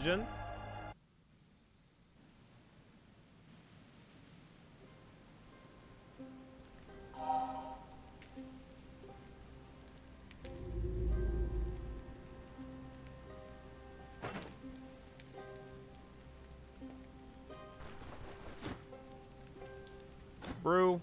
dungeon. Brew.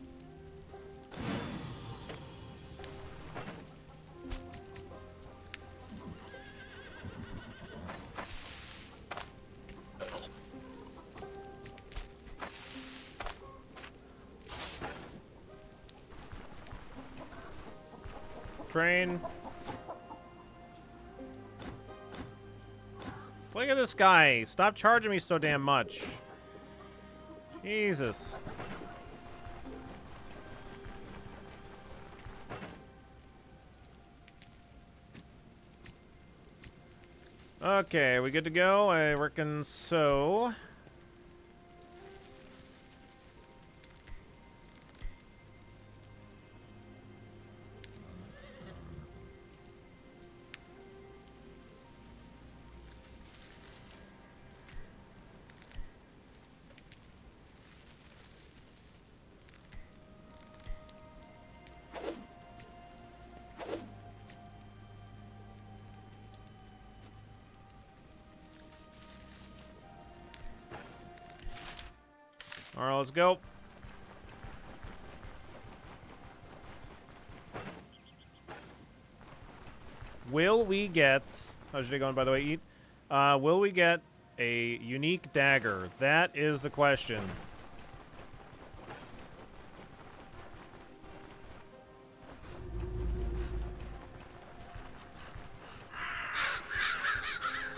Train. Look at this guy. Stop charging me so damn much. Jesus. Okay, we good to go? I reckon so. All right, let's go. Will we get... How's your day going, by the way, Eat? Will we get a unique dagger? That is the question.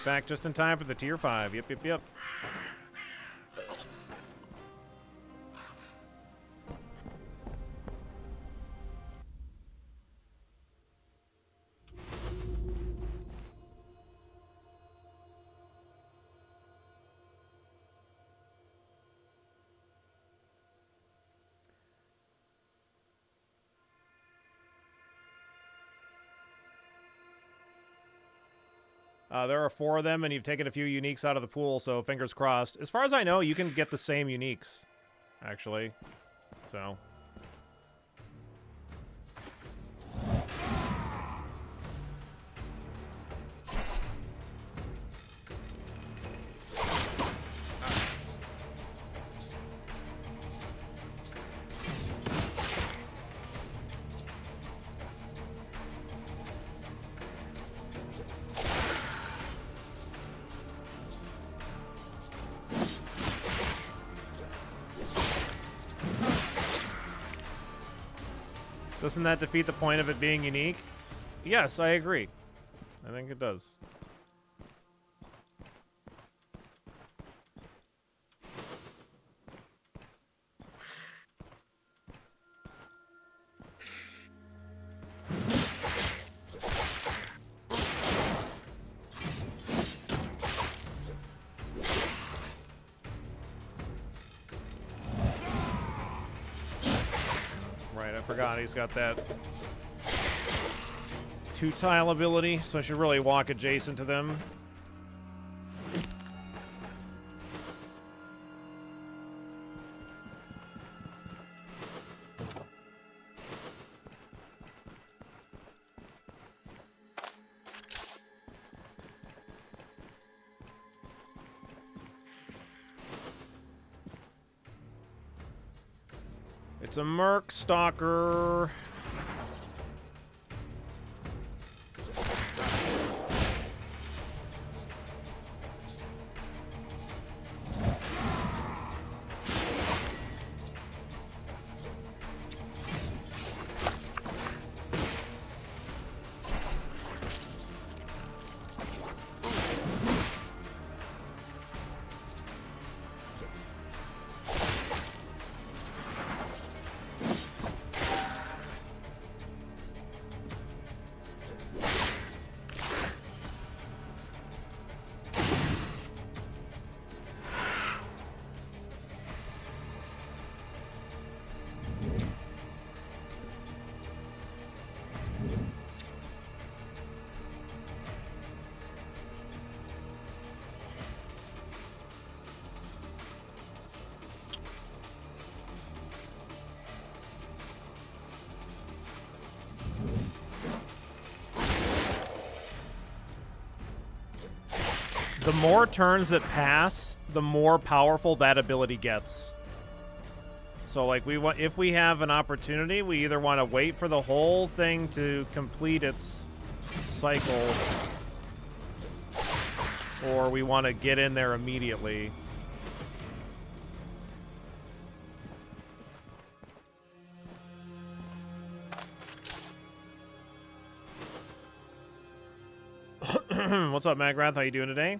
Back just in time for the tier 5. Yep, yep, yep. There are 4 of them, and you've taken a few uniques out of the pool, so fingers crossed. As far as I know, you can get the same uniques, actually. So... Doesn't that defeat the point of it being unique? Yes, I agree. I think it does. Forgot he's got that 2-tile ability, so I should really walk adjacent to them. It's a Merc Stalker. The more turns that pass, the more powerful that ability gets. So, like, if we have an opportunity, we either want to wait for the whole thing to complete its cycle, or we want to get in there immediately. What's up, Magrath? How you doing today?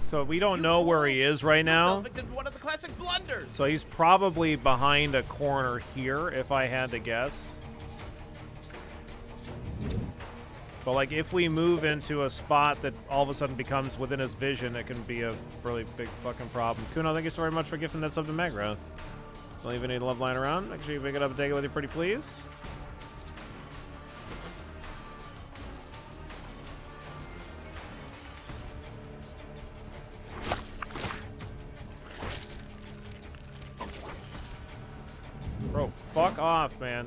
So we don't know where he is right now. One of the classic blunders. So he's probably behind a corner here, if I had to guess. But like, if we move into a spot that all of a sudden becomes within his vision, it can be a really big fucking problem. Kuno, thank you so very much for gifting that sub to Magrath. Don't even need a love line around. Make sure you pick it up and take it with you, pretty please. Bro, fuck off, man.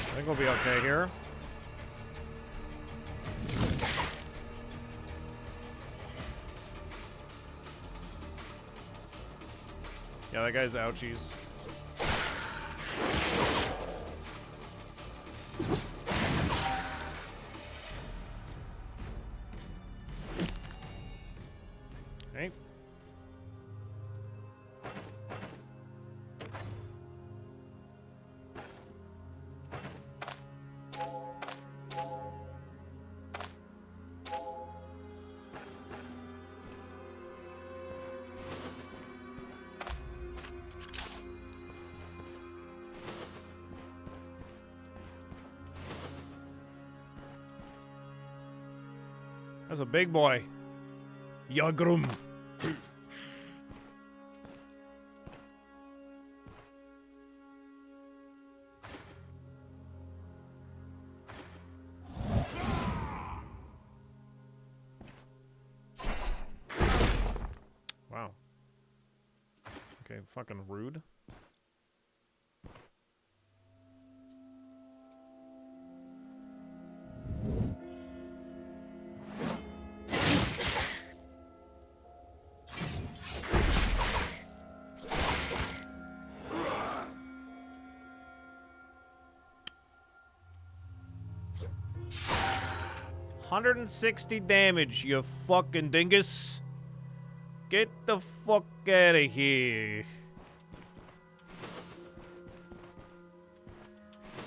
I think we'll be okay here. Yeah, that guy's ouchies. Okay. That's a big boy. Yagrum. Wow. Okay, fucking rude. $160 damage, you fucking dingus. Get the fuck out of here.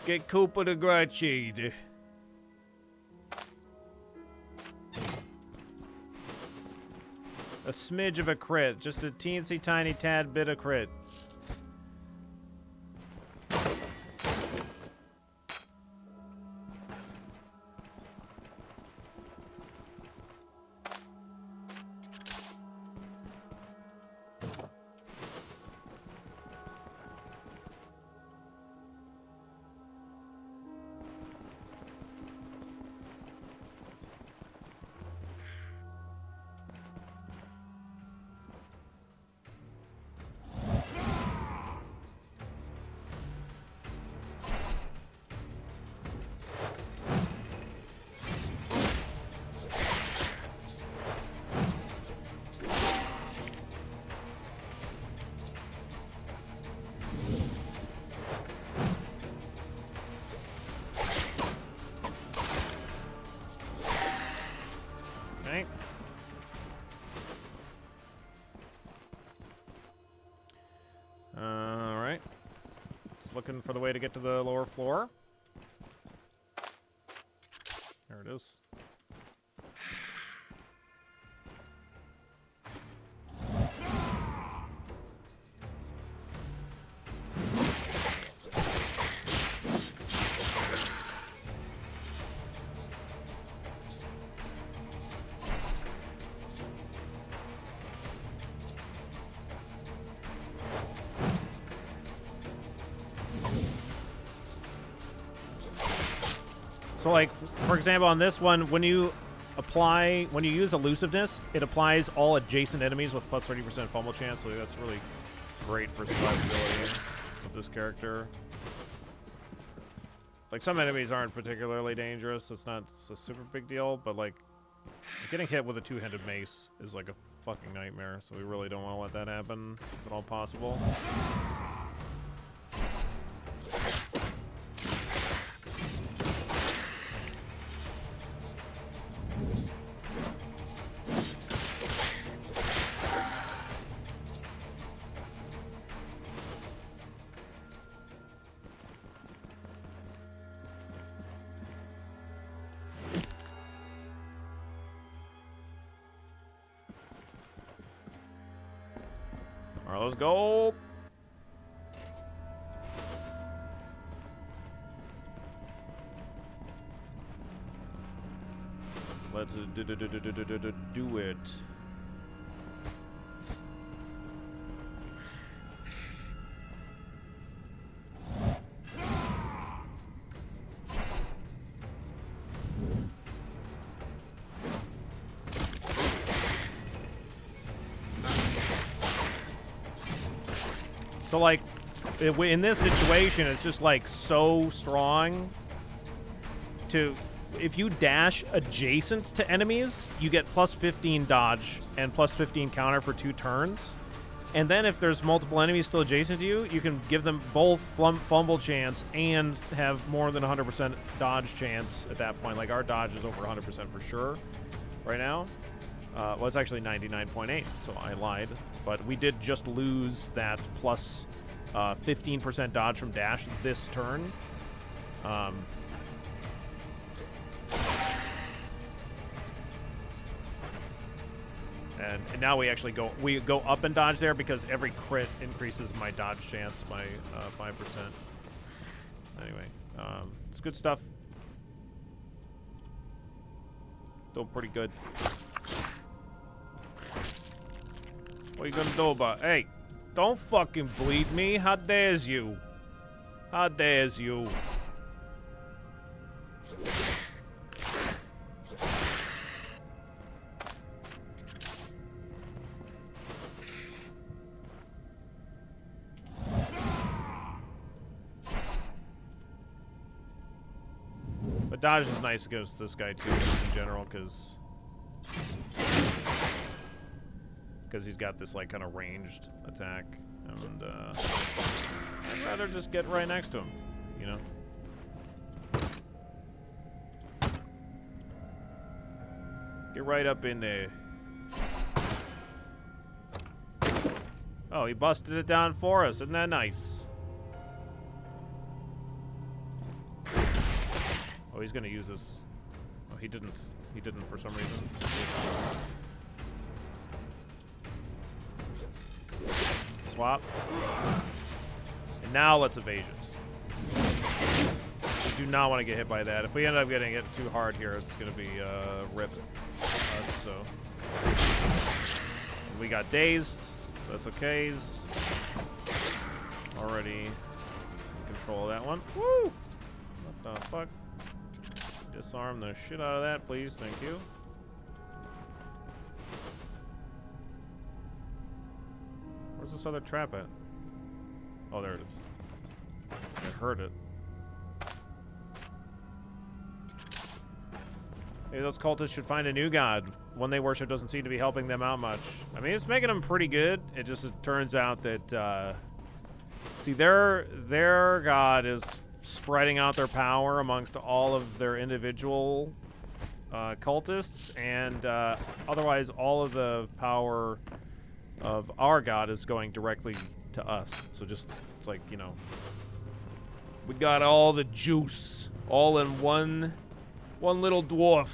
Get Cooper the Gratiade. A smidge of a crit. Just a teensy tiny tad bit of crit. looking for the way to get to the lower floor. There it is. So, like, for example, on this one, when you use elusiveness, it applies all adjacent enemies with plus 30% fumble chance, so that's really great for survivability with this character. Like, some enemies aren't particularly dangerous, it's a super big deal, but, like, getting hit with a two-handed mace is, like, a fucking nightmare, so we really don't want to let that happen, if at all possible. Alright, let's go. Let's do it. So, like, in this situation, it's just, like, so strong to... If you dash adjacent to enemies, you get plus 15 dodge and plus 15 counter for 2 turns. And then if there's multiple enemies still adjacent to you, you can give them both fumble chance and have more than 100% dodge chance at that point. Like, our dodge is over 100% for sure right now. Well, it's actually 99.8, so I lied. But we did just lose that plus 15% dodge from dash this turn. And now we actually go up and dodge there because every crit increases my dodge chance by 5%. Anyway, it's good stuff. Still pretty good. What are you gonna do about it? Hey, don't fucking bleed me. How dares you? How dares you? But dodge is nice against this guy too, just in general, because he's got this, like, kind of ranged attack, and I'd rather just get right next to him, you know? Get right up in there. Oh, he busted it down for us. Isn't that nice? Oh, he's gonna use this. Oh, he didn't. He didn't for some reason. Swap. And now let's evasion. We do not want to get hit by that. If we end up getting it too hard here, it's going to be rip us, so. And we got dazed. That's okay. Already in control of that one. Woo! What the fuck? Disarm the shit out of that, please. Thank you. Where's this other trap at? Oh, there it is. I heard it. Maybe those cultists should find a new god. One they worship doesn't seem to be helping them out much. I mean, it's making them pretty good. It turns out that, see, their god is spreading out their power amongst all of their individual cultists, and otherwise all of the power of our god is going directly to us. So just, it's like, you know, We got all the juice, all in one little dwarf.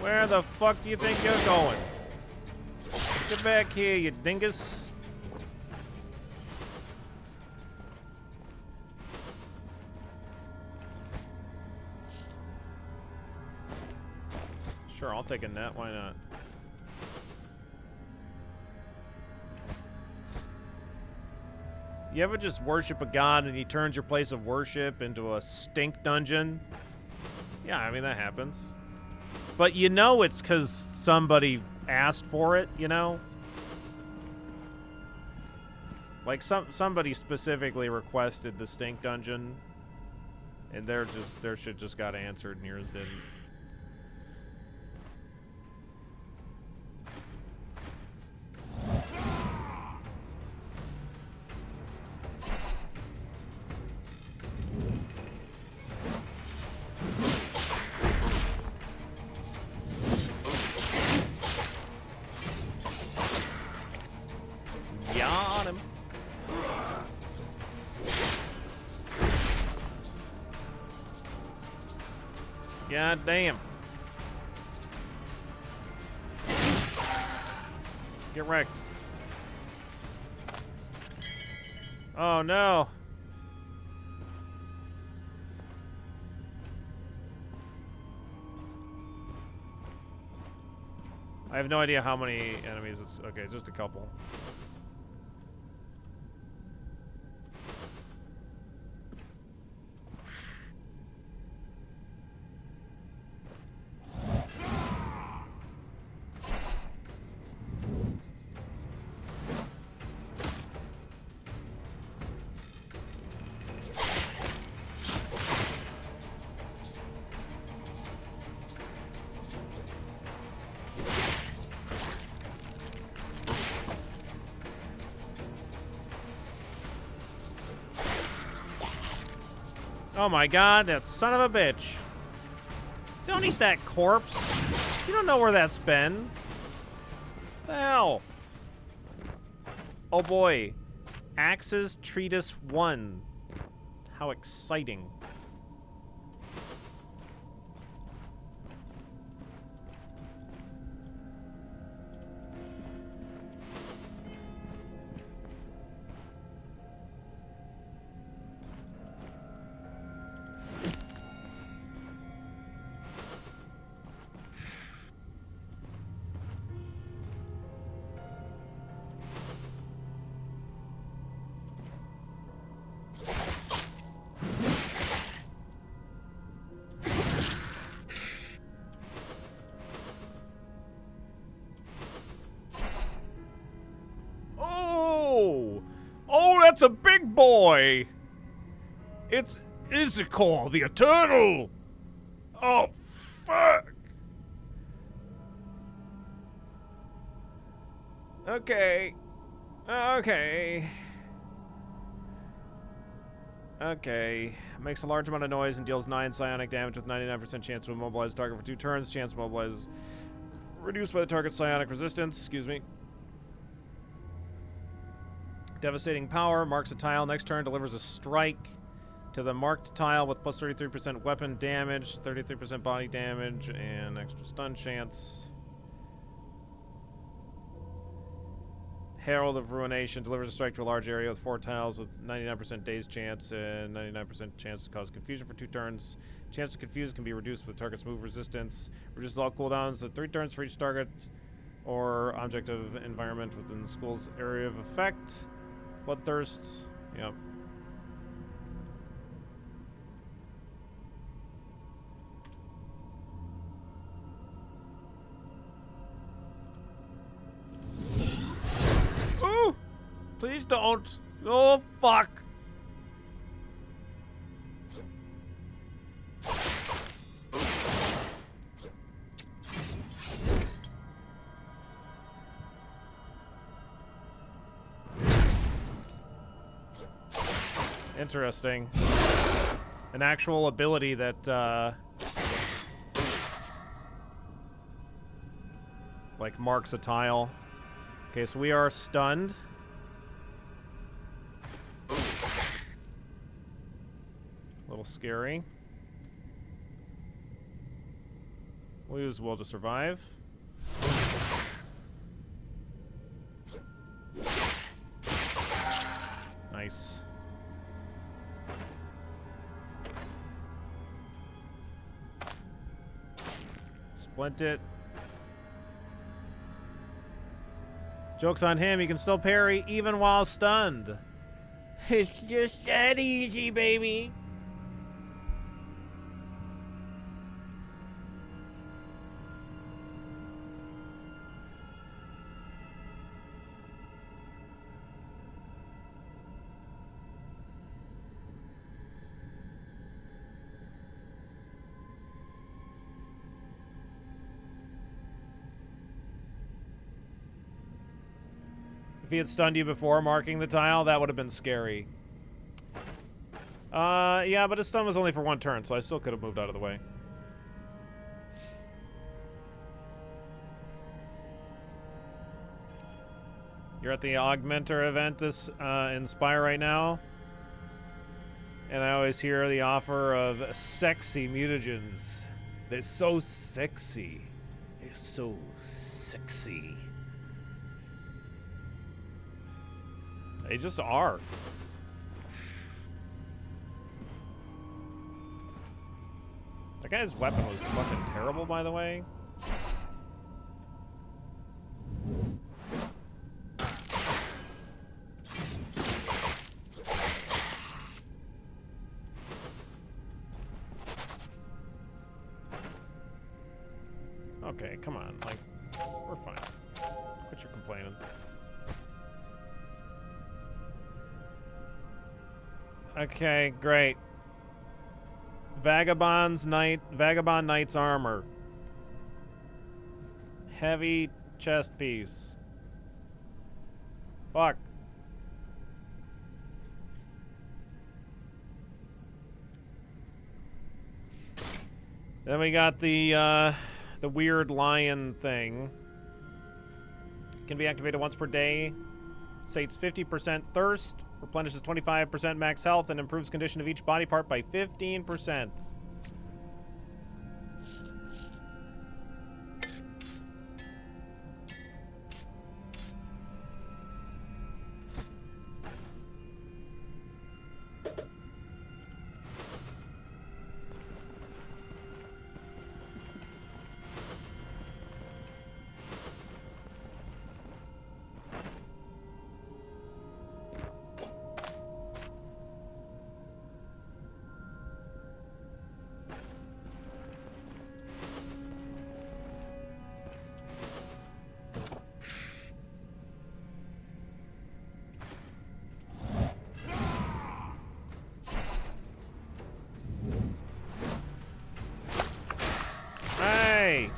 Where the fuck do you think you're going? Get back here, you dingus. Sure, I'll take a net. Why not? You ever just worship a god and he turns your place of worship into a stink dungeon? Yeah, I mean, that happens. But you know it's because somebody asked for it, you know? Like, somebody specifically requested the stink dungeon, and their shit just got answered and yours didn't. Got him. God damn. Get wrecked. Oh no. I have no idea how many enemies it's... Okay, just a couple. Oh my god, that son of a bitch. Don't eat that corpse. You don't know where that's been. The hell? Oh boy. Axes Treatise 1. How exciting. That's a big boy! It's Issachar, the Eternal! Oh, fuck! Okay. Okay. Okay. Makes a large amount of noise and deals 9 psionic damage with 99% chance to immobilize the target for 2 turns. Chance to immobilize reduced by the target's psionic resistance. Excuse me. Devastating power. Marks a tile. Next turn delivers a strike to the marked tile with plus 33% weapon damage, 33% body damage, and extra stun chance. Herald of Ruination delivers a strike to a large area with 4 tiles with 99% dazed chance and 99% chance to cause confusion for 2 turns. Chance to confuse can be reduced with target's move resistance. Reduces all cooldowns at 3 turns for each target or object of environment within the school's area of effect. Bloodthirst. Yep. Please don't. Oh, fuck. Interesting. An actual ability that, like, marks a tile. Okay, so we are stunned. A little scary. We'll use will to survive. Nice. Splint it. Joke's on him, he can still parry even while stunned. It's just that easy, baby. If he had stunned you before marking the tile, that would have been scary. Yeah, but his stun was only for one turn, so I still could have moved out of the way. You're at the Augmenter event this in Spire right now. And I always hear the offer of sexy mutagens. They're so sexy. They're so sexy. They just are. That guy's weapon was fucking terrible, by the way. Okay, come on. Like, we're fine. Quit your complaining. Okay, great. Vagabond Knight's armor. Heavy chest piece. Fuck. Then we got the weird lion thing. Can be activated once per day. Sates 50% thirst. Replenishes 25% max health and improves condition of each body part by 15%.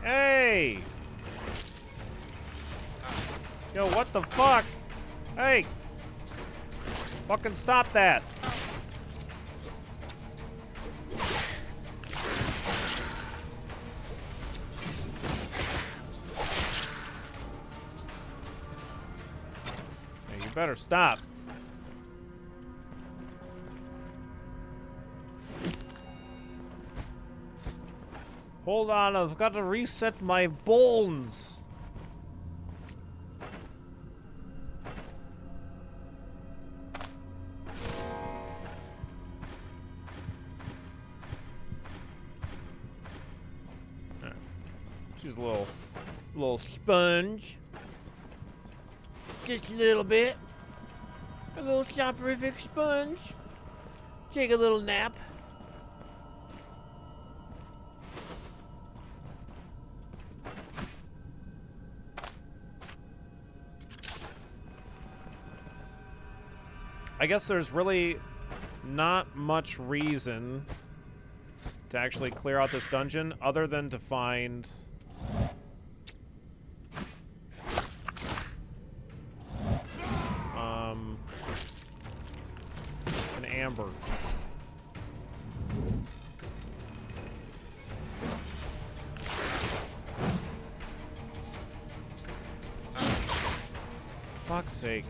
Hey! Yo, what the fuck? Hey! Fucking stop that! Hey, you better stop. Hold on, I've got to reset my bones. Right. She's a little sponge. Just a little bit. A little soporific sponge. Take a little nap. I guess there's really not much reason to actually clear out this dungeon other than to find an amber. Fuck's sake.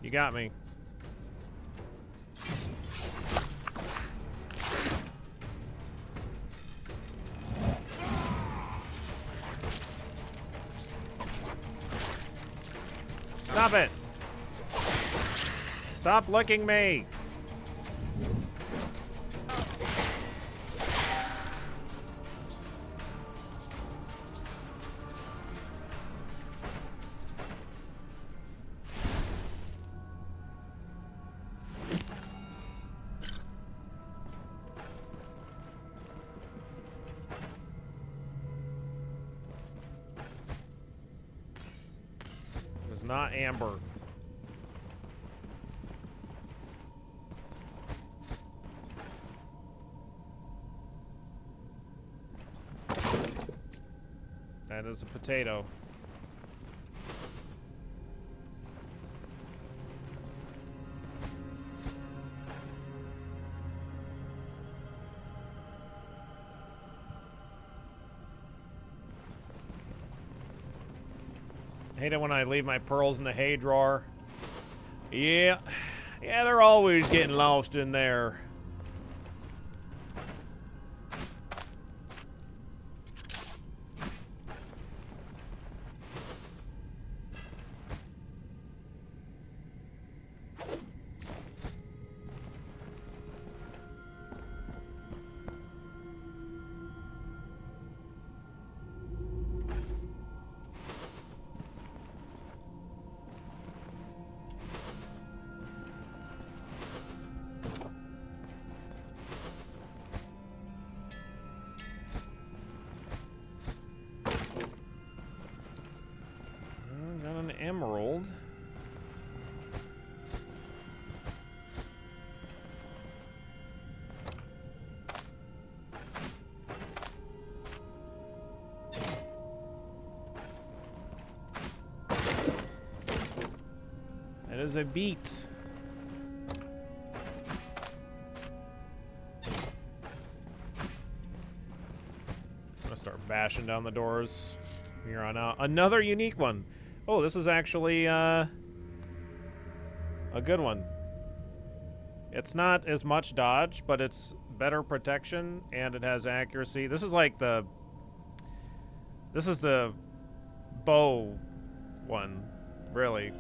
You got me. Stop it! Stop licking me! Not amber. That is a potato. I hate it when I leave my pearls in the hay drawer. Yeah, they're always getting lost in there. Emerald. That is a beet. I'm gonna start bashing down the doors from here on out. Another unique one. Oh, this is actually a good one. It's not as much dodge, but it's better protection, and it has accuracy. This is like the... This is the bow one, really.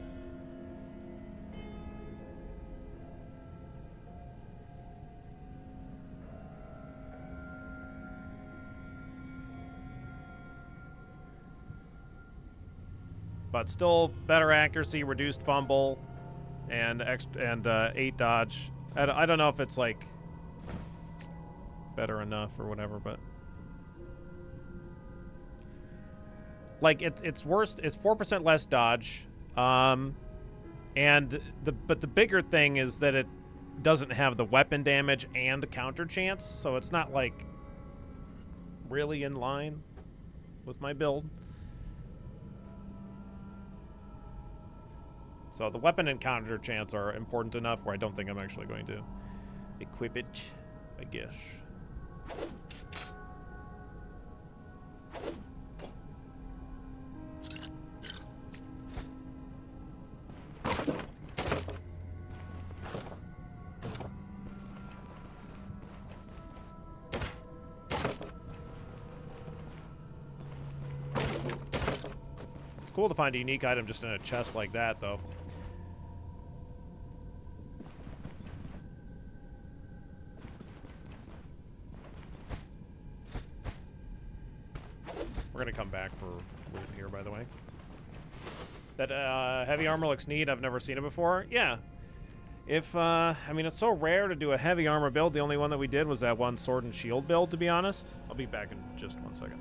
But still better accuracy, reduced fumble, and 8 dodge. I don't know if it's like better enough or whatever, but like it's worse. It's 4% less dodge, but the bigger thing is that it doesn't have the weapon damage and counter chance, so it's not like really in line with my build. So the weapon and counter chance are important enough where I don't think I'm actually going to equip it, I guess. cool to find a unique item just in a chest like that, though. We're gonna come back for loot here, by the way. That heavy armor looks neat. I've never seen it before. Yeah. If, I mean, it's so rare to do a heavy armor build. The only one that we did was that one sword and shield build, to be honest. I'll be back in just 1 second.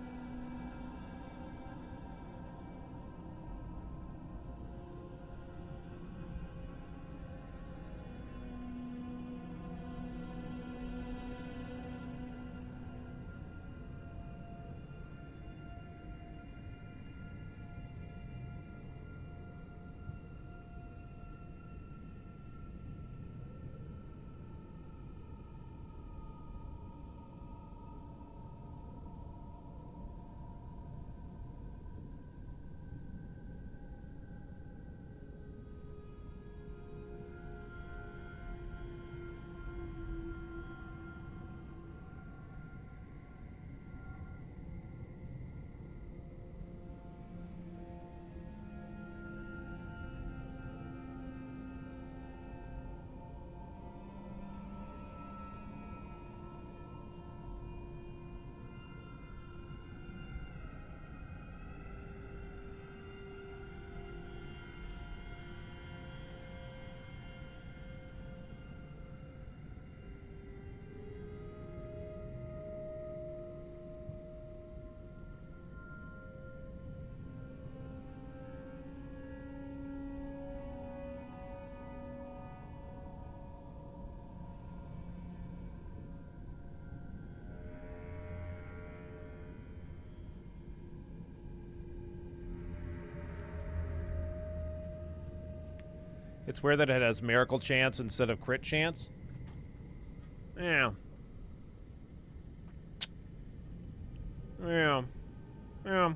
It's weird that it has miracle chance instead of crit chance. Yeah. Yeah. Yeah.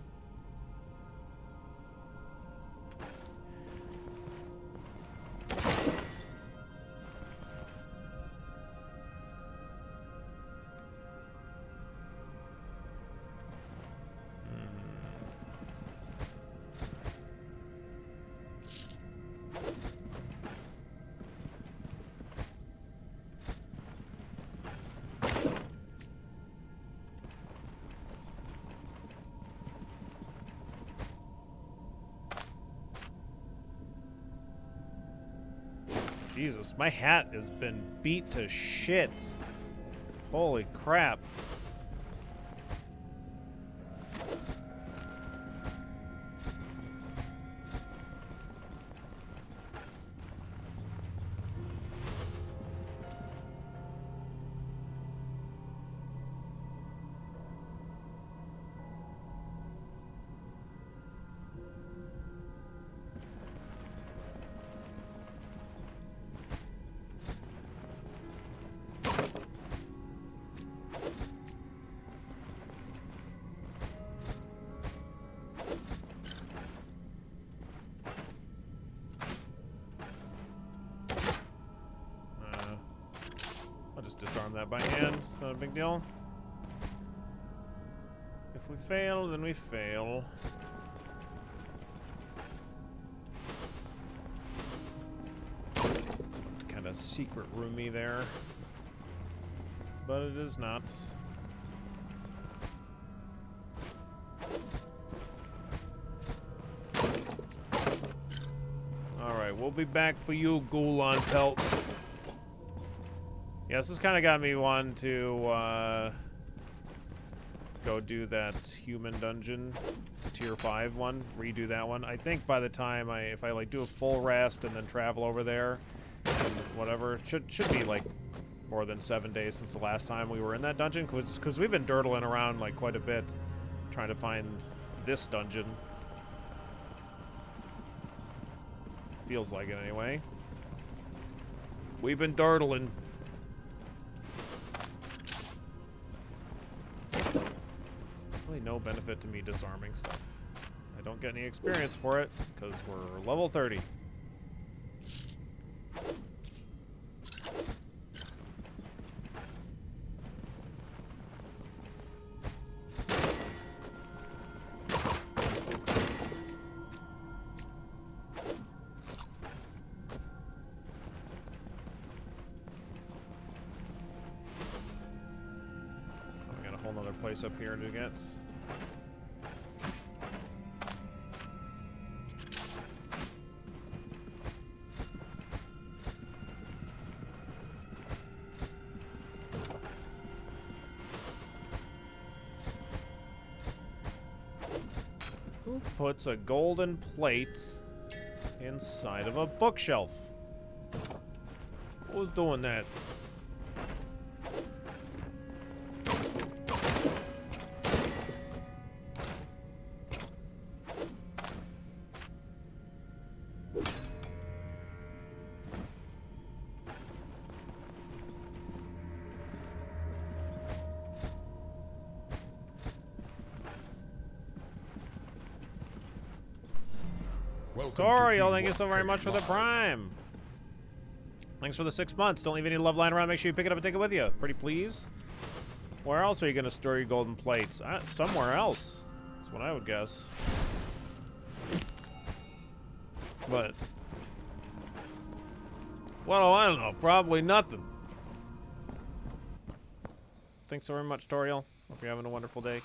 Jesus, my hat has been beat to shit. Holy crap. Disarm that by hand. It's not a big deal. If we fail, then we fail. Kind of secret roomy there. But it is not. Alright, we'll be back for you, Ghoul Pelt. Yeah, this has kind of got me wanting to go do that human dungeon, tier 5 one, redo that one. I think by the time if I like do a full rest and then travel over there, and whatever, it should be like more than 7 days since the last time we were in that dungeon, because we've been dirtling around like quite a bit, trying to find this dungeon. Feels like it anyway. We've been dirtling. Really no benefit to me disarming stuff. I don't get any experience for it because we're level 30. place up here to get. Who puts a golden plate inside of a bookshelf? Who's doing that? Toriel, thank you so very much for the Prime. Thanks for the 6 months. Don't leave any love lying around. Make sure you pick it up and take it with you. Pretty please. Where else are you going to store your golden plates? Somewhere else. That's what I would guess. But, well, I don't know. Probably nothing. Thanks so very much, Toriel. Hope you're having a wonderful day.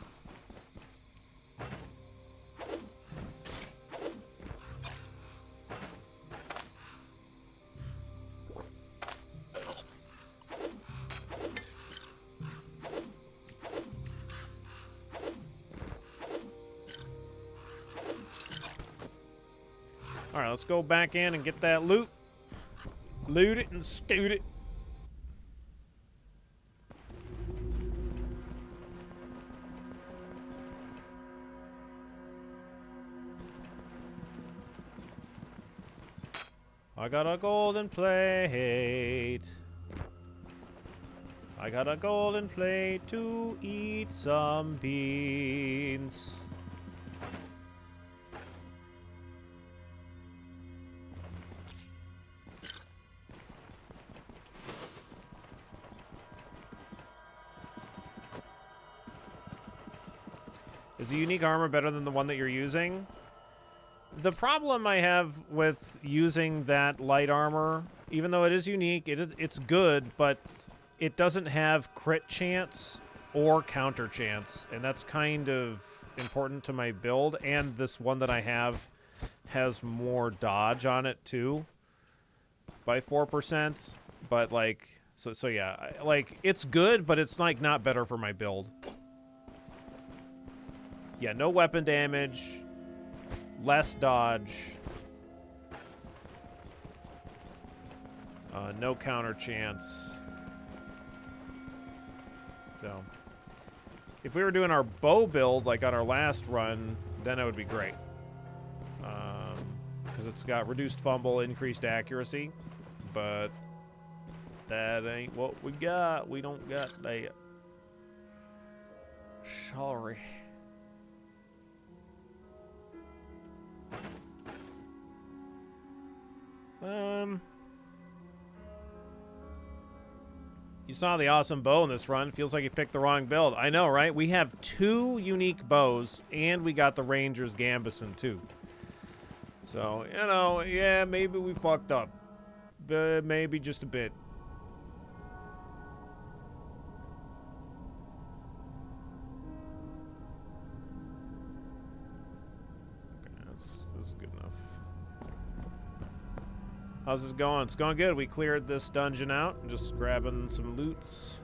Alright, let's go back in and get that loot. Loot it and scoot it. I got a golden plate. I got a golden plate to eat some beans. Is the unique armor better than the one that you're using? The problem I have with using that light armor, even though it is unique, it's good, but it doesn't have crit chance or counter chance, and that's kind of important to my build. And this one that I have has more dodge on it too, by 4%. But like, so yeah, like it's good, but it's like not better for my build. Yeah, no weapon damage, less dodge, no counter chance. So, if we were doing our bow build like on our last run, then it would be great. Because it's got reduced fumble, increased accuracy, but that ain't what we got. We don't got that. Sorry. You saw the awesome bow in this run. Feels like you picked the wrong build. I know, right? We have 2 unique bows, and we got the Ranger's Gambeson, too. So, you know, yeah, maybe we fucked up. Maybe just a bit. Okay, this is good enough. How's this going? It's going good. We cleared this dungeon out. Just grabbing some loots.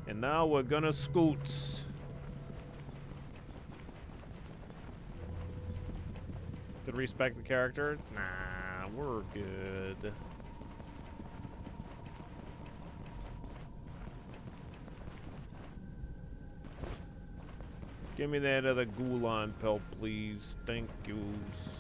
And now we're gonna scoots. Did respect the character? Nah, we're good. Give me that other Gulan pelt, please. Thank yous.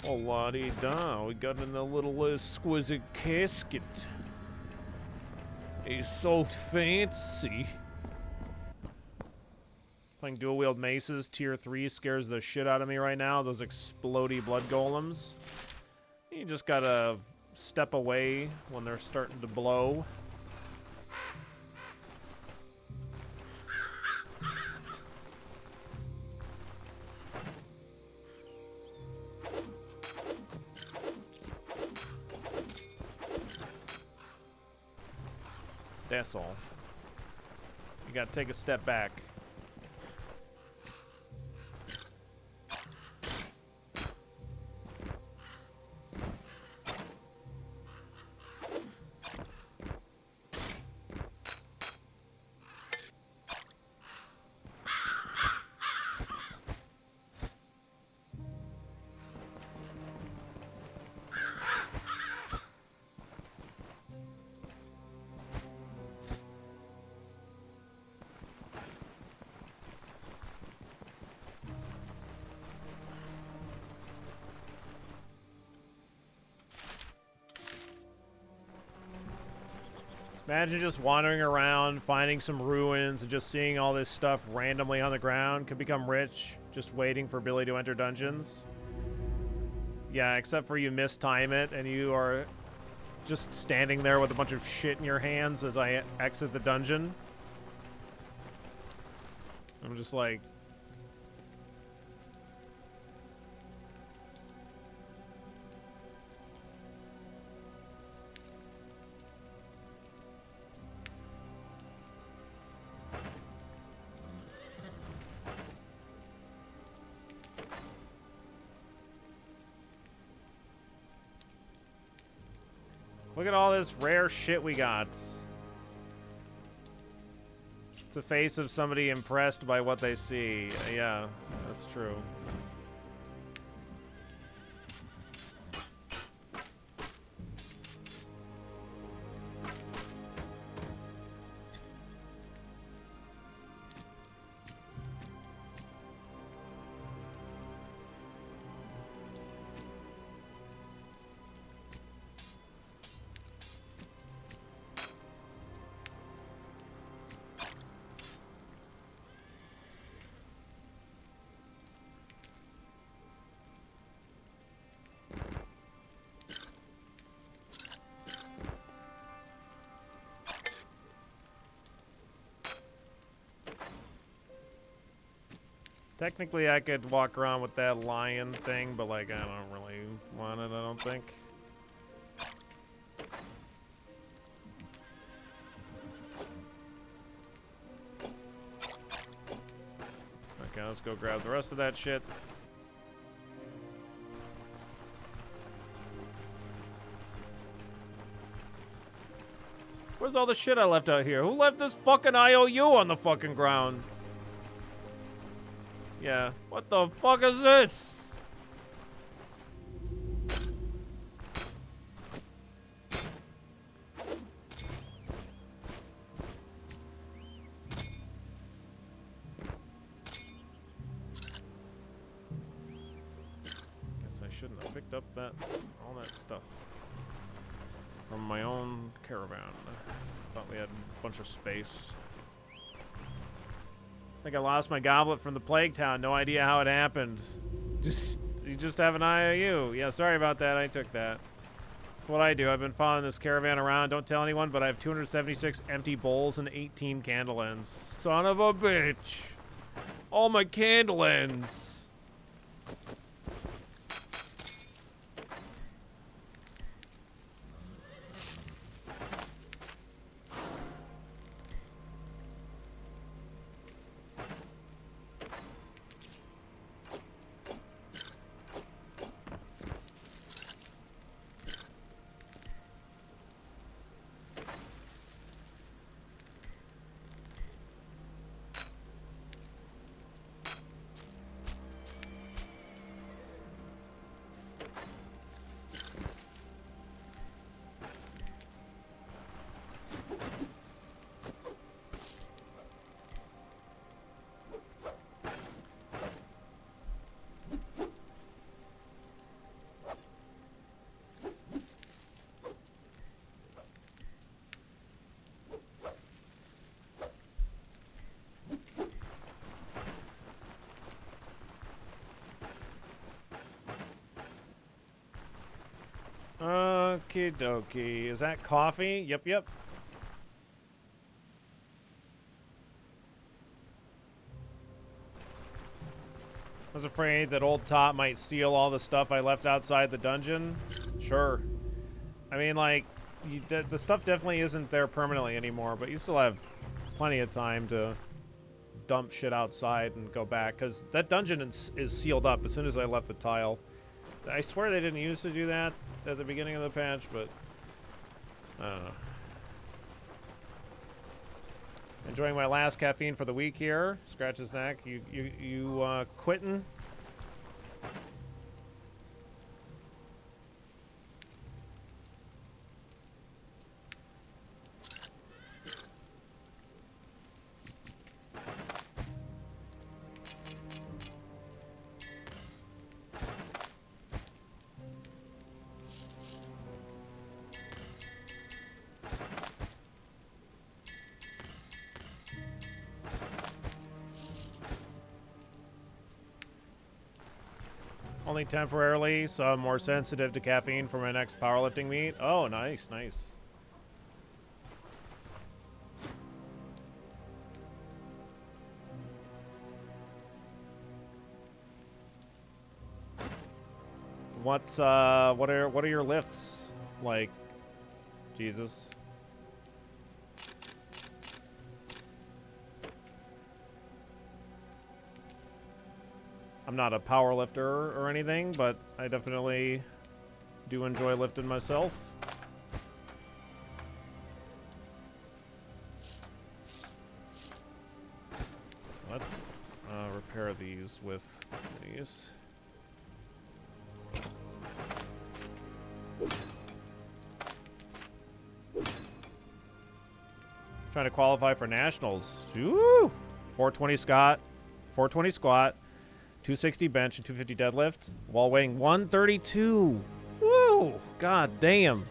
Oh, la-di-da, we got in a little exquisite casket. It's so fancy. Playing dual-wield maces, tier 3 scares the shit out of me right now. Those explodey blood golems. You just gotta step away when they're starting to blow. vessel. You gotta take a step back. Imagine just wandering around, finding some ruins, and just seeing all this stuff randomly on the ground. Could become rich, just waiting for Billy to enter dungeons. Yeah, except for you mistime it, and you are just standing there with a bunch of shit in your hands as I exit the dungeon. I'm just like... Look at all this rare shit we got. It's a face of somebody impressed by what they see. Yeah, that's true. Technically, I could walk around with that lion thing, but, like, I don't really want it, I don't think. Okay, let's go grab the rest of that shit. Where's all the shit I left out here? Who left this fucking IOU on the fucking ground? Yeah. What the fuck is this? Guess I shouldn't have picked up all that stuff from my own caravan. Thought we had a bunch of space. I think I lost my goblet from the Plague Town. No idea how it happened. You just have an IOU. Yeah, sorry about that. I took that. That's what I do. I've been following this caravan around. Don't tell anyone, but I have 276 empty bowls and 18 candle ends. Son of a bitch. All my candle ends. Okie dokie. Is that coffee? Yep, yep. I was afraid that old Top might steal all the stuff I left outside the dungeon. Sure. I mean, like, the stuff definitely isn't there permanently anymore, but you still have plenty of time to dump shit outside and go back, because that dungeon is sealed up as soon as I left the tile. I swear they didn't used to do that at the beginning of the patch, but I don't know. Enjoying my last caffeine for the week here. Scratch his neck. You quitting? Only temporarily, so I'm more sensitive to caffeine for my next powerlifting meet. Oh, nice, nice. What are your lifts like? Jesus. I'm not a power lifter or anything, but I definitely do enjoy lifting myself. Let's repair these with these. Trying to qualify for nationals. Ooh! 420 squat, 260 bench and 250 deadlift while weighing 132. Woo! God damn.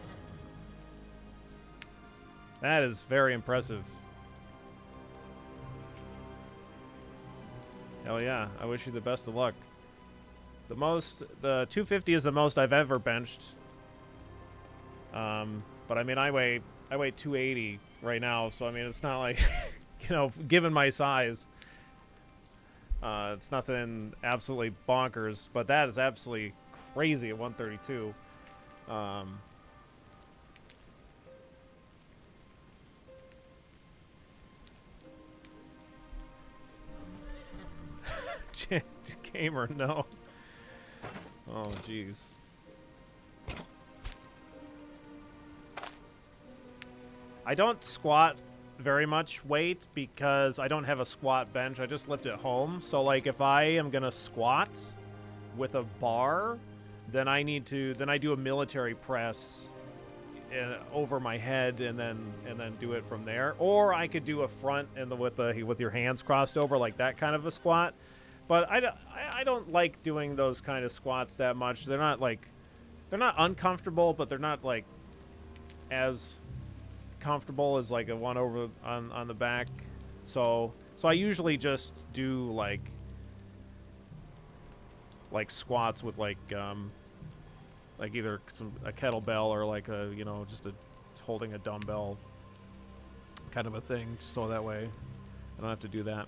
That is very impressive. Hell yeah. I wish you the best of luck. The 250 is the most I've ever benched. But I mean, I weigh 280 right now, so I mean, it's not like, you know, given my size, it's nothing absolutely bonkers, but that is absolutely crazy at 132. Gamer, no. Oh, jeez. I don't squat very much weight because I don't have a squat bench. I just lift at home. So like if I am gonna squat with a bar, then I do a military press over my head and then do it from there. Or I could do a front and with your hands crossed over, like that kind of a squat. But I don't like doing those kind of squats that much. They're not uncomfortable, but they're not like as comfortable as like a one over on the back. So I usually just do like squats with like either a kettlebell or like a, you know, just holding a dumbbell kind of a thing, so that way I don't have to do that.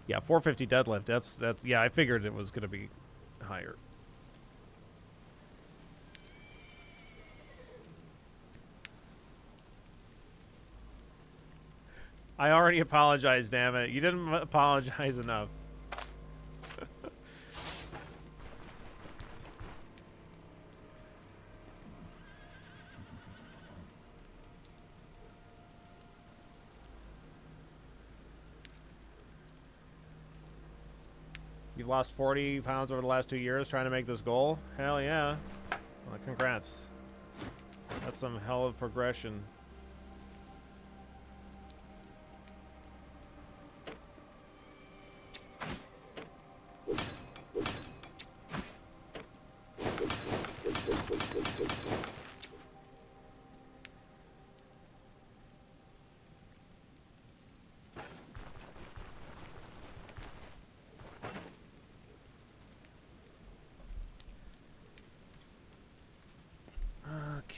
Yeah, 450 deadlift. That's yeah, I figured it was going to be higher. I already apologized, damn it. You didn't apologize enough. You've lost 40 pounds over the last 2 years trying to make this goal? Hell yeah. Well, congrats. That's some hell of progression.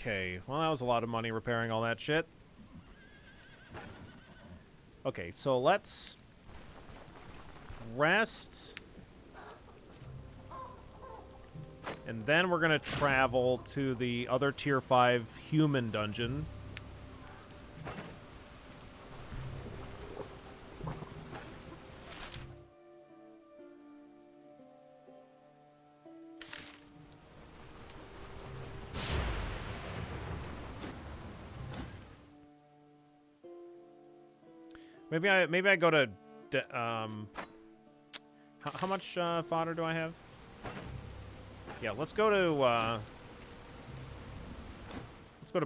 Okay, well that was a lot of money repairing all that shit. Okay, so let's rest. And then we're going to travel to the other Tier 5 human dungeon. Maybe I go to how much fodder do I have? Yeah, let's go to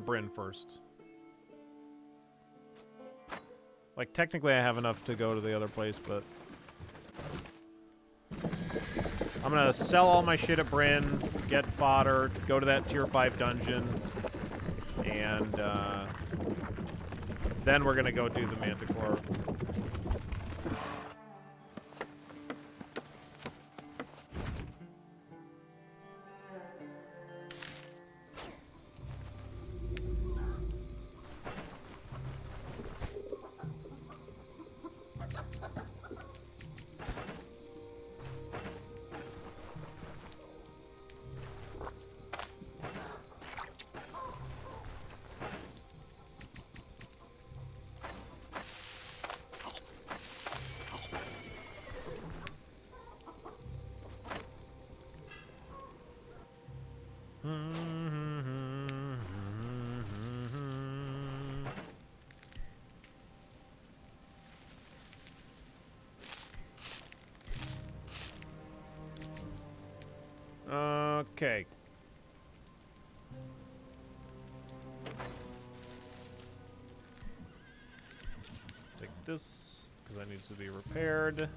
Bryn first. Like technically I have enough to go to the other place, but I'm gonna sell all my shit at Bryn, get fodder, go to that Tier 5 dungeon, and then we're gonna go do the Manticore. Okay. Take this, because that needs to be repaired.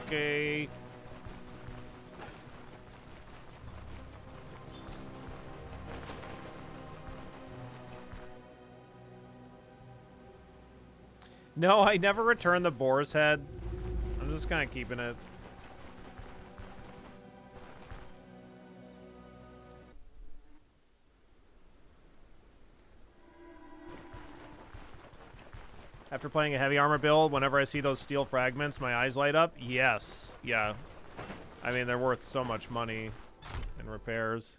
Okay. No, I never returned the boar's head. I'm just kind of keeping it. After playing a heavy armor build, whenever I see those steel fragments, my eyes light up? Yes. Yeah. I mean, they're worth so much money in repairs.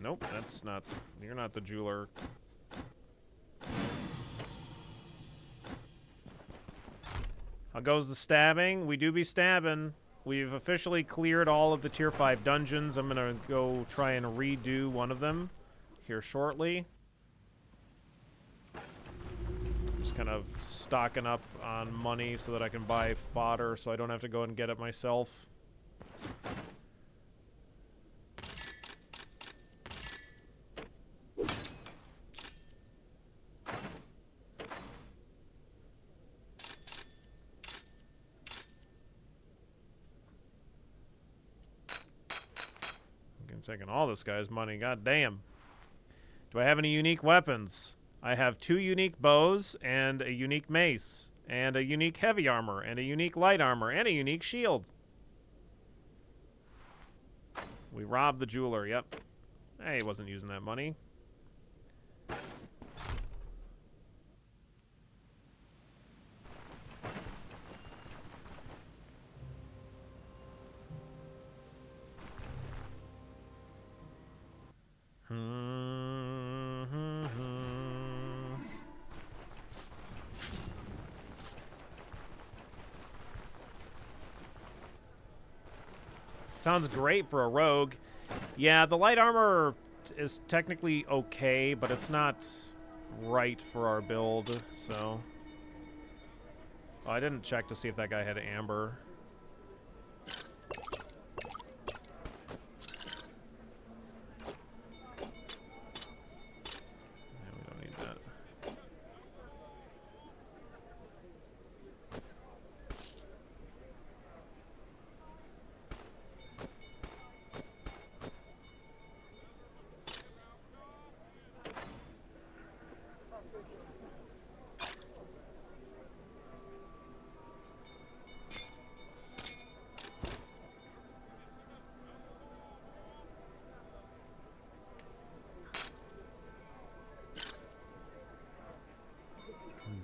Nope, that's not... You're not the jeweler. How goes the stabbing? We do be stabbing. We've officially cleared all of the Tier 5 dungeons. I'm gonna go try and redo one of them here shortly. Just kind of stocking up on money so that I can buy fodder so I don't have to go and get it myself. Taking all this guy's money, god damn. Do I have any unique weapons? I have 2 unique bows, and a unique mace, and a unique heavy armor, and a unique light armor, and a unique shield. We robbed the jeweler, yep. Hey, he wasn't using that money. Sounds great for a rogue. Yeah, the light armor is technically okay, but it's not right for our build, so... Oh, I didn't check to see if that guy had amber. Yeah, we don't need that.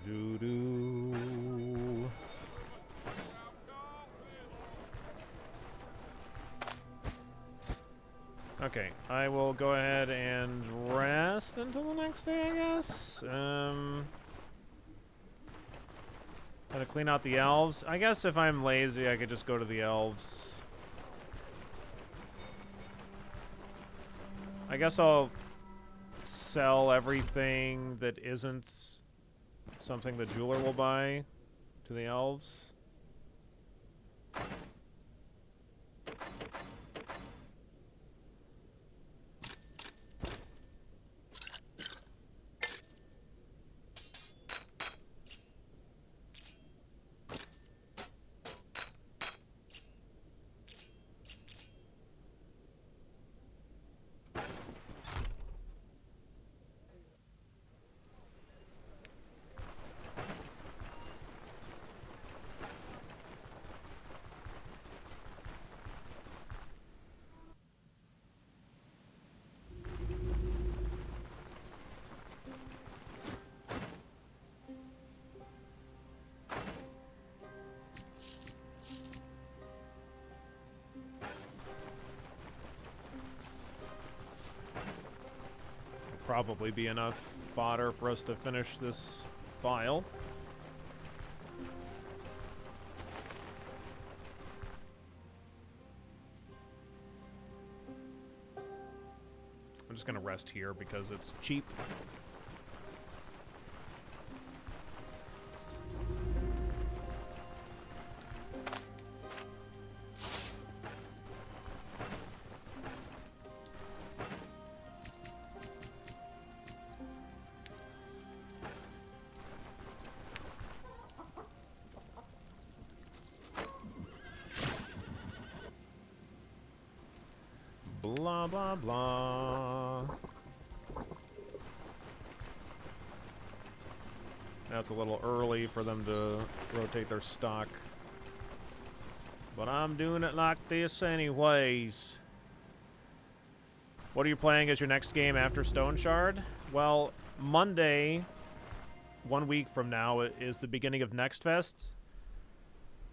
Doo-doo. Okay, I will go ahead and rest until the next day, I guess. Gonna clean out the elves. I guess if I'm lazy, I could just go to the elves. I guess I'll sell everything that isn't something the jeweler will buy to the elves. Probably be enough fodder for us to finish this file. I'm just gonna rest here because it's cheap. Blah, blah, blah. Now it's a little early for them to rotate their stock. But I'm doing it like this anyways. What are you playing as your next game after Stoneshard? Well, Monday, 1 week from now, is the beginning of Next Fest.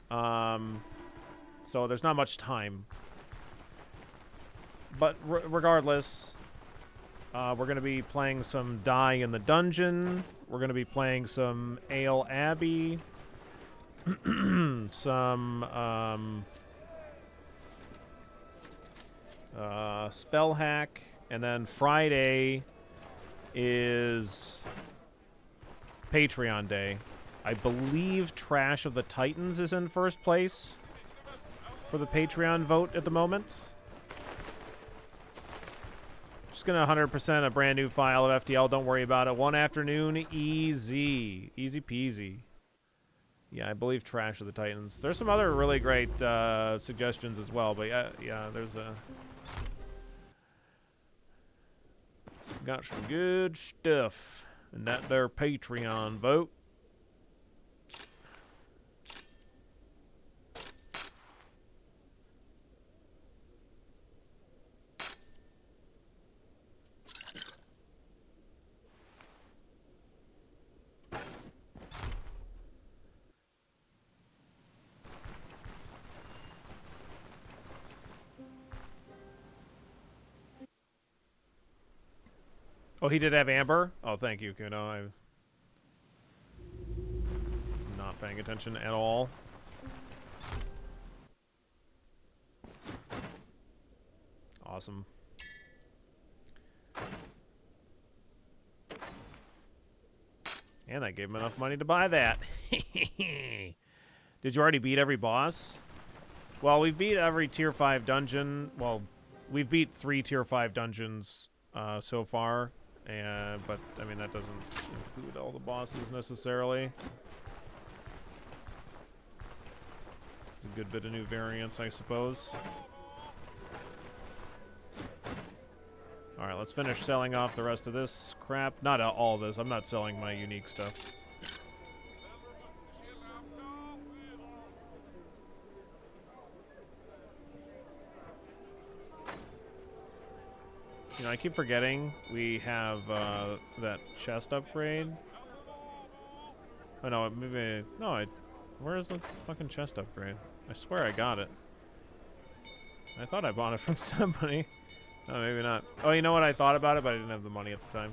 So there's not much time. But regardless, we're going to be playing some Die in the Dungeon. We're going to be playing some Ale Abbey. Some Spell Hack. And then Friday is Patreon Day. I believe Trash of the Titans is in first place for the Patreon vote at the moment. Just gonna 100% a brand new file of FTL. Don't worry about it. One afternoon, easy peasy. Yeah, I believe Trash of the Titans. There's some other really great suggestions as well, but yeah, there's a got some good stuff in that there Patreon vote. Oh, he did have Amber? Oh, thank you, Kuno. I was not paying attention at all. awesome. And that gave him enough money to buy that. Did you already beat every boss? Well, we've beat every tier 5 dungeon. Well, we've beat 3 tier 5 dungeons so far. But, I mean, that doesn't include all the bosses necessarily. It's a good bit of new variants, I suppose. Alright, let's finish selling off the rest of this crap. Not all this. I'm not selling my unique stuff. You know, I keep forgetting we have that chest upgrade. Oh, no, maybe... No, where is the fucking chest upgrade? I swear I got it. I thought I bought it from somebody. Oh, maybe not. Oh, you know what? I thought about it, but I didn't have the money at the time.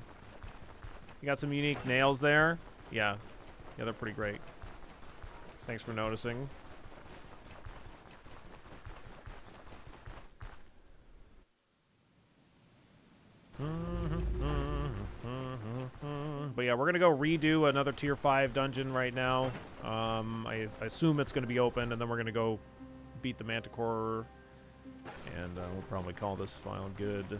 You got some unique nails there? Yeah. Yeah, they're pretty great. Thanks for noticing. But yeah, we're gonna go redo another tier 5 dungeon right now. I assume it's gonna be open, and then we're gonna go beat the Manticore, and we'll probably call this file good.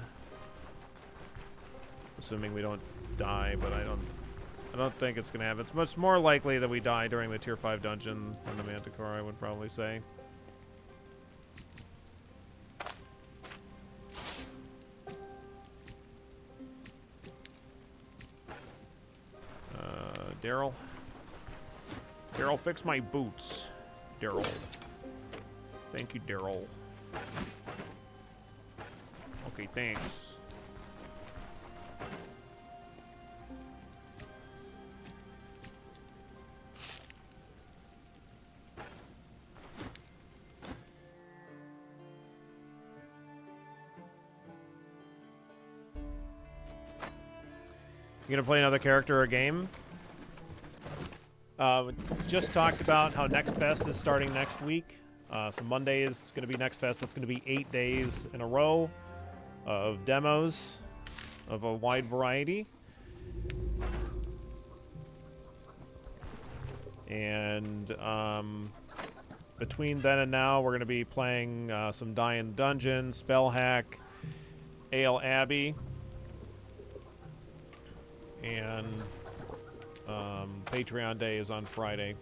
Assuming we don't die, but I don't think it's gonna happen. It's much more likely that we die during the tier 5 dungeon than the Manticore, I would probably say. Daryl. Daryl, fix my boots. Daryl. Thank you, Daryl. Okay, thanks. You gonna play another character or game? Just talked about how Next Fest is starting next week. So Monday is going to be Next Fest. That's going to be 8 days in a row of demos of a wide variety. And between then and now, we're going to be playing some Dying Dungeon, Spell Hack, Ale Abbey, and Patreon Day is on Friday.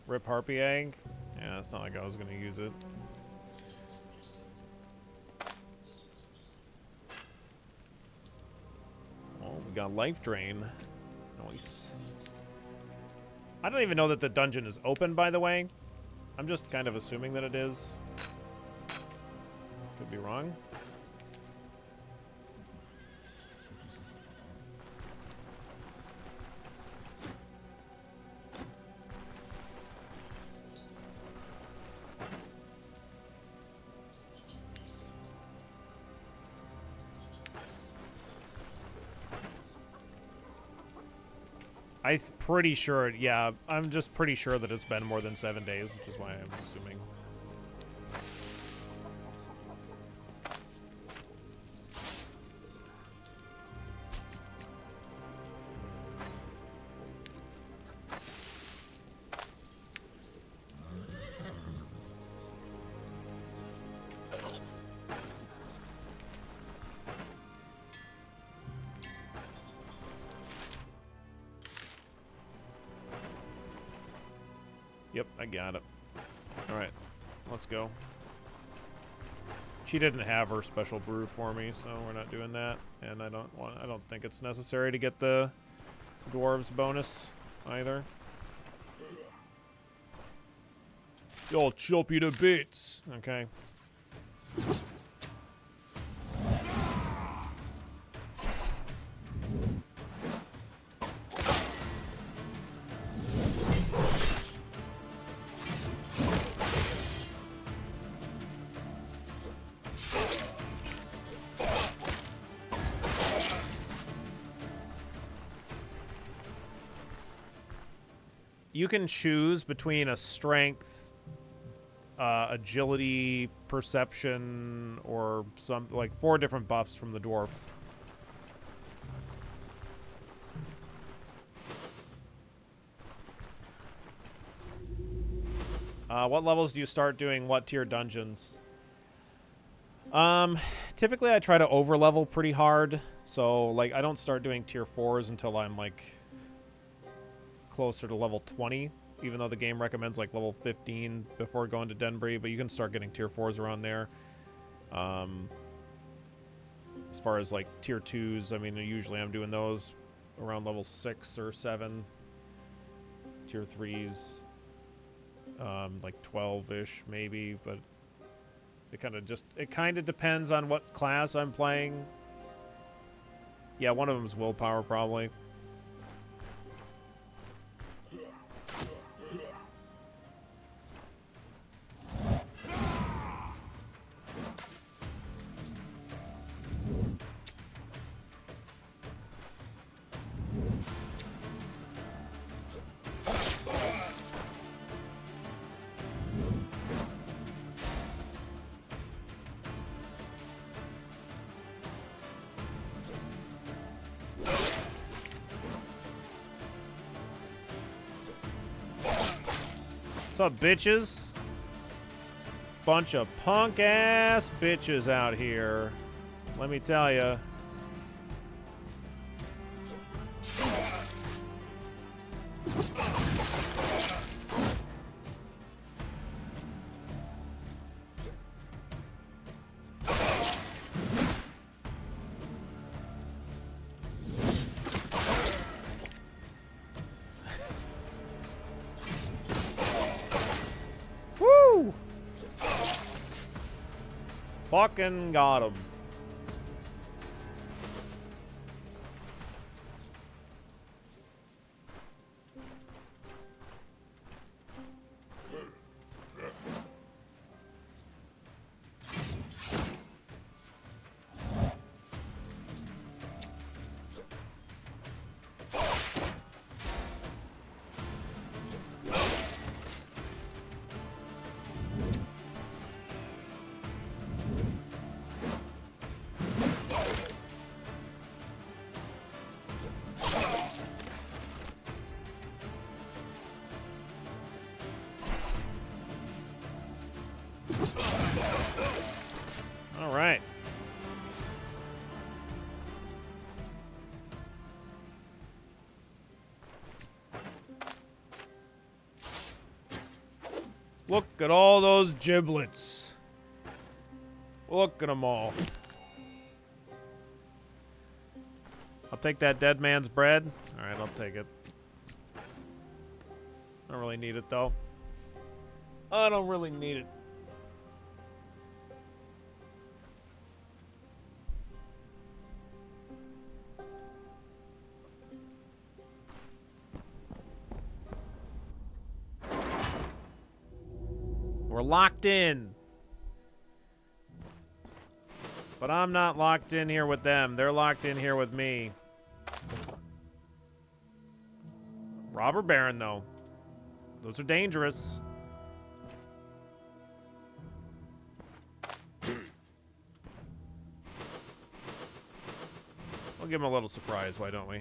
Rip Harpy Egg? Yeah, it's not like I was going to use it. Oh, we got Life Drain. Nice. I don't even know that the dungeon is open, by the way. I'm just kind of assuming that it is. Could be wrong. I'm pretty sure, yeah, I'm just pretty sure that it's been more than 7 days, which is why I'm assuming. Yep, I got it. Alright, let's go. She didn't have her special brew for me, so we're not doing that. And I don't think it's necessary to get the dwarves bonus either. I'll chop you to bits. Okay. You can choose between a strength, agility, perception, or some like 4 different buffs from the dwarf. What levels do you start doing what tier dungeons? Typically I try to overlevel pretty hard, so like I don't start doing tier 4s until I'm like closer to level 20, even though the game recommends like level 15 before going to Denbury, but you can start getting tier 4s around there. As far as like tier 2s, I mean, usually I'm doing those around level 6 or 7. Tier 3s, like 12-ish maybe, but it kind of depends on what class I'm playing. Yeah, one of them is willpower probably. What's up, bitches? Bunch of punk-ass bitches out here. Let me tell ya. Fucking got him. All right. Look at all those giblets. Look at them all. I'll take that dead man's bread. All right, I'll take it. I don't really need it, though. I don't really need it. We're locked in. But I'm not locked in here with them. They're locked in here with me. Robber Baron, though. Those are dangerous. We'll give him a little surprise, why don't we?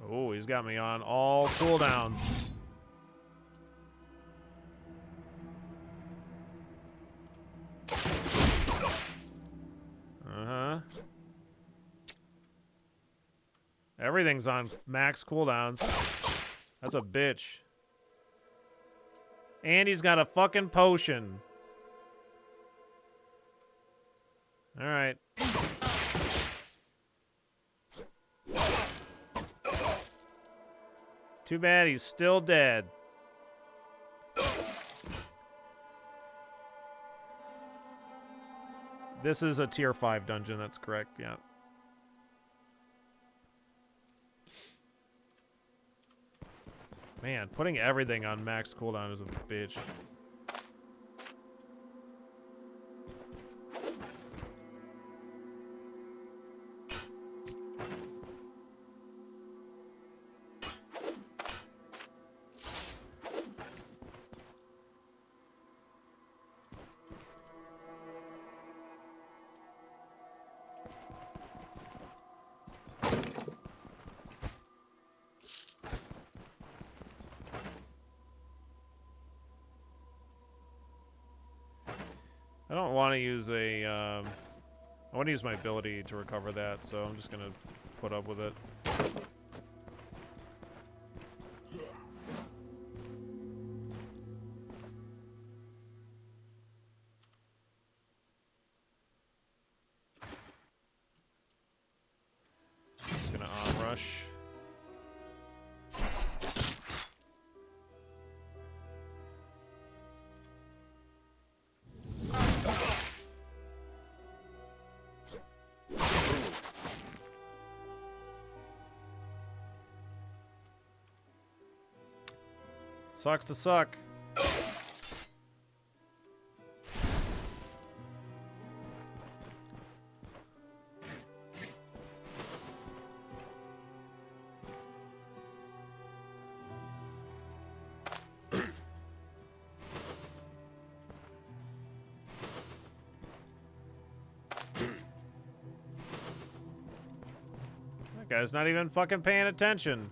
Oh, he's got me on all cooldowns. Everything's on max cooldowns. That's a bitch. And he's got a fucking potion. Alright. Too bad he's still dead. This is a tier 5 dungeon, that's correct, yeah. Man, putting everything on max cooldown is a bitch. I don't want to use a, I want to use my ability to recover that, so I'm just going to put up with it. Just going to on-rush. Sucks to suck. That guy's not even fucking paying attention.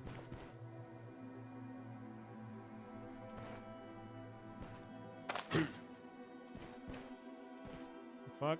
Fuck.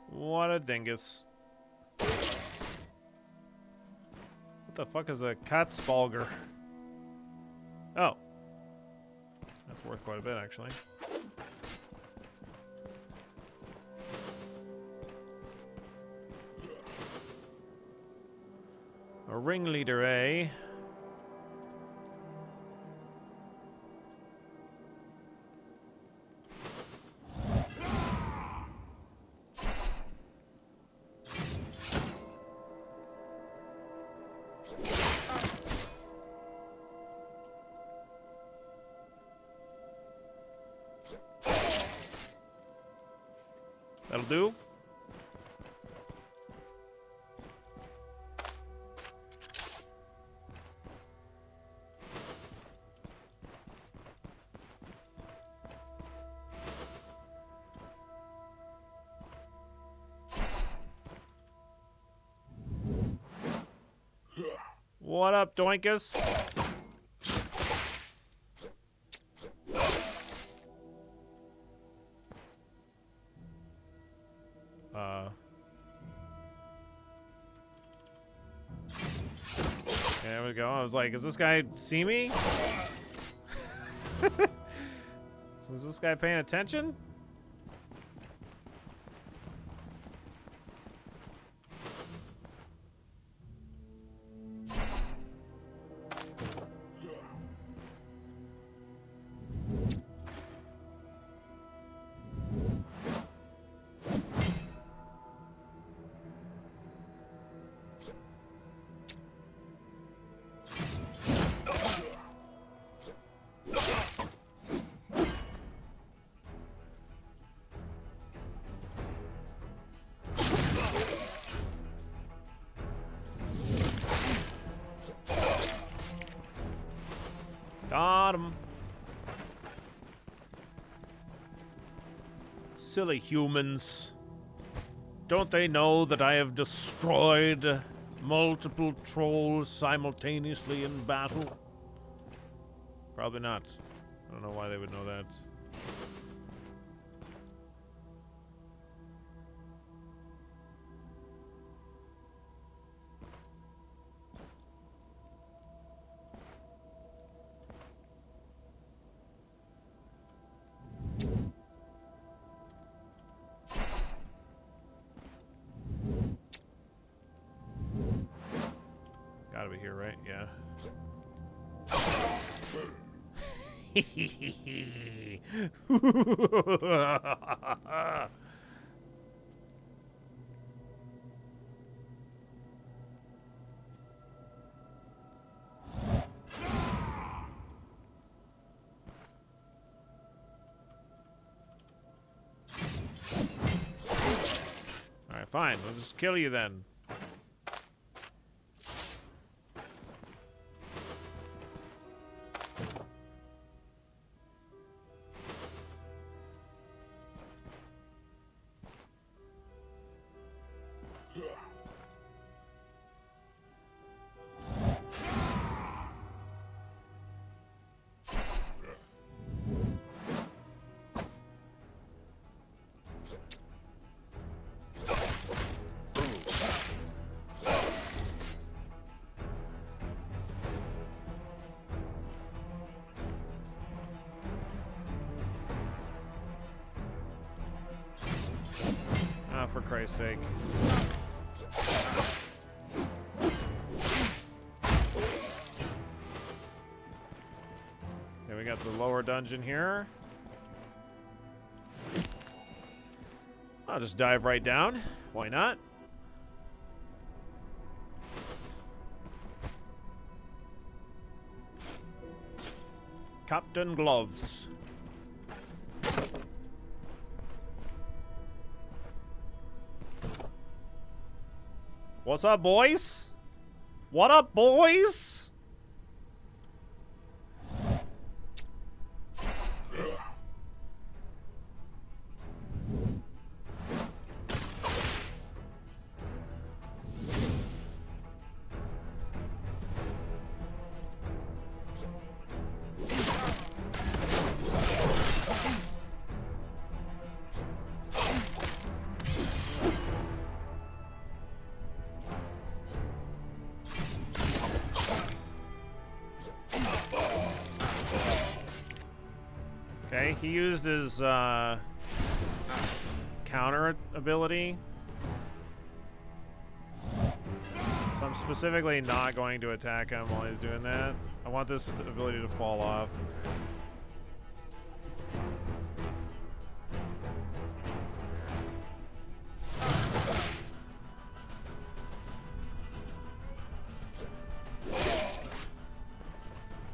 What a dingus. What the fuck is a Katzbalger? Oh. That's worth quite a bit, actually. A ringleader, eh? That'll do. What up, Doinkus? There we go. I was like, does this guy see me? Is this guy paying attention? Silly humans. Don't they know that I have destroyed multiple trolls simultaneously in battle? Probably not. I don't know why they would know that. Gotta be here, right? Yeah. Alright, fine. We'll just kill you then. For Christ's sake. Okay, we got the lower dungeon here. I'll just dive right down. Why not? Captain Gloves. What's up, boys? What up, boys? Okay, he used his counter ability. So I'm specifically not going to attack him while he's doing that. I want this ability to fall off.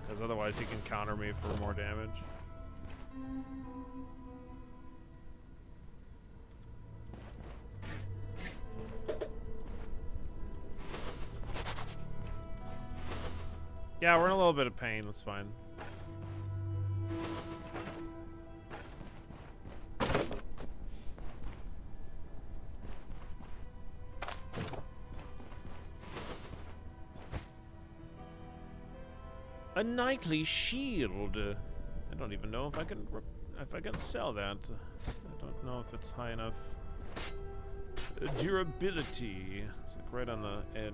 Because otherwise he can counter me for more damage. Yeah, we're in a little bit of pain. That's fine. A knightly shield. I don't even know if I can sell that. I don't know if it's high enough. Durability. It's like right on the edge.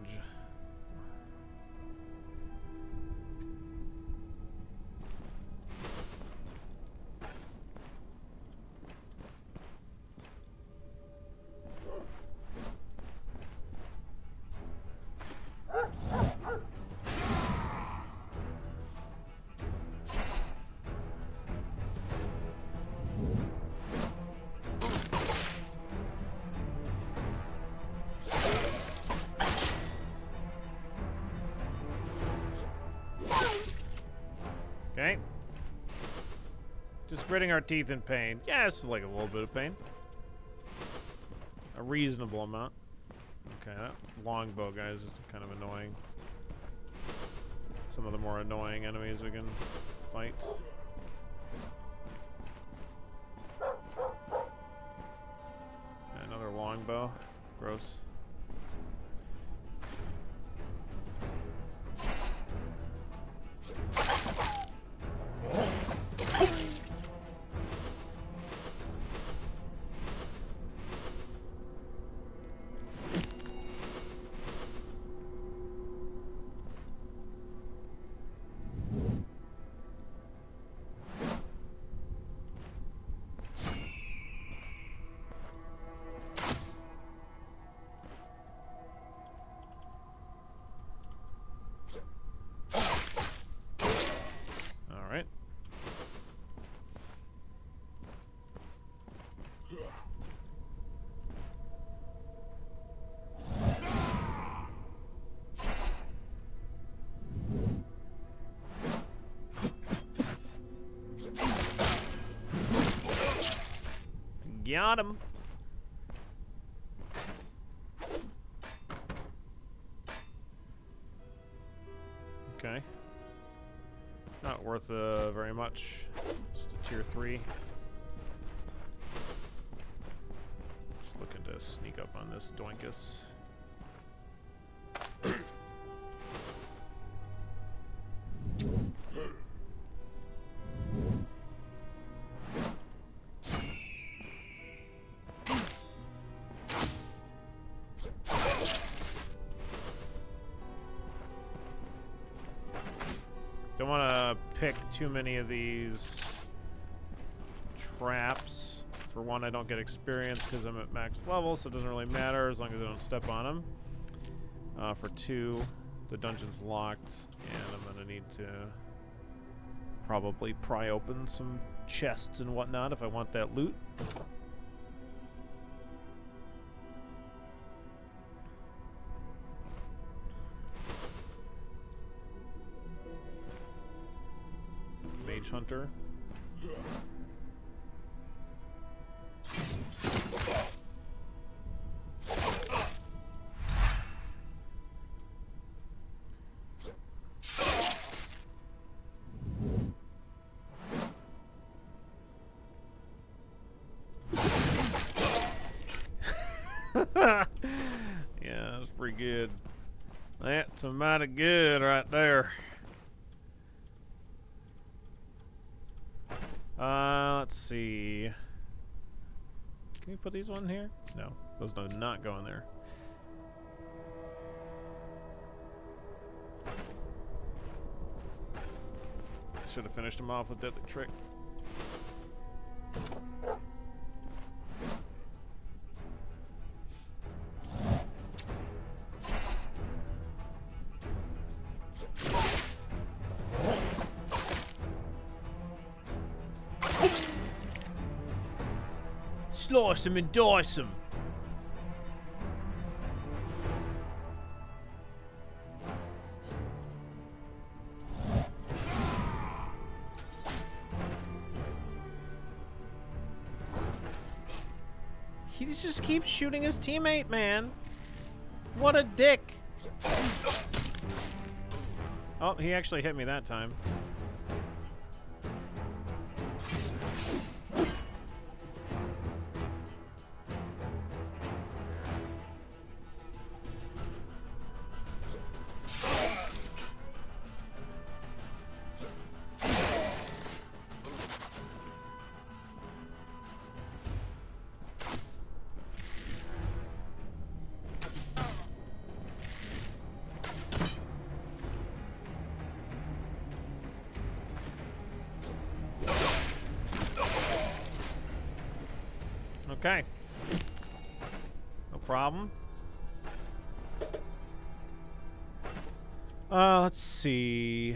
Okay. Just gritting our teeth in pain. Yeah, it's like a little bit of pain. A reasonable amount. Okay, that longbow, guys, is kind of annoying. Some of the more annoying enemies we can fight. Got him. Okay. Not worth very much. Just a tier 3. Just looking to sneak up on this Doinkus. Don't want to pick too many of these traps. For one, I don't get experience because I'm at max level, so it doesn't really matter as long as I don't step on them. For two, the dungeon's locked, and I'm going to need to probably pry open some chests and whatnot if I want that loot. Mage Hunter. Yeah, that's pretty good. That's a mighty good right there. Let's see. Can we put these on here? No, those do not go in there. Should have finished them off with Deadly Trick. Slice them and dice them. He just keeps shooting his teammate, man. What a dick. Oh, he actually hit me that time. Okay. No problem. Let's see.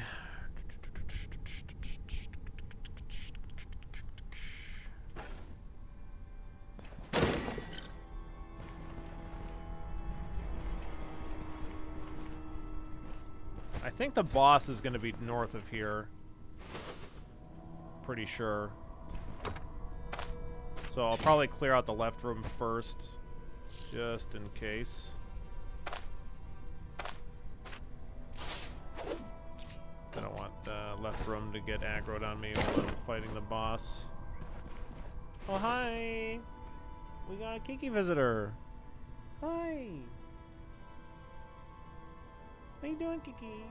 I think the boss is going to be north of here. Pretty sure. So I'll probably clear out the left room first, just in case. I don't want the left room to get aggroed on me while I'm fighting the boss. Oh, hi! We got a Kiki visitor. Hi! How you doing, Kiki?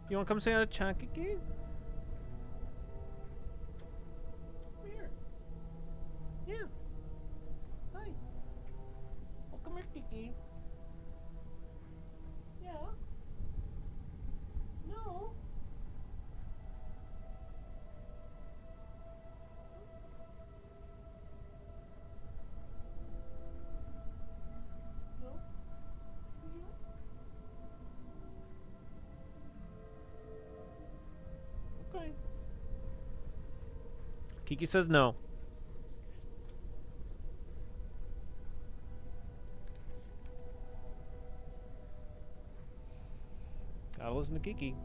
You want to come say hi to Chuck again? Come here. Yeah. Hi. Oh, come here, Kiki. Yeah. No. No. Yeah. Kiki says no. Gotta listen to Kiki.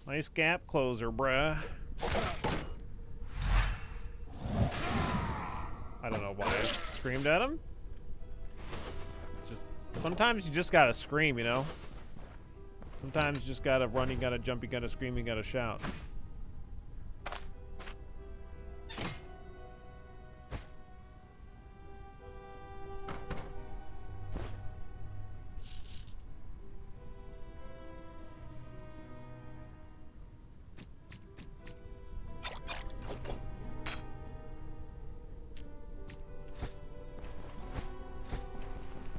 Nice gap closer, bruh. I don't know why I screamed at him. Just sometimes you just gotta scream, you know? Sometimes you just gotta run, you gotta jump, you gotta scream, you gotta shout.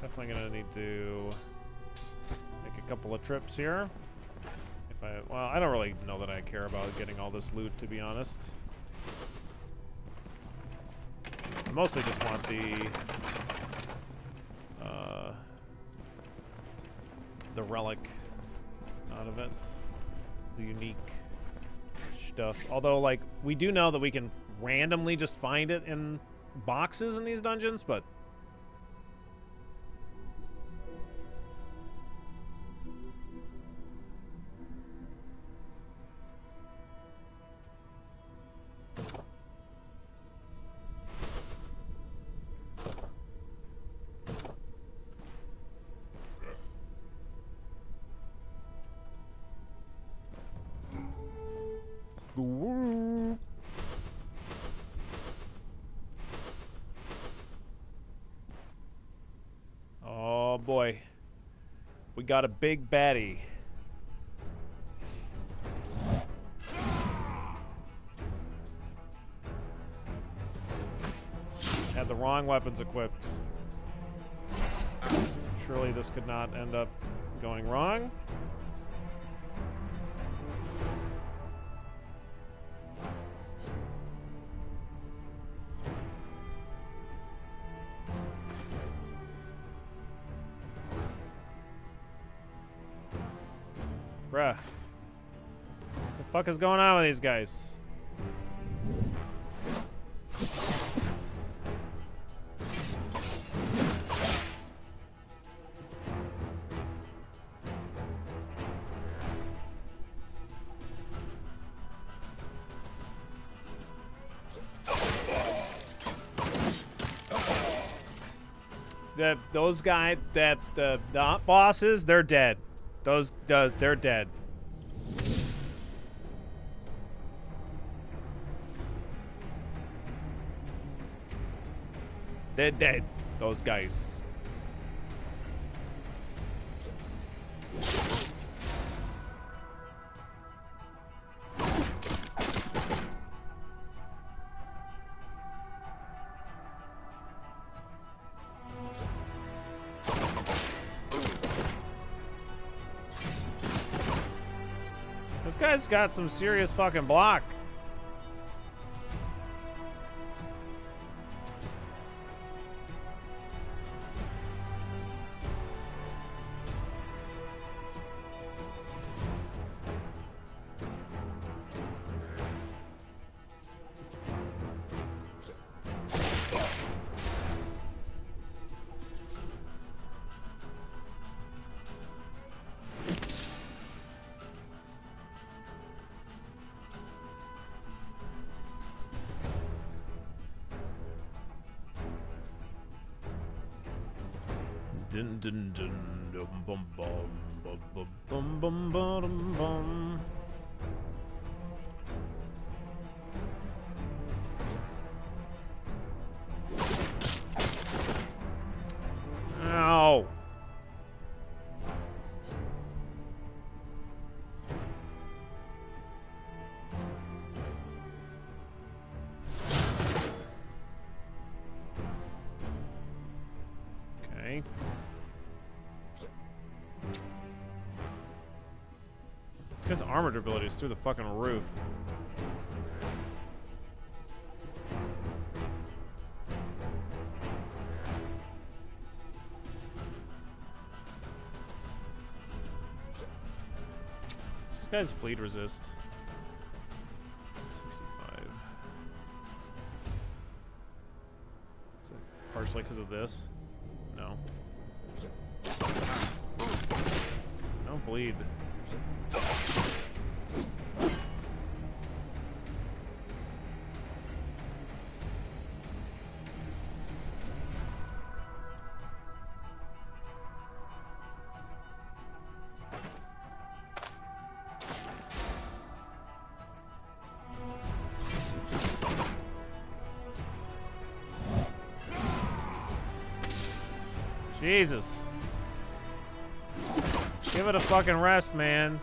Definitely gonna need to make a couple of trips here. Well, I don't really know that I care about getting all this loot, to be honest. I mostly just want the relic out of it, the unique stuff. Although, like, we do know that we can randomly just find it in boxes in these dungeons, but oh boy, we got a big baddie. Had the wrong weapons equipped. Surely this could not end up going wrong. Bruh. What the fuck is going on with these guys? Those guys, the bosses, they're dead. They're dead. They're dead. Those guys. This guy's got some serious fucking block. Dun dun dun dum bum bum bum bum bum bum bum. Ow. His armor durability is through the fucking roof. This guy's bleed resist. 65. Is it partially because of this? No. No bleed. Jesus. Give it a fucking rest, man.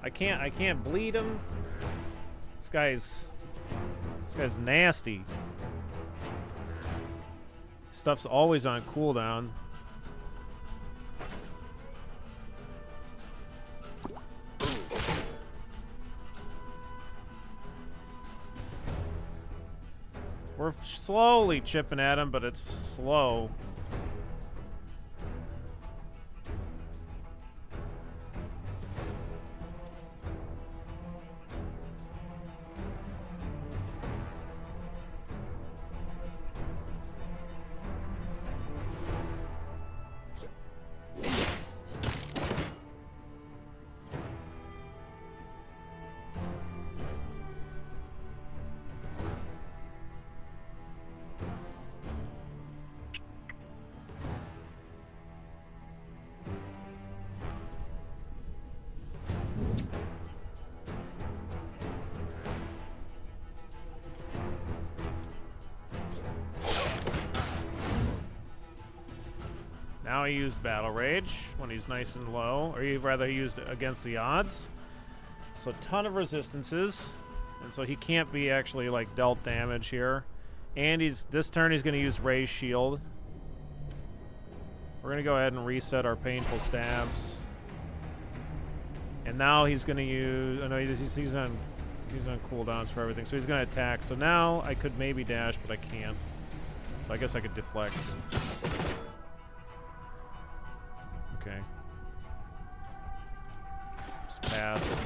I can't bleed him. This guy's nasty. Stuff's always on cooldown. We're slowly chipping at him, but it's slow. Now he used Battle Rage when he's nice and low, or he'd rather used against the odds. So a ton of resistances, and so he can't be actually like dealt damage here. And this turn he's going to use Ray's Shield. We're going to go ahead and reset our painful stabs. And now he's going to use. Oh no, he's on cooldowns for everything, so he's going to attack. So now I could maybe dash, but I can't. So I guess I could deflect. Okay. Just pass.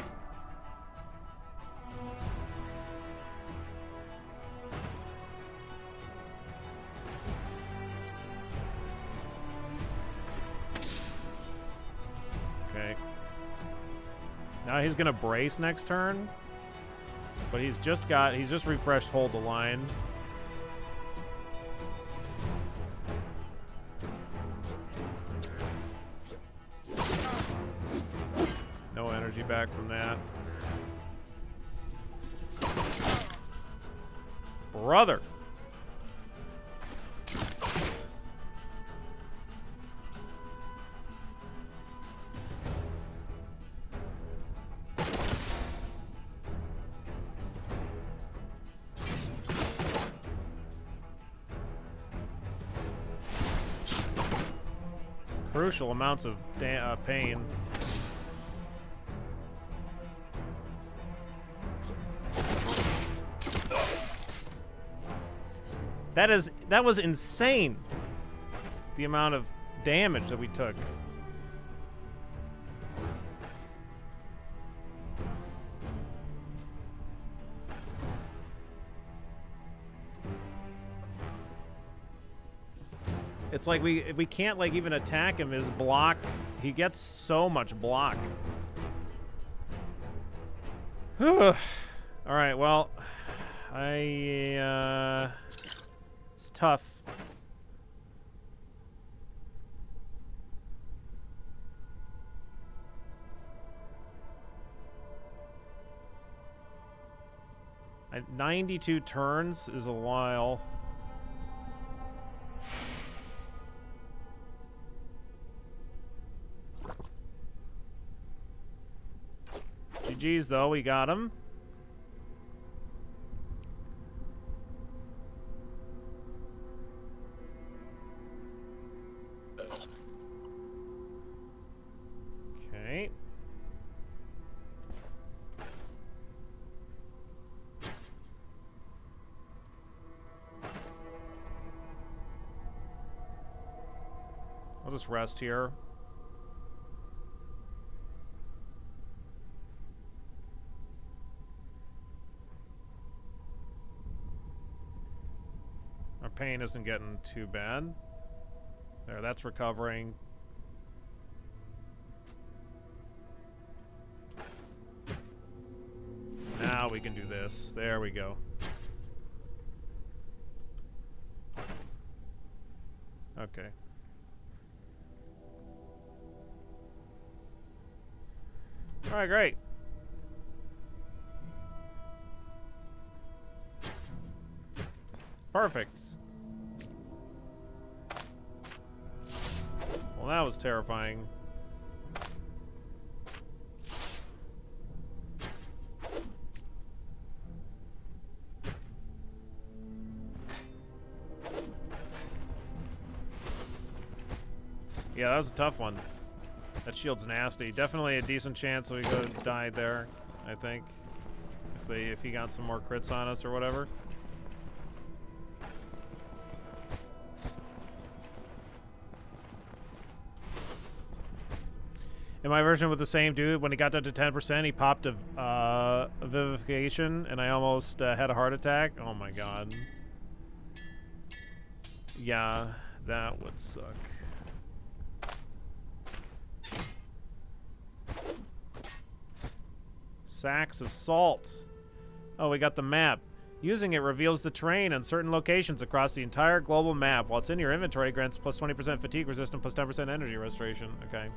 Okay. Now he's gonna brace next turn. But he's just refreshed Hold the Line. No energy back from that. Brother! Crucial amounts of pain. That was insane. The amount of damage that we took. It's like we can't like even attack him. His block, he gets so much block. All right, well, it's tough. At 92 turns is a while. GG's though, we got him. I'll just rest here. Our pain isn't getting too bad. There, that's recovering. Now we can do this. There we go. Okay. All right, great. Perfect. Well, that was terrifying. Yeah, that was a tough one. That shield's nasty. Definitely a decent chance we could have died there, I think. If he got some more crits on us or whatever. In my version with the same dude, when he got down to 10%, he popped a vivification, and I almost had a heart attack. Oh my god. Yeah, that would suck. Sacks of salt. Oh, we got the map. Using it reveals the terrain on certain locations across the entire global map. While it's in your inventory, it grants plus 20% fatigue resistance, plus 10% energy restoration. Okay.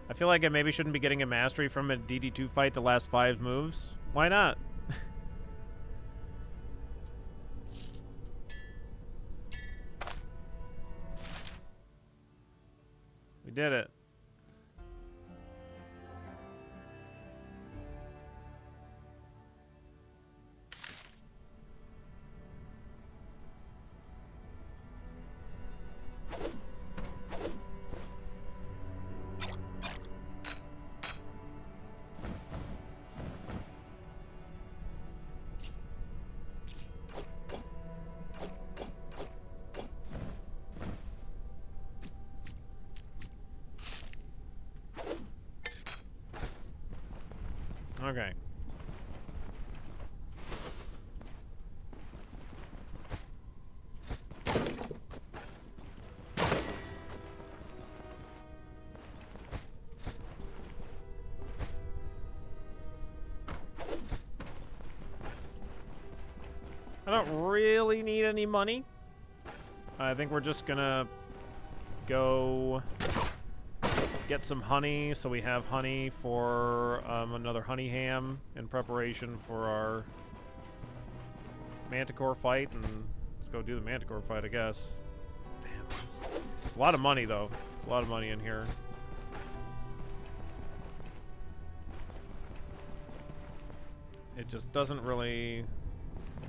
I feel like I maybe shouldn't be getting a mastery from a DD2 fight the last 5 moves. Why not? We did it. Okay. I don't really need any money. I think we're just gonna go get some honey, so we have honey for another honey ham in preparation for our manticore fight, and let's go do the manticore fight, I guess. Damn. A lot of money, though. A lot of money in here. It just doesn't really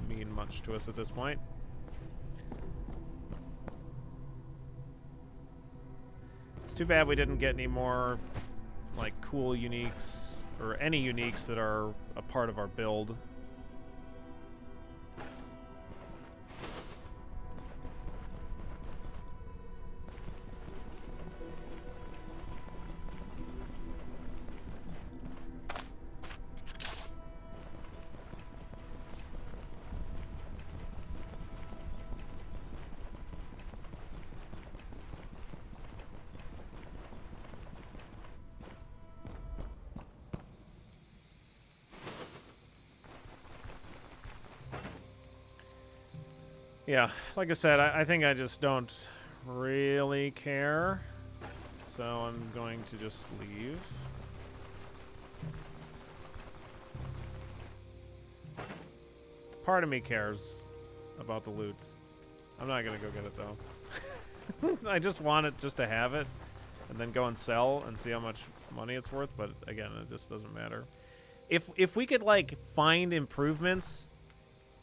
mean much to us at this point. It's too bad we didn't get any more, like, cool uniques, or any uniques that are a part of our build. Yeah, like I said, I think I just don't really care. So I'm going to just leave. Part of me cares about the loot. I'm not going to go get it, though. I just want it just to have it, and then go and sell and see how much money it's worth. But again, it just doesn't matter. If we could, like, find improvements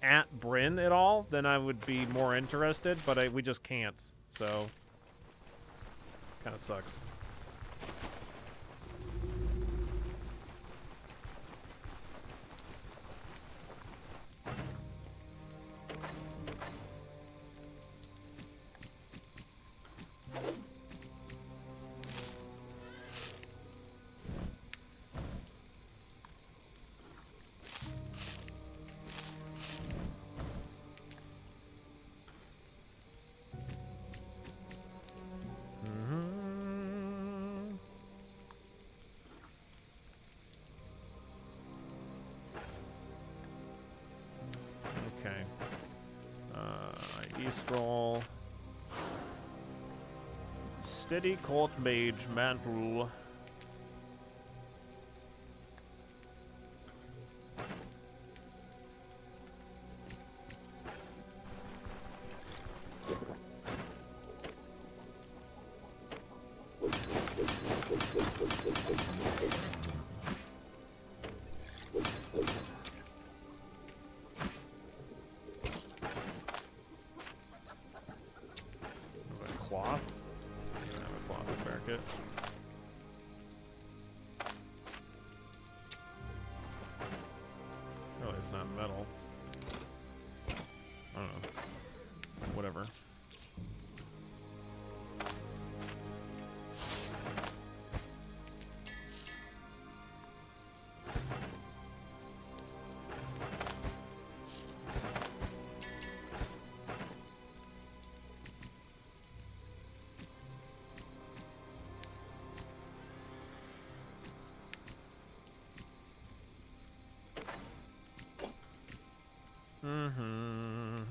at Bryn at all, then I would be more interested, but we just can't, so kind of sucks. East roll. Steady court mage mantle. Cloth? I have a cloth to barricade. Really, it's not metal. I don't know. Whatever. Mm-hmm.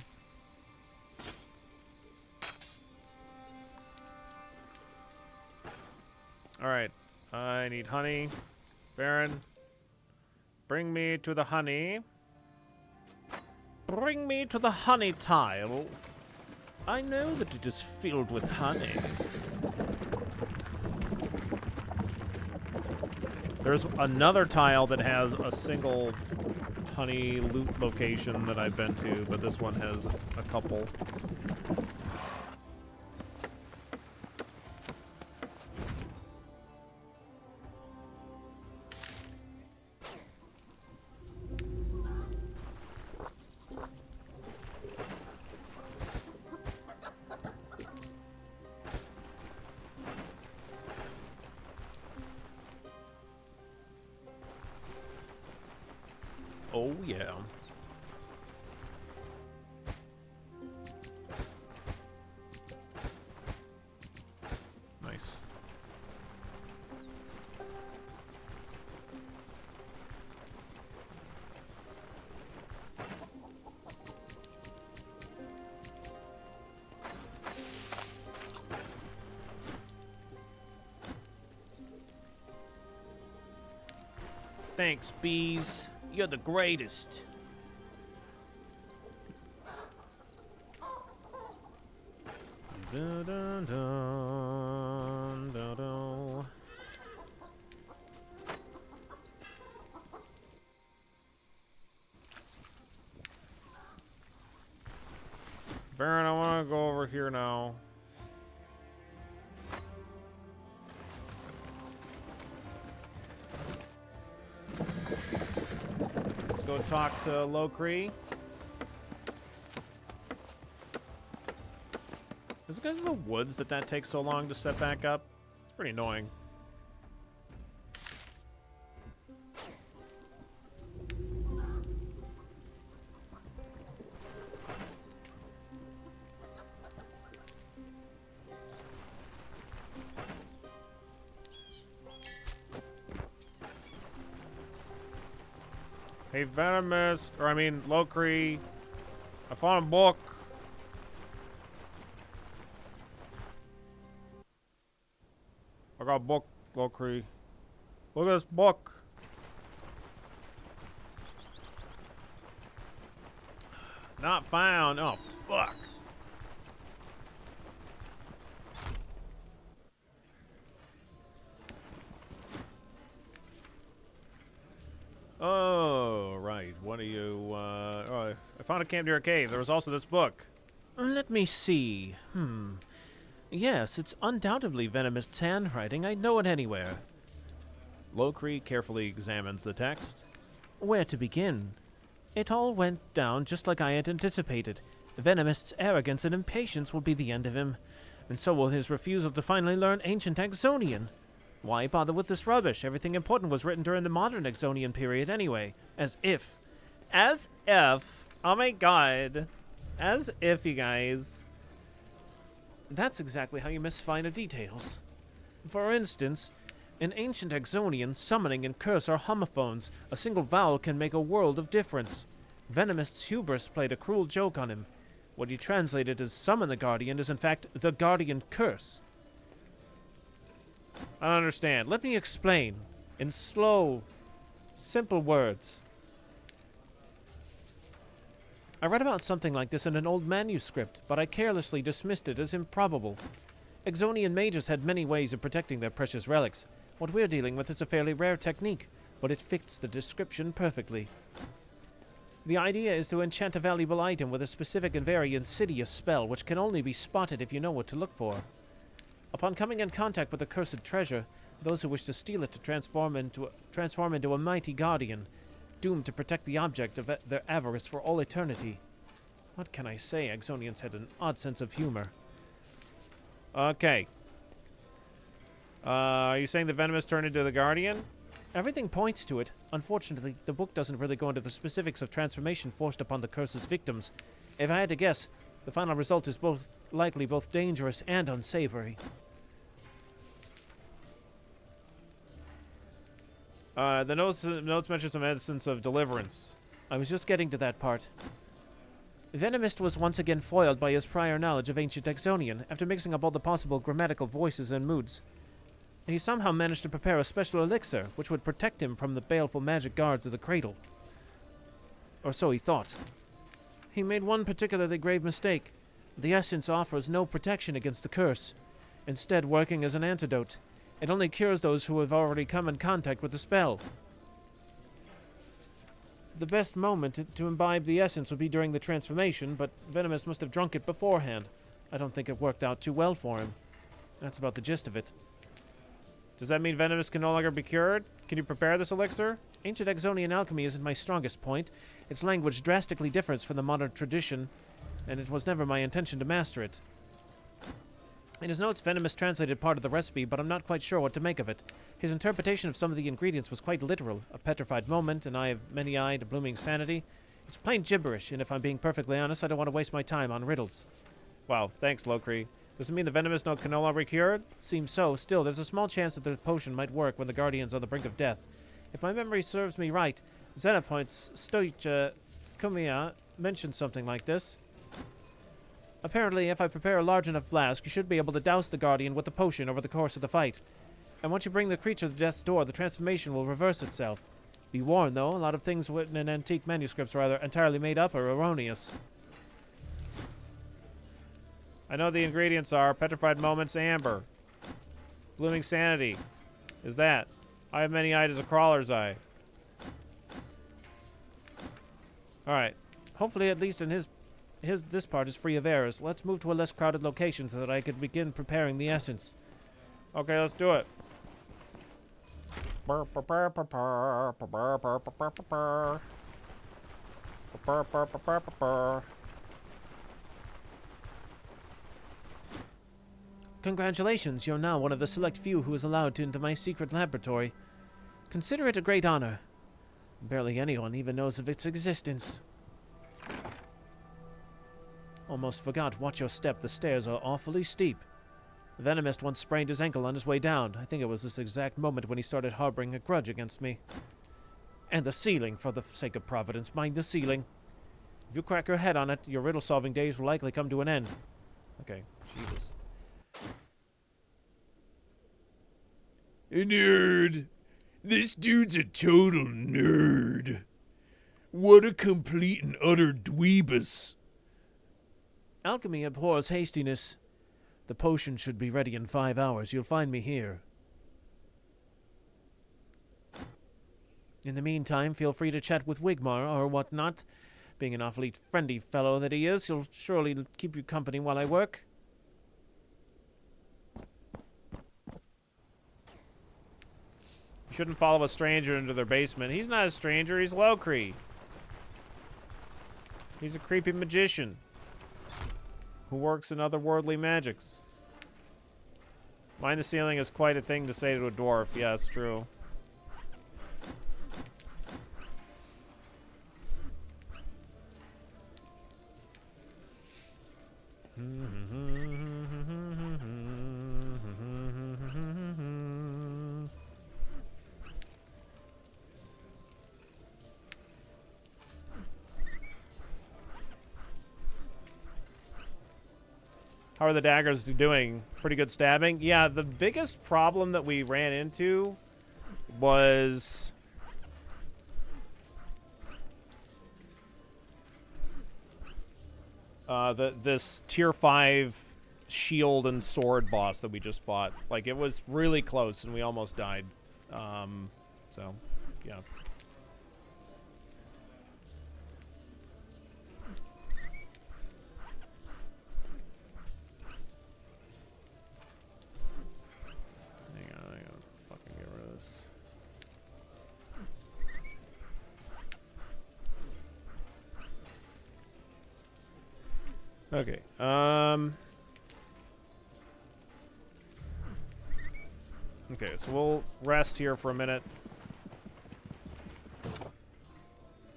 Alright. I need honey. Baron. Bring me to the honey. Bring me to the honey tile. I know that it is filled with honey. There's another tile that has a single honey loot location that I've been to, but this one has a couple. Oh, yeah. Nice. Thanks, bees. You're the greatest. Dun, dun, dun, dun, dun. Baron, I want to go over here now. Go talk to Locree. Is it because of the woods that takes so long to set back up? It's pretty annoying. Hey, Venomous, or I mean, Locree, I found a book. I got a book, Locree. Look at this book. Not found. Oh, fuck. Oh, right. What are you, oh, I found a camp near a cave. There was also this book. Let me see. Yes, it's undoubtedly Venomous handwriting. I know it anywhere. Locree carefully examines the text. Where to begin? It all went down just like I had anticipated. Venomous arrogance and impatience will be the end of him, and so will his refusal to finally learn ancient Axonian. Why bother with this rubbish? Everything important was written during the modern Axonian period anyway. As if. Oh my god. As if, you guys. That's exactly how you misfind the details. For instance, in ancient Axonian, summoning and curse are homophones. A single vowel can make a world of difference. Venomous hubris played a cruel joke on him. What you translated as summon the Guardian is in fact the Guardian Curse. I don't understand. Let me explain in slow, simple words. I read about something like this in an old manuscript, but I carelessly dismissed it as improbable. Exonian mages had many ways of protecting their precious relics. What we're dealing with is a fairly rare technique, but it fits the description perfectly. The idea is to enchant a valuable item with a specific and very insidious spell, which can only be spotted if you know what to look for. Upon coming in contact with the cursed treasure, those who wish to steal it to transform into a mighty guardian, doomed to protect the object of their avarice for all eternity. What can I say? Exonians had an odd sense of humor. Okay. Are you saying the Venomous turned into the Guardian? Everything points to it. Unfortunately, the book doesn't really go into the specifics of transformation forced upon the curse's victims. If I had to guess, the final result is likely both dangerous and unsavory. The notes mention some instance of deliverance. I was just getting to that part. Venomist was once again foiled by his prior knowledge of ancient Exonian, after mixing up all the possible grammatical voices and moods. He somehow managed to prepare a special elixir, which would protect him from the baleful magic guards of the cradle. Or so he thought. He made one particularly grave mistake. The essence offers no protection against the curse, instead working as an antidote. It only cures those who have already come in contact with the spell. The best moment to imbibe the essence would be during the transformation, but Venomous must have drunk it beforehand. I don't think it worked out too well for him. That's about the gist of it. Does that mean Venomous can no longer be cured? Can you prepare this elixir? Ancient Exonian alchemy isn't my strongest point. Its language drastically differs from the modern tradition, and it was never my intention to master it. In his notes, Venomous translated part of the recipe, but I'm not quite sure what to make of it. His interpretation of some of the ingredients was quite literal. A petrified moment, an eye of many-eyed, a blooming sanity. It's plain gibberish, and if I'm being perfectly honest, I don't want to waste my time on riddles. Wow, thanks, Locree. Does it mean the Venomous can no longer be cured? Seems so. Still, there's a small chance that the potion might work when the Guardian's on the brink of death. If my memory serves me right, Xenopoint's Stoicha Kumiya mentioned something like this. Apparently, if I prepare a large enough flask, you should be able to douse the Guardian with the potion over the course of the fight. And once you bring the creature to death's door, the transformation will reverse itself. Be warned, though, a lot of things written in antique manuscripts are either entirely made up or erroneous. I know the ingredients are petrified moments, amber. Blooming sanity is that. I have many-eyed as a crawler's eye. Alright. Hopefully, at least in this part is free of errors. Let's move to a less crowded location so that I could begin preparing the essence. Okay, let's do it. Congratulations, you're now one of the select few who is allowed into my secret laboratory. Consider it a great honor. Barely anyone even knows of its existence. Almost forgot. Watch your step. The stairs are awfully steep. The Venomist once sprained his ankle on his way down. I think it was this exact moment when he started harboring a grudge against me. And the ceiling, for the sake of Providence. Mind the ceiling. If you crack your head on it, your riddle-solving days will likely come to an end. Okay, Jesus. A nerd. This dude's a total nerd. What a complete and utter dweebus. Alchemy abhors hastiness. The potion should be ready in 5 hours. You'll find me here. In the meantime, feel free to chat with Wigmar or whatnot. Being an awfully friendly fellow that he is, he'll surely keep you company while I work. You shouldn't follow a stranger into their basement. He's not a stranger, he's Locree. He's a creepy magician who works in otherworldly magics. Mind the ceiling is quite a thing to say to a dwarf. Yeah, it's true. How are the daggers doing? Pretty good stabbing? Yeah, the biggest problem that we ran into was... this tier 5 shield and sword boss that we just fought. Like, it was really close and we almost died. So, yeah. Hang on, I gotta fucking get rid of this. Okay, okay, so we'll rest here for a minute.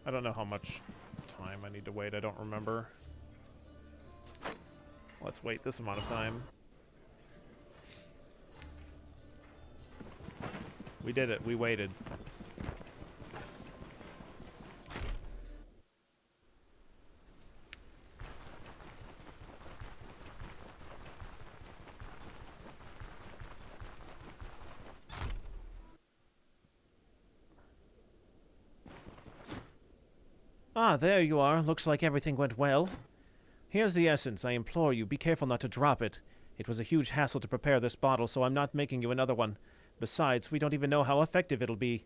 I don't know how much time I need to wait. I don't remember. Let's wait this amount of time. We did it. We waited. Ah, there you are. Looks like everything went well. Here's the essence. I implore you, be careful not to drop it. It was a huge hassle to prepare this bottle, so I'm not making you another one. Besides, we don't even know how effective it'll be.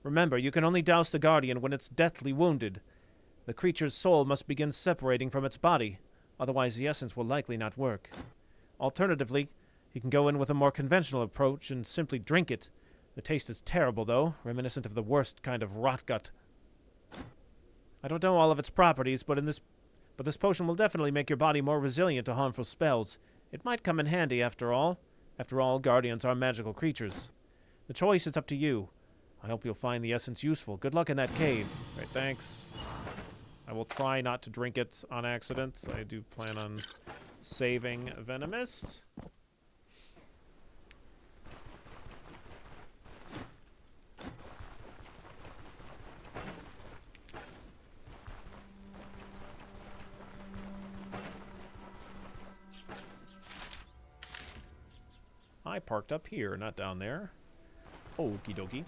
Remember, you can only douse the Guardian when it's deathly wounded. The creature's soul must begin separating from its body. Otherwise, the essence will likely not work. Alternatively, you can go in with a more conventional approach and simply drink it. The taste is terrible, though, reminiscent of the worst kind of rot gut. I don't know all of its properties, but this potion will definitely make your body more resilient to harmful spells. It might come in handy after all. After all, guardians are magical creatures. The choice is up to you. I hope you'll find the essence useful. Good luck in that cave. Right, thanks. I will try not to drink it on accident. I do plan on saving Venomist. I parked up here, not down there. Okie dokie.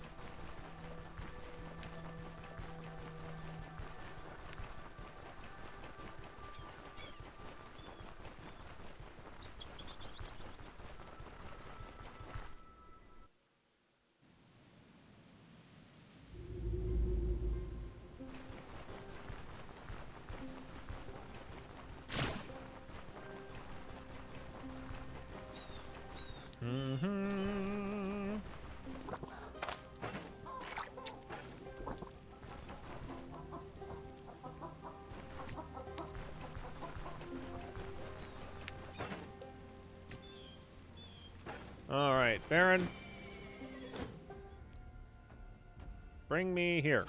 All right, Baron. Bring me here.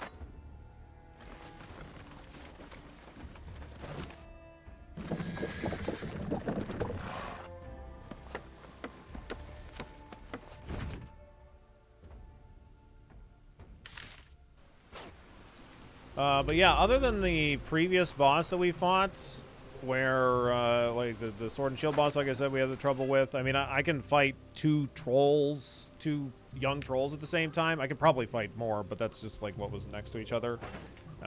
But yeah, other than the previous boss that we fought, where, like, the sword and shield boss, like I said, we had the trouble with. I mean, I can fight two young trolls at the same time. I could probably fight more, but that's just, like, what was next to each other.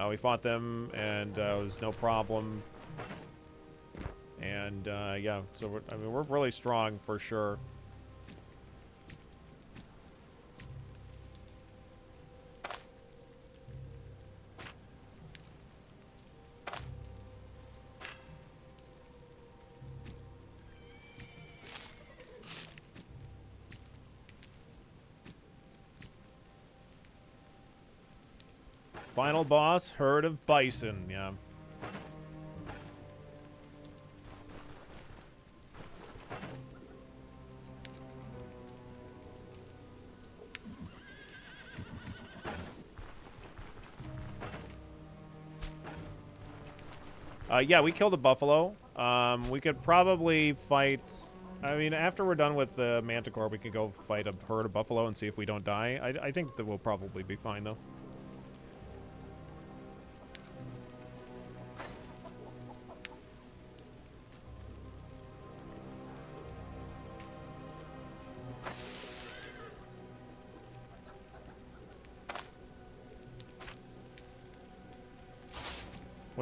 We fought them, and it was no problem. And, yeah, so, we're really strong, for sure. Final boss, herd of bison, yeah. Yeah, we killed a buffalo. We could probably fight... I mean, after we're done with the Manticore, we could go fight a herd of buffalo and see if we don't die. I think that we'll probably be fine, though.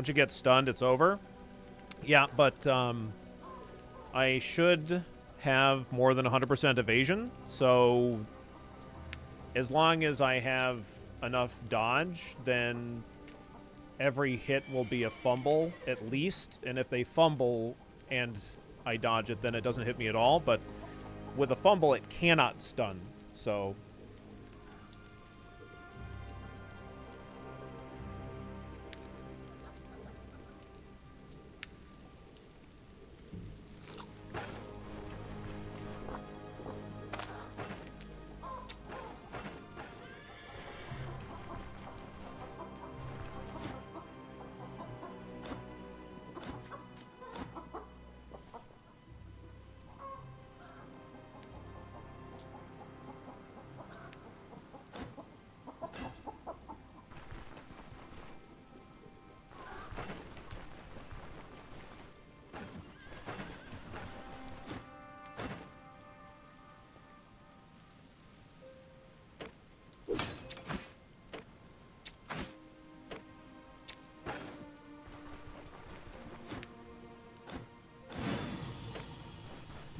Once you get stunned, it's over. Yeah, but I should have more than 100% evasion, so as long as I have enough dodge, then every hit will be a fumble at least, and if they fumble and I dodge it, then it doesn't hit me at all, but with a fumble, it cannot stun, so...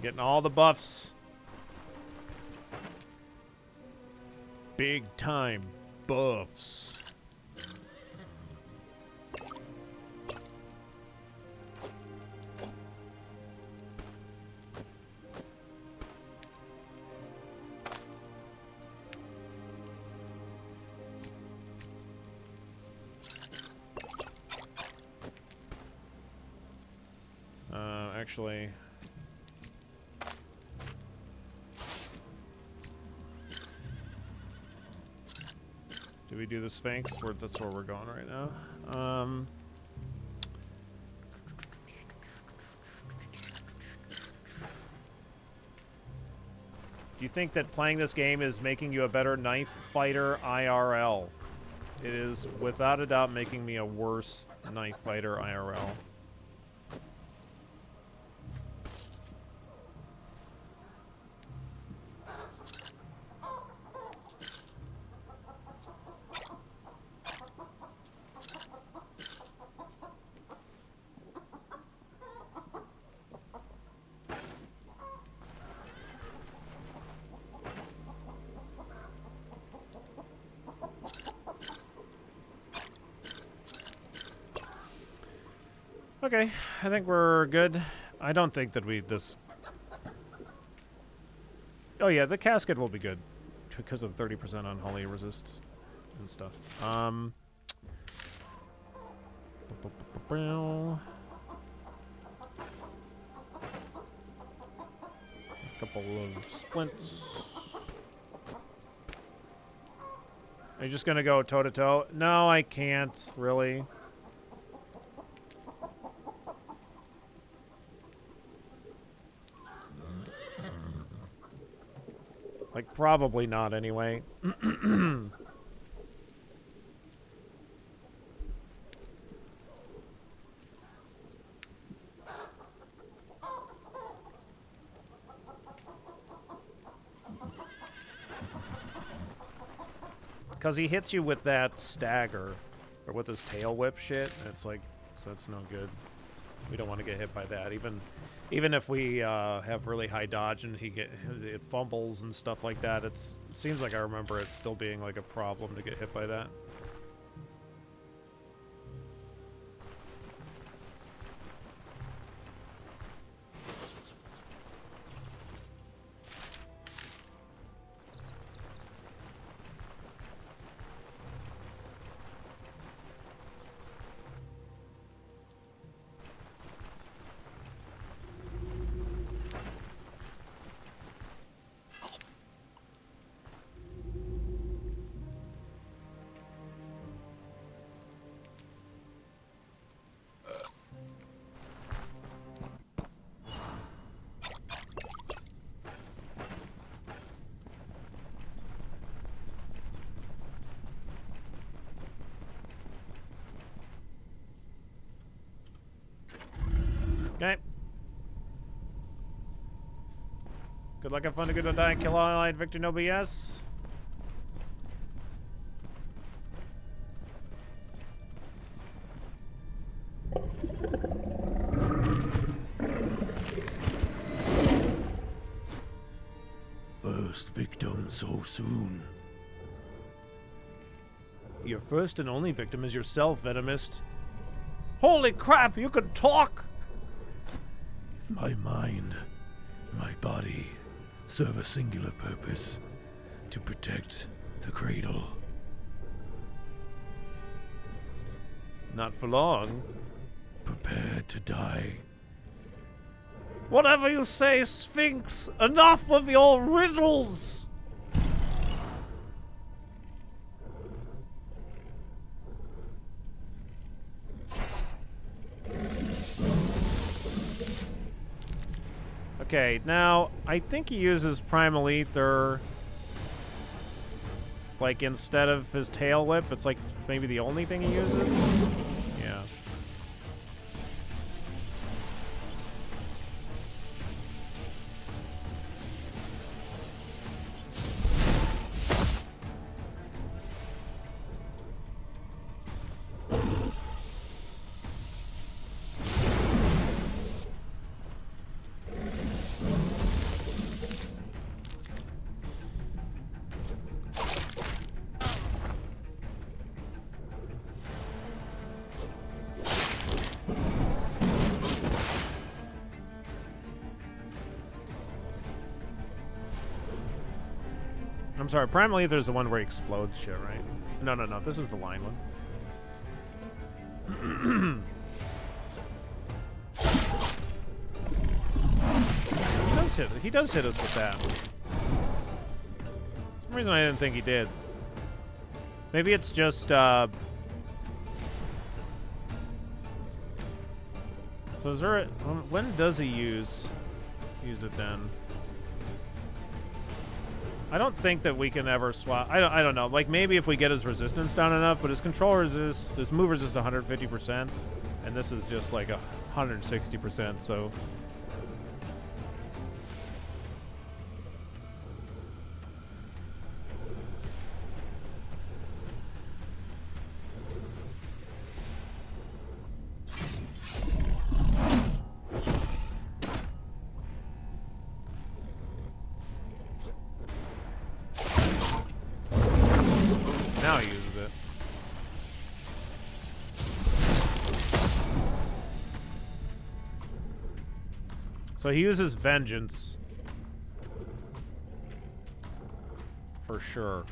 Getting all the buffs. Big time buffs. Actually... Do we do the Sphinx? That's where we're going right now. Do you think that playing this game is making you a better knife fighter IRL? It is without a doubt making me a worse knife fighter IRL. Okay, I think we're good. I don't think that this... Oh yeah, the casket will be good because of the 30% unholy resist and stuff. A couple of splints. Are you just gonna go toe-to-toe? No, I can't, really. Like, probably not, anyway. Because he hits you with that stagger, or with his tail whip shit, and it's like, so that's no good. We don't want to get hit by that, even if we have really high dodge and it fumbles and stuff like that. It seems like I remember it still being like a problem to get hit by that. Okay. Good luck, have fun, good to die, kill all allied, victor, no BS. victim so soon. Your first and only victim is yourself, Venomist. Holy crap, you can talk! My mind, my body serve a singular purpose: to protect the cradle. Not for long. Prepare to die. Whatever you say, Sphinx! Enough of your riddles! Okay, now, I think he uses Primal Ether, like, instead of his Tail Whip. It's, like, maybe the only thing he uses? Yeah. I'm sorry, Primal Ether is the one where he explodes shit, right? No, no, no, this is the line one. He does hit us with that. For some reason I didn't think he did. Maybe it's just, So is there when does he use it then? I don't think that we can ever swap. I don't know. Like, maybe if we get his resistance down enough, but his control resist, his move resist 150%, and this is just like 160%, so. Now he uses it. So he uses Vengeance. For sure.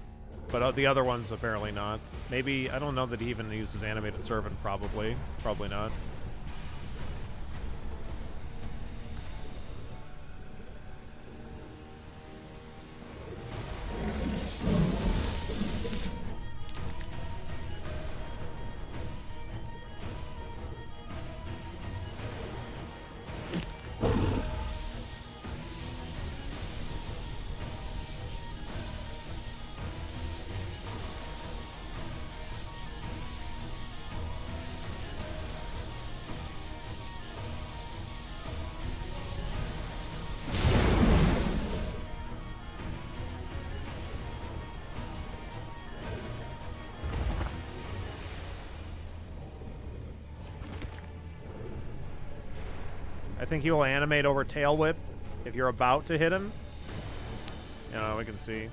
But the other ones apparently not. Maybe, I don't know that he even uses Animated Servant, probably. Probably not. I think he will animate over Tail Whip if you're about to hit him. You know, we can see.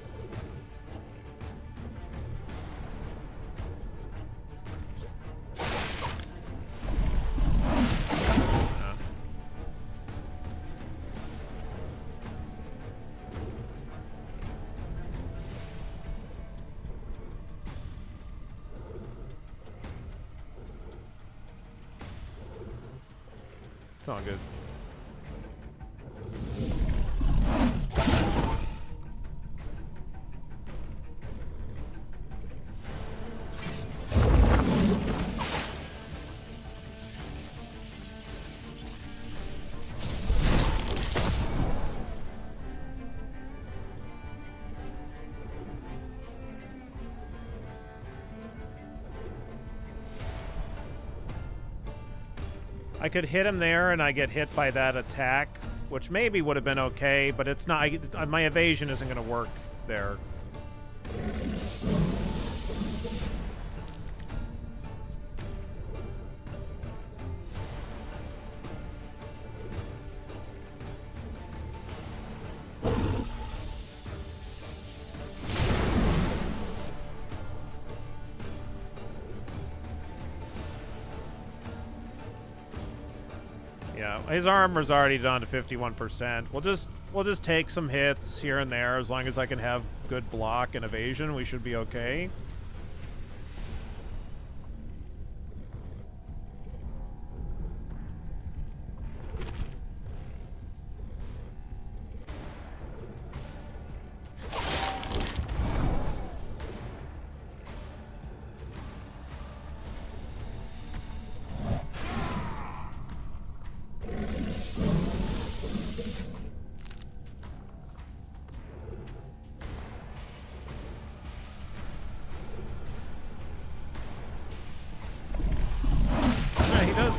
It's all good. I could hit him there and I get hit by that attack, which maybe would have been okay, but it's not. My evasion isn't going to work there. Yeah, his armor's already down to 51%. We'll just take some hits here and there. As long as I can have good block and evasion, we should be okay.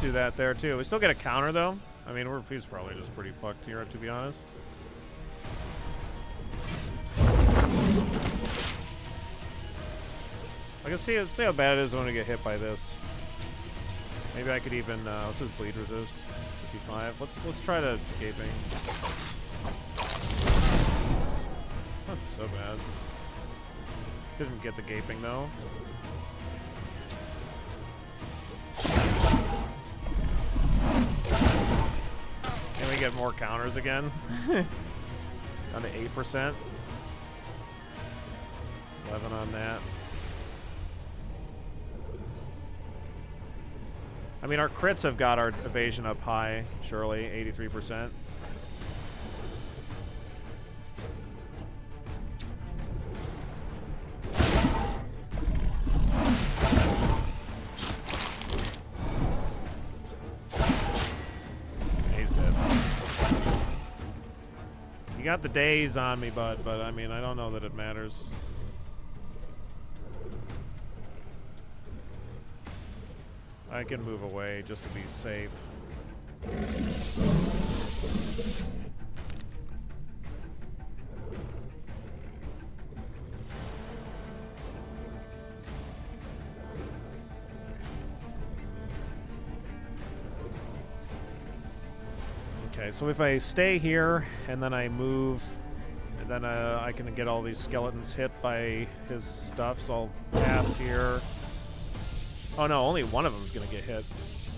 Do that there too. We still get a counter though. I mean, he's probably just pretty fucked here, to be honest. I can see how bad it is when we get hit by this. Maybe I could even what's his bleed resist? 55. Let's try to escaping. That's so bad. Didn't get the gaping though. Can we get more counters again? Down to 8%. 11 on that. I mean, our crits have got our evasion up high, surely, 83%. Got the days on me, bud, but I mean, I don't know that it matters. I can move away just to be safe. Okay, so if I stay here and then I move, and then I can get all these skeletons hit by his stuff, so I'll pass here. Oh no, only one of them is going to get hit,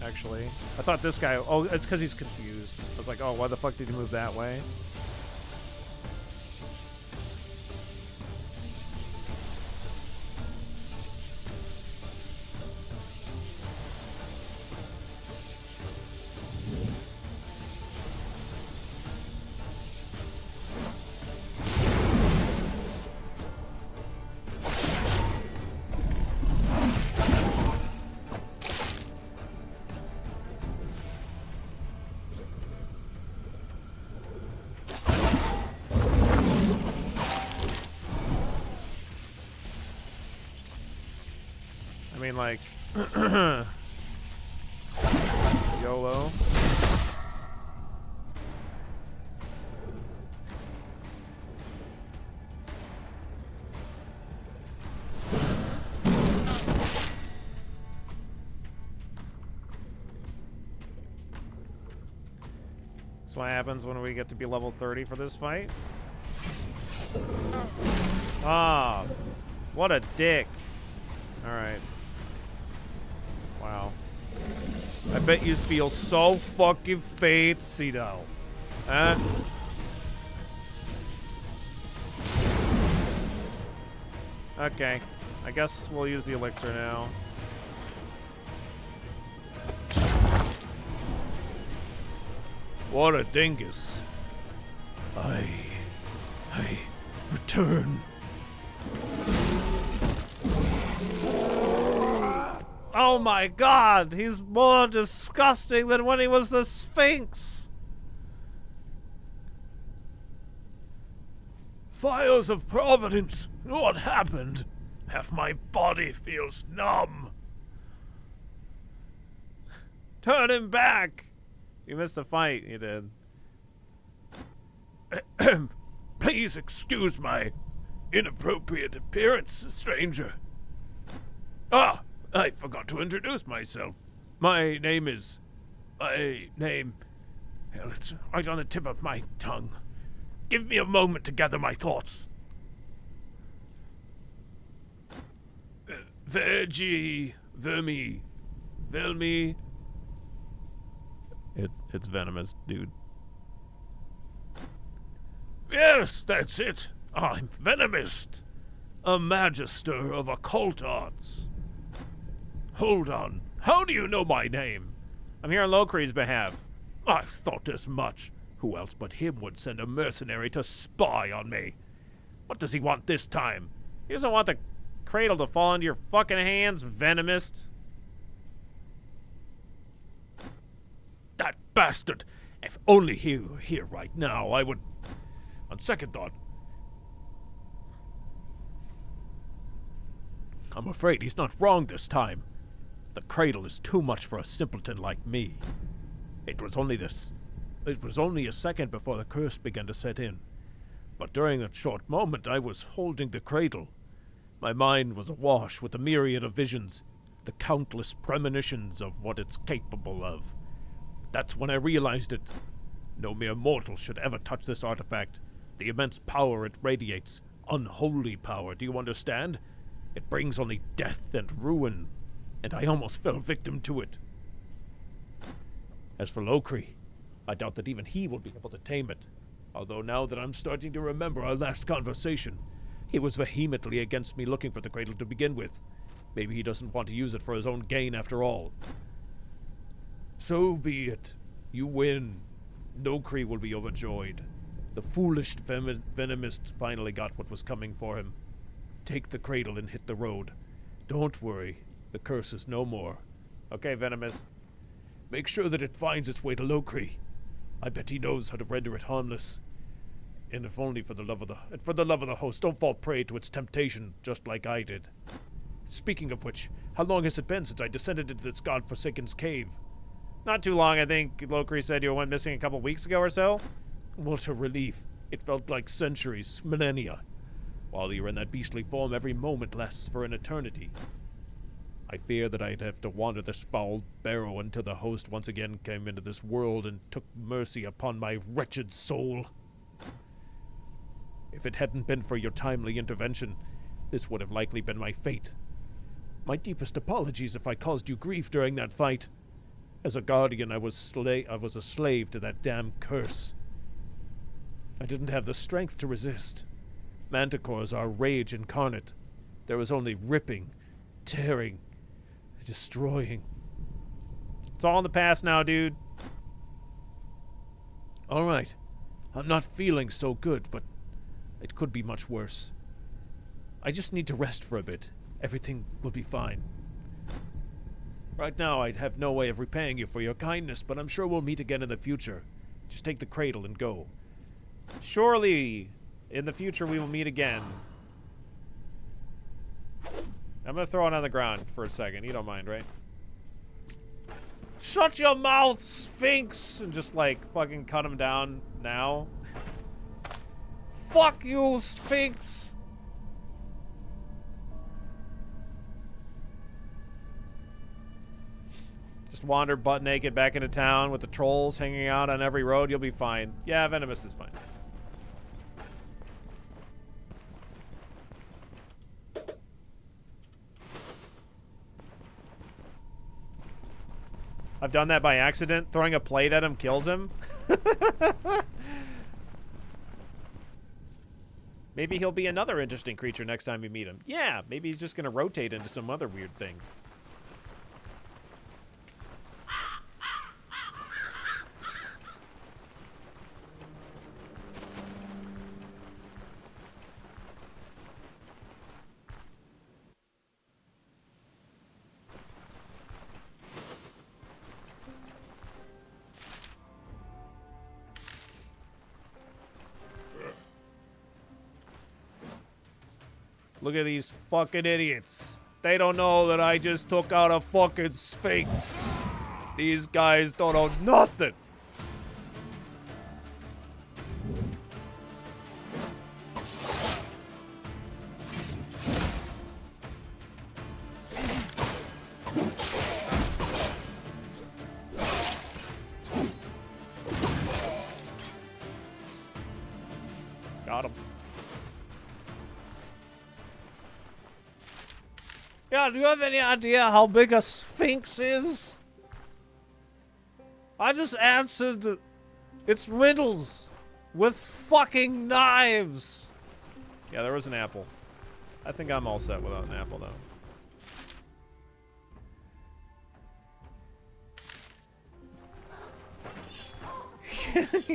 actually. I thought this guy... Oh, it's because he's confused. I was like, oh, why the fuck did he move that way? Like YOLO. So what happens when we get to be level 30 for this fight? Ah, what a dick. All right. Wow. I bet you feel so fucking fancy though. Huh? Okay. I guess we'll use the elixir now. What a dingus. I return. Oh my god, he's more disgusting than when he was the Sphinx. Fires of Providence, what happened? Half my body feels numb. Turn him back. You missed the fight, you did. Please excuse my inappropriate appearance, stranger. Ah! I forgot to introduce myself. My name... Hell, it's right on the tip of my tongue. Give me a moment to gather my thoughts. Velmi. It's venomous, dude. Yes, that's it. I'm Venomist, a magister of occult arts. Hold on. How do you know my name? I'm here on Locre's behalf. I thought as much. Who else but him would send a mercenary to spy on me? What does he want this time? He doesn't want the cradle to fall into your fucking hands, Venomist. That bastard! If only he were here right now, I would... On second thought... I'm afraid he's not wrong this time. The cradle is too much for a simpleton like me. It was only a second before the curse began to set in. But during that short moment, I was holding the cradle. My mind was awash with a myriad of visions, the countless premonitions of what it's capable of. That's when I realized it. No mere mortal should ever touch this artifact. The immense power it radiates. Unholy power, do you understand? It brings only death and ruin, and I almost fell victim to it. As for Locre, I doubt that even he will be able to tame it. Although now that I'm starting to remember our last conversation, he was vehemently against me looking for the cradle to begin with. Maybe he doesn't want to use it for his own gain after all. So be it. You win. Locre will be overjoyed. The foolish venomist finally got what was coming for him. Take the cradle and hit the road. Don't worry. The curse is no more. Okay, Venomist. Make sure that it finds its way to Locre. I bet he knows how to render it harmless. And if only for the love of the host, don't fall prey to its temptation, just like I did. Speaking of which, how long has it been since I descended into this godforsaken's cave? Not too long, I think. Locre said you went missing a couple weeks ago or so. What a relief. It felt like centuries, millennia. While you're in that beastly form, every moment lasts for an eternity. I fear that I'd have to wander this foul barrow until the host once again came into this world and took mercy upon my wretched soul. If it hadn't been for your timely intervention, this would have likely been my fate. My deepest apologies if I caused you grief during that fight. As a guardian, I was a slave to that damn curse. I didn't have the strength to resist. Manticores are rage incarnate. There was only ripping, tearing, destroying. It's all in the past now, dude. All right. I'm not feeling so good, but it could be much worse. I just need to rest for a bit. Everything will be fine. Right now, I'd have no way of repaying you for your kindness, but I'm sure we'll meet again in the future. Just take the cradle and go. Surely, in the future, we will meet again. I'm gonna throw it on the ground for a second. You don't mind, right? Shut your mouth, Sphinx! And just, like, fucking cut him down now. Fuck you, Sphinx! Just wander butt naked back into town with the trolls hanging out on every road. You'll be fine. Yeah, Venomous is fine. I've done that by accident. Throwing a plate at him kills him. Maybe he'll be another interesting creature next time we meet him. Yeah, maybe he's just going to rotate into some other weird thing. Look at these fucking idiots. They don't know that I just took out a fucking Sphinx. These guys don't know nothing. Got him. Yeah, do you have any idea how big a Sphinx is? I just answered the... It's riddles with fucking knives. Yeah, there was an apple. I think I'm all set without an apple, though.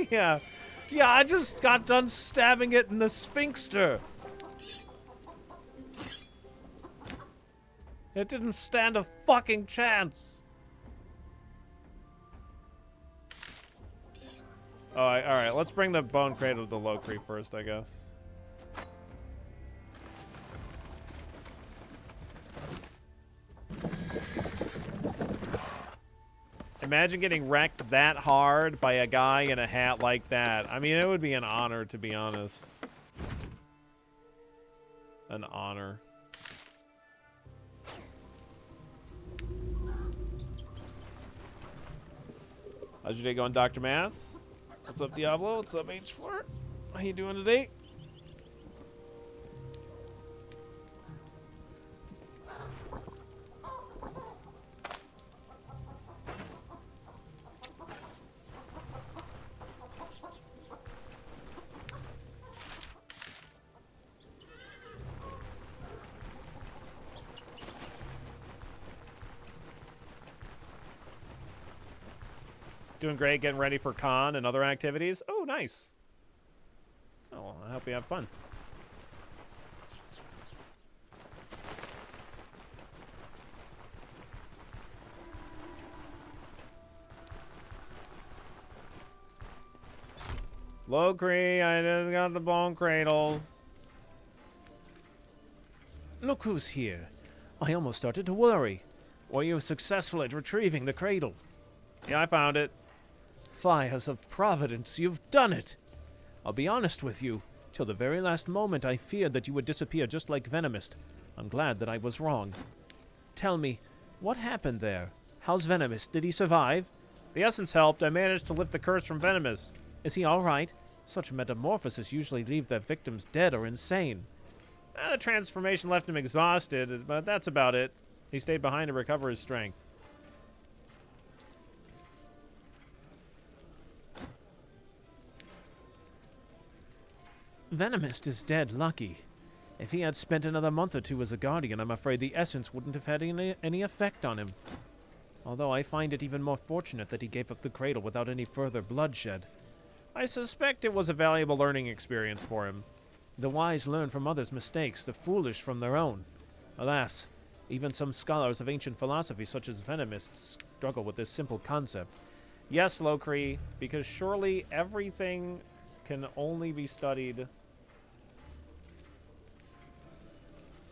Yeah. Yeah, I just got done stabbing it in the sphinxter. It didn't stand a fucking chance. Alright, let's bring the bone cradle to Locree first, I guess. Imagine getting wrecked that hard by a guy in a hat like that. I mean, it would be an honor, to be honest. An honor. How's your day going, Dr. Math? What's up, Diablo? What's up, H4? How you doing today? Doing great, getting ready for con and other activities. Oh, nice. Oh, well, I hope you have fun. Locree, I just got the bone cradle. Look who's here. I almost started to worry. Were you successful at retrieving the cradle? Yeah, I found it. Fires of Providence, you've done it! I'll be honest with you. Till the very last moment I feared that you would disappear just like Venomist. I'm glad that I was wrong. Tell me, what happened there? How's Venomist? Did he survive? The essence helped. I managed to lift the curse from Venomist. Is he alright? Such metamorphoses usually leave their victims dead or insane. The transformation left him exhausted, but that's about it. He stayed behind to recover his strength. Venomist is dead lucky. If he had spent another month or two as a guardian, I'm afraid the essence wouldn't have had any effect on him. Although I find it even more fortunate that he gave up the cradle without any further bloodshed. I suspect it was a valuable learning experience for him. The wise learn from others' mistakes, the foolish from their own. Alas, even some scholars of ancient philosophy, such as Venomists, struggle with this simple concept. Yes, Locree, because surely everything can only be studied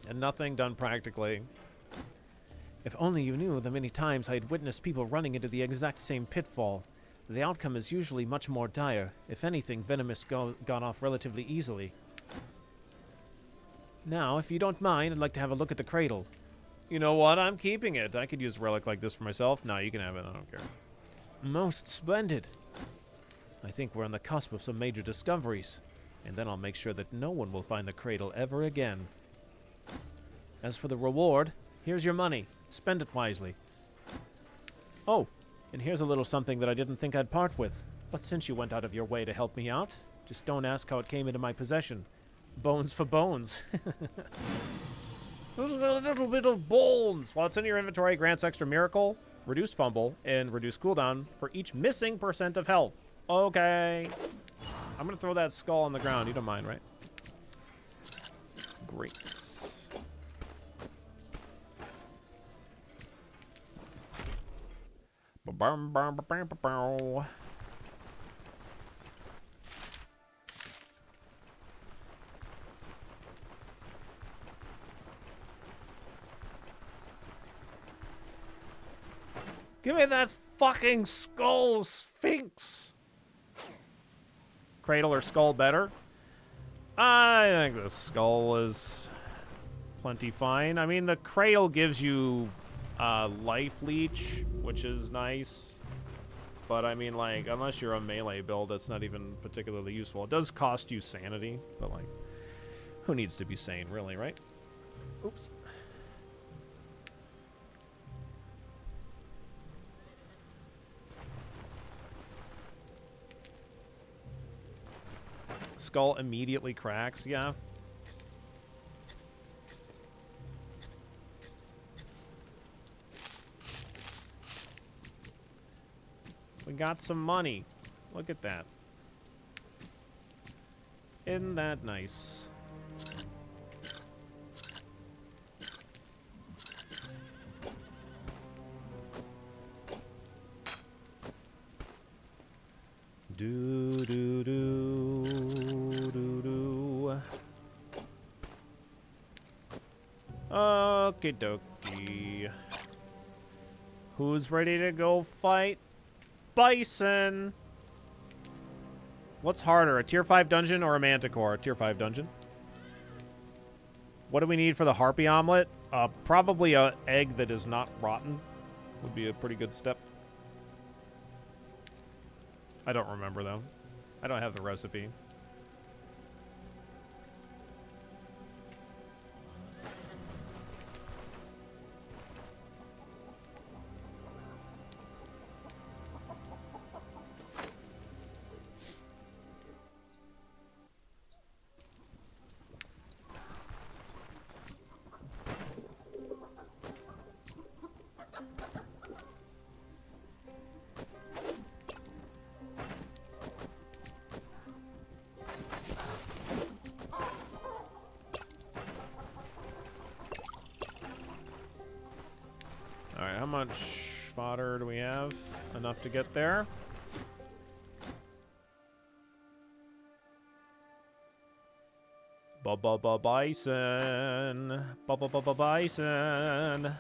and nothing done practically. If only you knew the many times I had witnessed people running into the exact same pitfall. The outcome is usually much more dire. If anything, Venomist got off relatively easily. Now, if you don't mind, I'd like to have a look at the cradle. You know what? I'm keeping it. I could use a relic like this for myself. No, you can have it. I don't care. Most splendid. I think we're on the cusp of some major discoveries. And then I'll make sure that no one will find the cradle ever again. As for the reward, here's your money. Spend it wisely. Oh, and here's a little something that I didn't think I'd part with. But since you went out of your way to help me out, just don't ask how it came into my possession. Bones for bones. There's a little bit of bones. While it's in your inventory, grants extra miracle, reduce fumble, and reduce cooldown for each missing % of health. Okay. I'm going to throw that skull on the ground. You don't mind, right? Great. Ba-bum-bum-ba-bam-ba-bow. Give me that fucking skull, Sphinx. Cradle or skull better? I think the skull is plenty fine. I mean, the cradle gives you life leech, which is nice. But I mean, like, unless you're a melee build, it's not even particularly useful. It does cost you sanity, but like, who needs to be sane, really, right? Oops. skull immediately cracks. Yeah. We got some money. Look at that. Isn't that nice? Do do do do do. Okie dokie. Who's ready to go fight Bison? What's harder, a tier 5 dungeon or a manticore? A tier 5 dungeon. What do we need for the harpy omelet? Probably a egg that is not rotten would be a pretty good step. I don't remember, though. I don't have the recipe. Alright, how much fodder do we have? Enough to get there? Bison. Bison.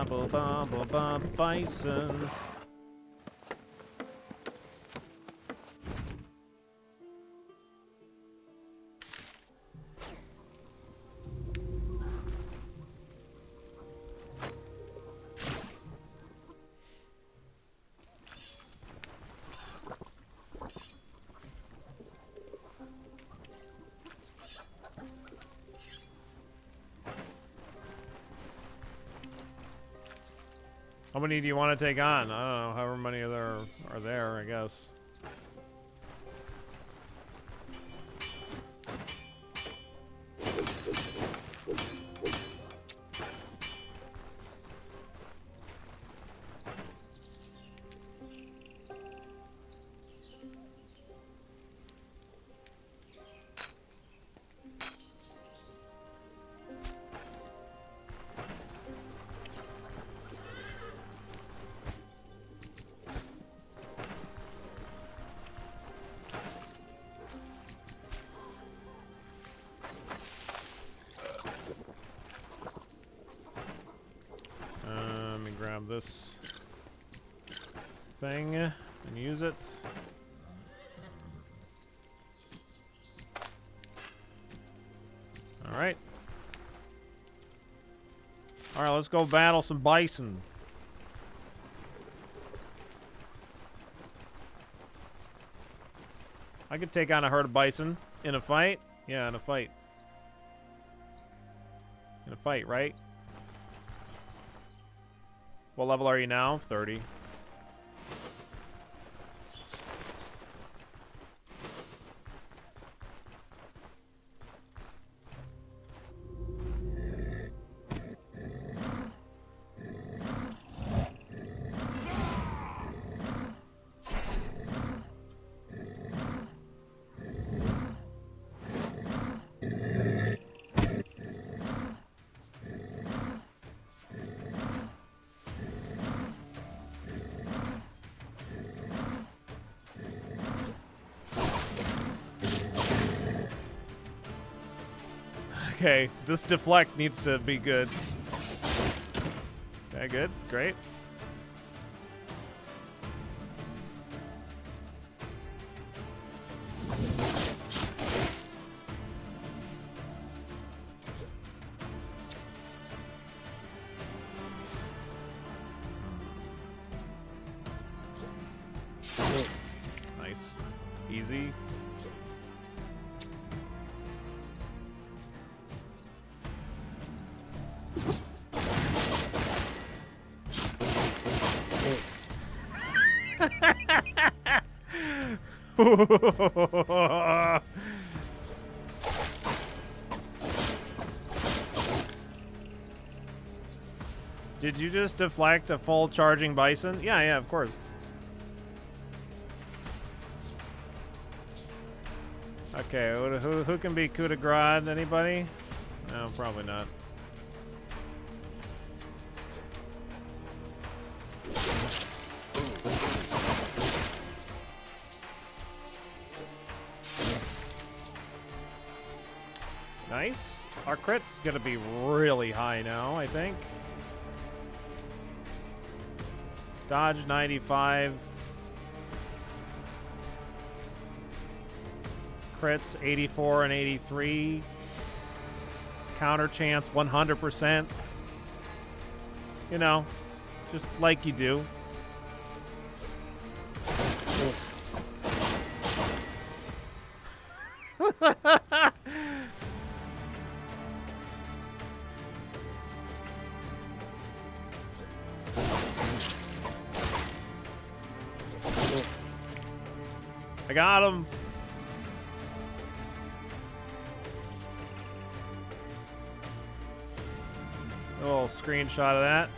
Bison. Bison. How many do you want to take on? I don't know, however many there are there, I guess. Grab this thing and use it. All right. All right, let's go battle some bison. I could take on a herd of bison in a fight. Yeah, in a fight. In a fight, right? What level are you now? 30. Okay, this deflect needs to be good. Okay, good. Great. Nice. Easy. Did you just deflect a full charging bison? Yeah, yeah, of course. Okay, who can be coup de grace? Anybody? No, probably not. Nice. Our crit's gonna be really high now, I think. Dodge 95. Crits 84 and 83. Counter chance 100%. You know, just like you do. I got him. A little screenshot of that.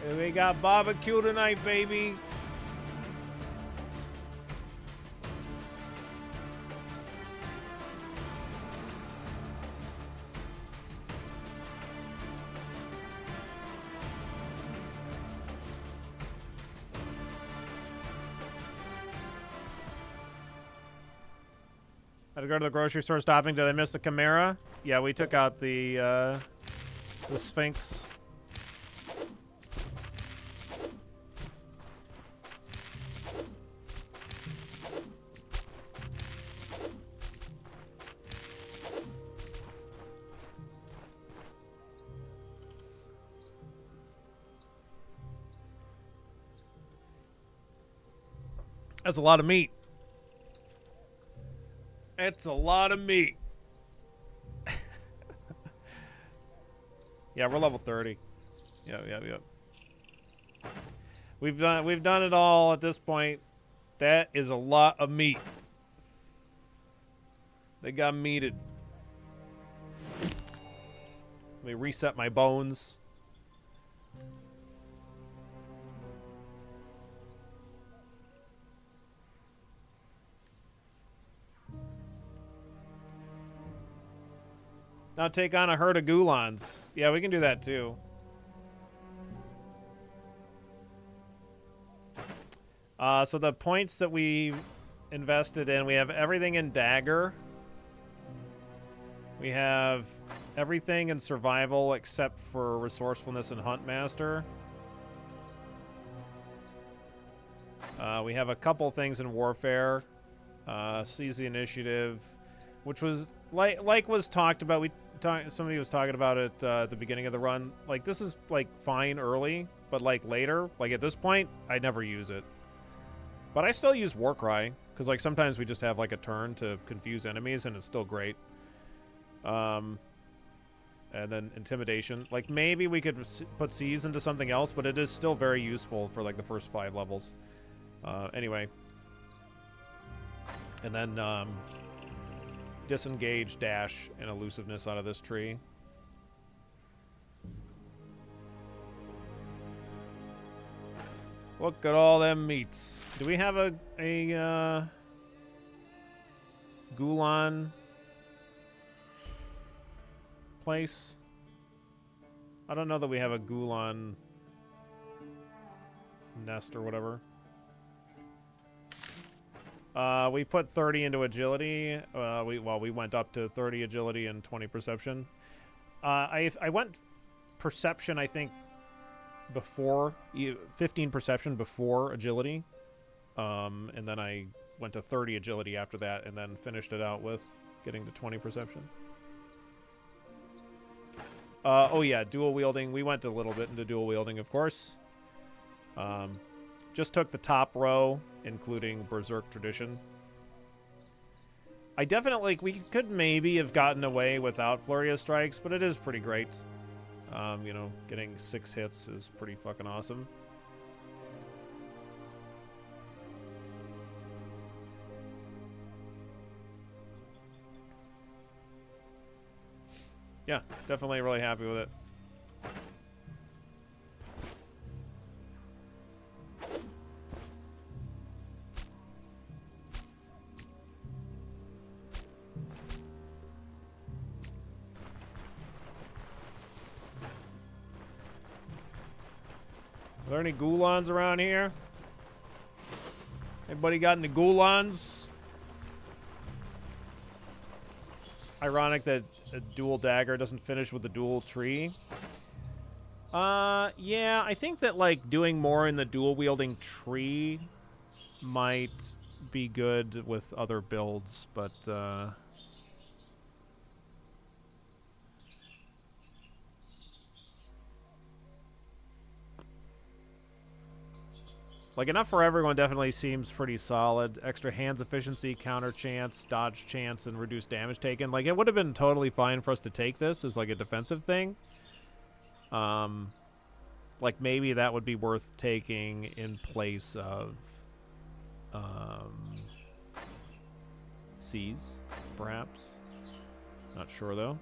And we got barbecue tonight, baby. I had to go to the grocery store stopping. Did I miss the Chimera? Yeah, we took out the Sphinx. That's a lot of meat. It's a lot of meat. Yeah, we're level 30. Yep. We've done it all at this point. That is a lot of meat. They got meated. Let me reset my bones. Now take on a herd of Gulons. Yeah, we can do that too. So the points that we invested in, we have everything in Dagger. We have everything in Survival except for Resourcefulness and Huntmaster. We have a couple things in Warfare. Seize the Initiative, which was like was talked about. Somebody was talking about it at the beginning of the run. Like, this is like fine early, but like later, like at this point, I never use it. But I still use Warcry because like sometimes we just have like a turn to confuse enemies, and it's still great. And then Intimidation. Like maybe we could put Seize into something else, but it is still very useful for like the first 5 levels. Anyway, and then Disengage, Dash, and Elusiveness out of this tree. Look at all them meats. Do we have a Gulon place? I don't know that we have a Gulon nest or whatever. We put 30 into agility. We went up to 30 agility and 20 perception. I went perception, I think, before 15 perception before agility, and then I went to 30 agility after that, and then finished it out with getting to 20 perception. Oh yeah, dual wielding. We went a little bit into dual wielding, of course. Just took the top row, including Berserk Tradition. I definitely, we could maybe have gotten away without Flurry of Strikes, but it is pretty great. You know, getting 6 hits is pretty fucking awesome. Yeah, definitely really happy with it. Are there any Ghoulons around here? Anybody got any Ghoulons? Ironic that a dual dagger doesn't finish with the dual tree. Yeah, I think that, like, doing more in the dual-wielding tree might be good with other builds, but, like, enough for everyone definitely seems pretty solid. Extra hands efficiency, counter chance, dodge chance, and reduced damage taken. Like, it would have been totally fine for us to take this as, like, a defensive thing. Like, maybe that would be worth taking in place of, Seize, perhaps. Not sure, though.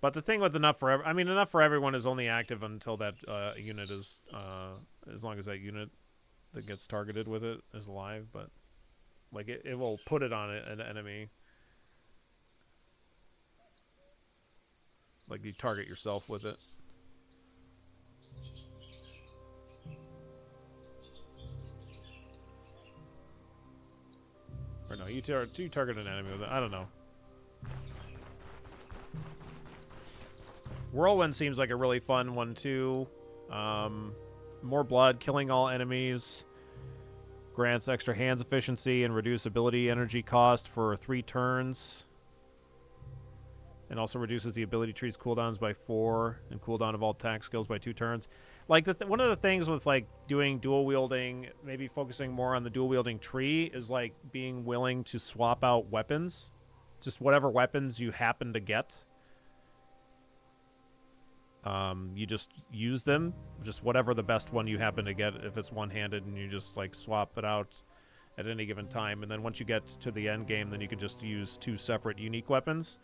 But the thing with enough for enough for everyone is only active until that unit is, as long as that unit that gets targeted with it is alive. But like it will put it on an enemy. Like you target yourself with it. Or no, you target an enemy with it. I don't know. Whirlwind seems like a really fun one, too. More blood, killing all enemies. Grants extra hands efficiency and reduce ability energy cost for 3 turns. And also reduces the ability tree's cooldowns by 4 and cooldown of all attack skills by 2 turns. Like, one of the things with, like, doing dual wielding, maybe focusing more on the dual wielding tree, is, like, being willing to swap out weapons. Just whatever weapons you happen to get. You just use them, just whatever the best one you happen to get, if it's one-handed, and you just like swap it out at any given time, and then once you get to the end game, then you can just use 2 separate unique weapons.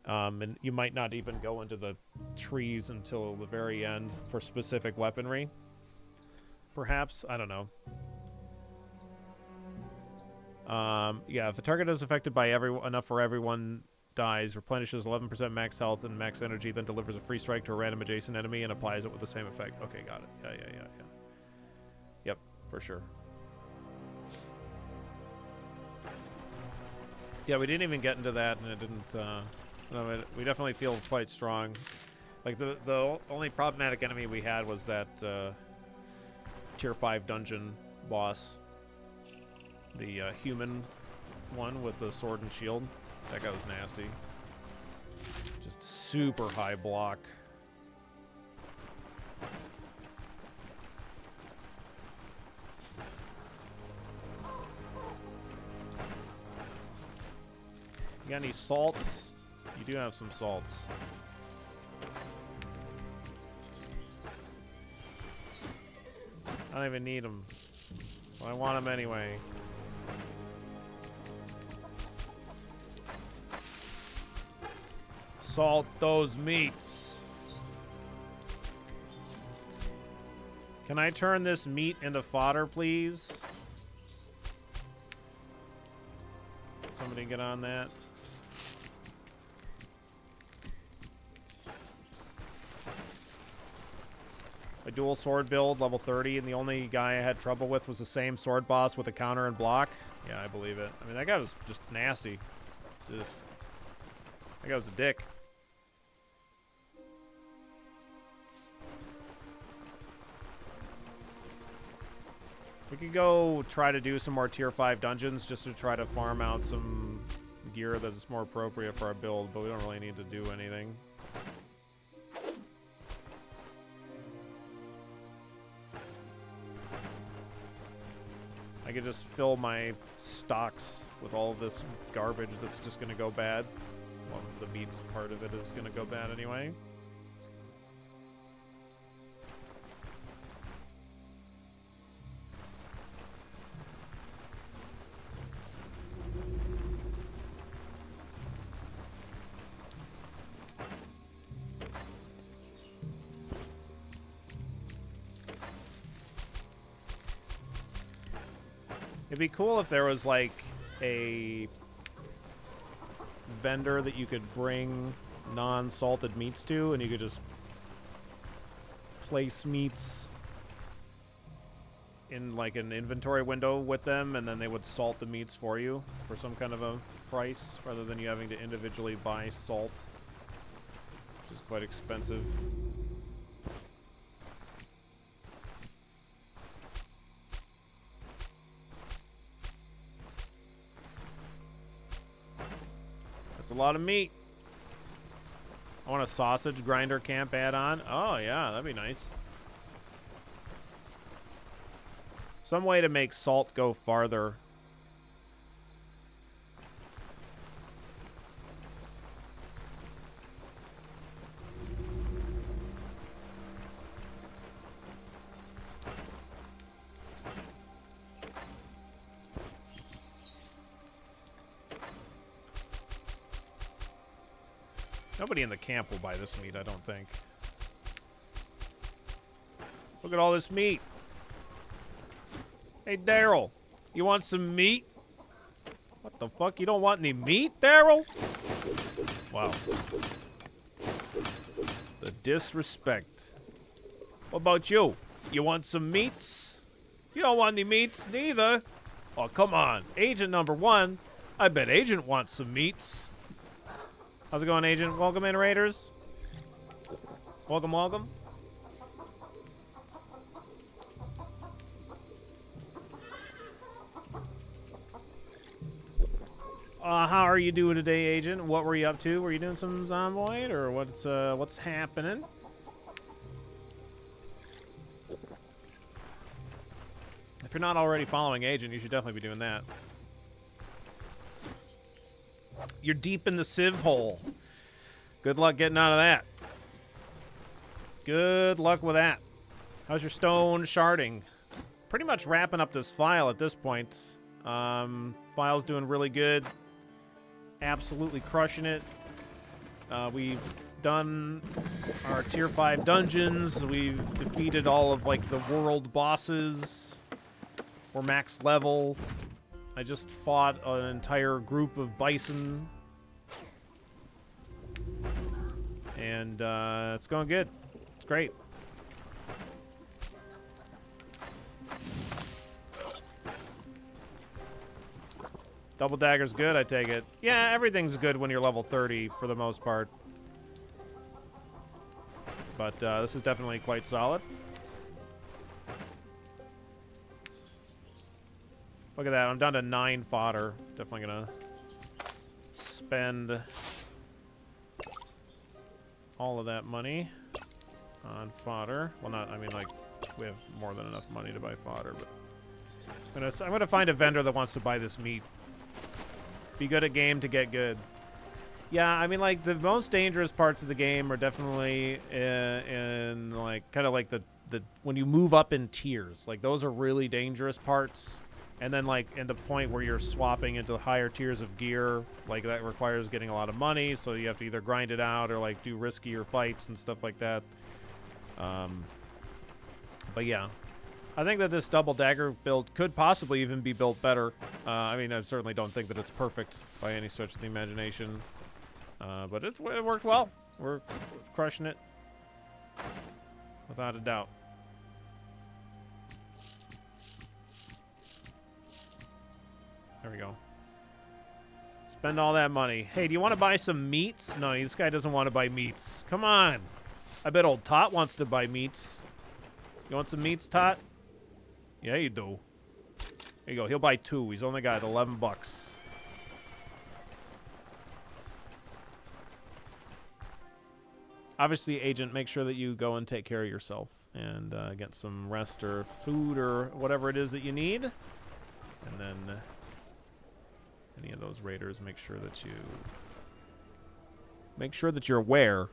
And you might not even go into the trees until the very end for specific weaponry. Perhaps, I don't know. Yeah, if the target is affected by enough for everyone dies, replenishes 11% max health and max energy, then delivers a free strike to a random adjacent enemy and applies it with the same effect. Okay, got it. Yeah. Yep, for sure. Yeah, we didn't even get into that, and it didn't, no, we definitely feel quite strong. Like, the only problematic enemy we had was that, tier 5 dungeon boss. The, human one with the sword and shield. That guy was nasty. Just super high block. You got any salts? You do have some salts. I don't even need them. But I want them anyway. Salt those meats. Can I turn this meat into fodder, please? Somebody get on that. A dual sword build, level 30, and the only guy I had trouble with was the same sword boss with a counter and block. Yeah, I believe it. I mean, that guy was just nasty. That guy was a dick. We could go try to do some more tier 5 dungeons just to try to farm out some gear that is more appropriate for our build, but we don't really need to do anything. I could just fill my stocks with all of this garbage that's just going to go bad. Well, the meats part of it is going to go bad anyway. It'd be cool if there was, like, a vendor that you could bring non-salted meats to, and you could just place meats in, like, an inventory window with them, and then they would salt the meats for you for some kind of a price, rather than you having to individually buy salt, which is quite expensive. That's a lot of meat. I want a sausage grinder camp add-on. Oh, yeah, that'd be nice. Some way to make salt go farther. Nobody in the camp will buy this meat, I don't think. Look at all this meat. Hey, Daryl, you want some meat? What the fuck? You don't want any meat, Daryl? Wow. The disrespect. What about you? You want some meats? You don't want any meats, neither. Oh, come on. Agent number 1. I bet Agent wants some meats. How's it going, Agent? Welcome in, Raiders. Welcome, welcome. How are you doing today, Agent? What were you up to? Were you doing some Zomboid, or what's happening? If you're not already following Agent, you should definitely be doing that. You're deep in the sieve hole. Good luck getting out of that. Good luck with that. How's your stone sharding? Pretty much wrapping up this file at this point. File's doing really good. Absolutely crushing it. We've done our tier 5 dungeons. We've defeated all of, like, the world bosses. We're max level. I just fought an entire group of bison. And it's going good. It's great. Double Dagger's good, I take it. Yeah, everything's good when you're level 30 for the most part. But this is definitely quite solid. Look at that, I'm down to 9 fodder. Definitely gonna spend all of that money on fodder. Well, not, I mean, like, we have more than enough money to buy fodder, but I'm gonna find a vendor that wants to buy this meat. Be good at game to get good. Yeah, I mean, like, the most dangerous parts of the game are definitely in like, kind of like the when you move up in tiers. Like, those are really dangerous parts. And then, like, in the point where you're swapping into higher tiers of gear, like, that requires getting a lot of money, so you have to either grind it out or, like, do riskier fights and stuff like that. But yeah, I think that this double dagger build could possibly even be built better. I mean, I certainly don't think that it's perfect by any stretch of the imagination, but it worked well. We're crushing it, without a doubt. There we go. Spend all that money. Hey, do you want to buy some meats? No, this guy doesn't want to buy meats. Come on. I bet old Tot wants to buy meats. You want some meats, Tot? Yeah, you do. There you go. He'll buy 2. He's only got 11 bucks. Obviously, agent, make sure that you go and take care of yourself and get some rest or food or whatever it is that you need. And then any of those raiders, make sure that you're aware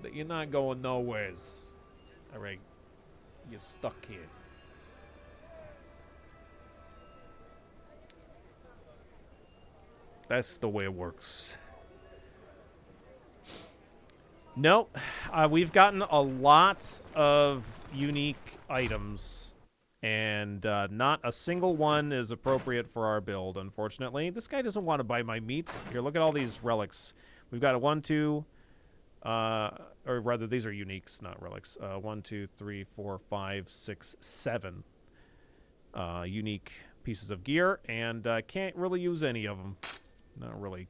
that you're not going nowheres. All right, you're stuck here. That's the way it works. Nope. We've gotten a lot of unique items, and not a single one is appropriate for our build, unfortunately. This guy doesn't want to buy my meats. Here, look at all these relics. We've got a 1, 2, or rather, these are uniques, not relics. 1, 2, 3, 4, 5, 6, 7 unique pieces of gear, and can't really use any of them. Not really.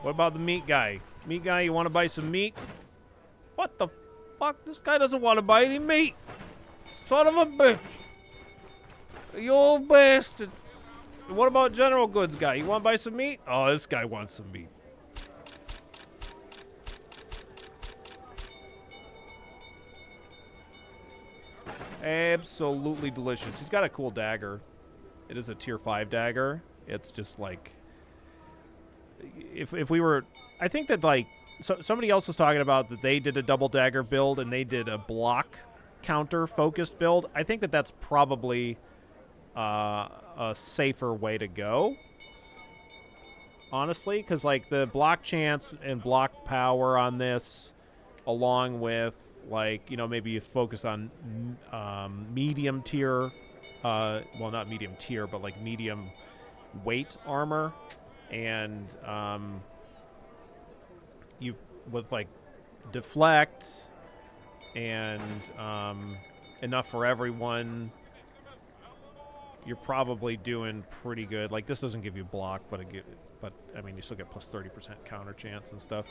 What about the meat guy? Meat guy, you want to buy some meat? What the fuck? This guy doesn't want to buy any meat. Son of a bitch. You old bastard. What about general goods guy? You want to buy some meat? Oh, this guy wants some meat. Absolutely delicious. He's got a cool dagger. It is a tier 5 dagger. It's just like... If we were... I think that, like... So somebody else was talking about that they did a double dagger build and they did a block counter focused build. I think that that's probably a safer way to go. Honestly, because, like, the block chance and block power on this, along with, like, you know, maybe you focus on medium tier... well, not medium tier, but, like, medium weight armor. And you with like deflect and enough for everyone, you're probably doing pretty good. Like, this doesn't give you block, but I mean, you still get plus 30% counter chance and stuff.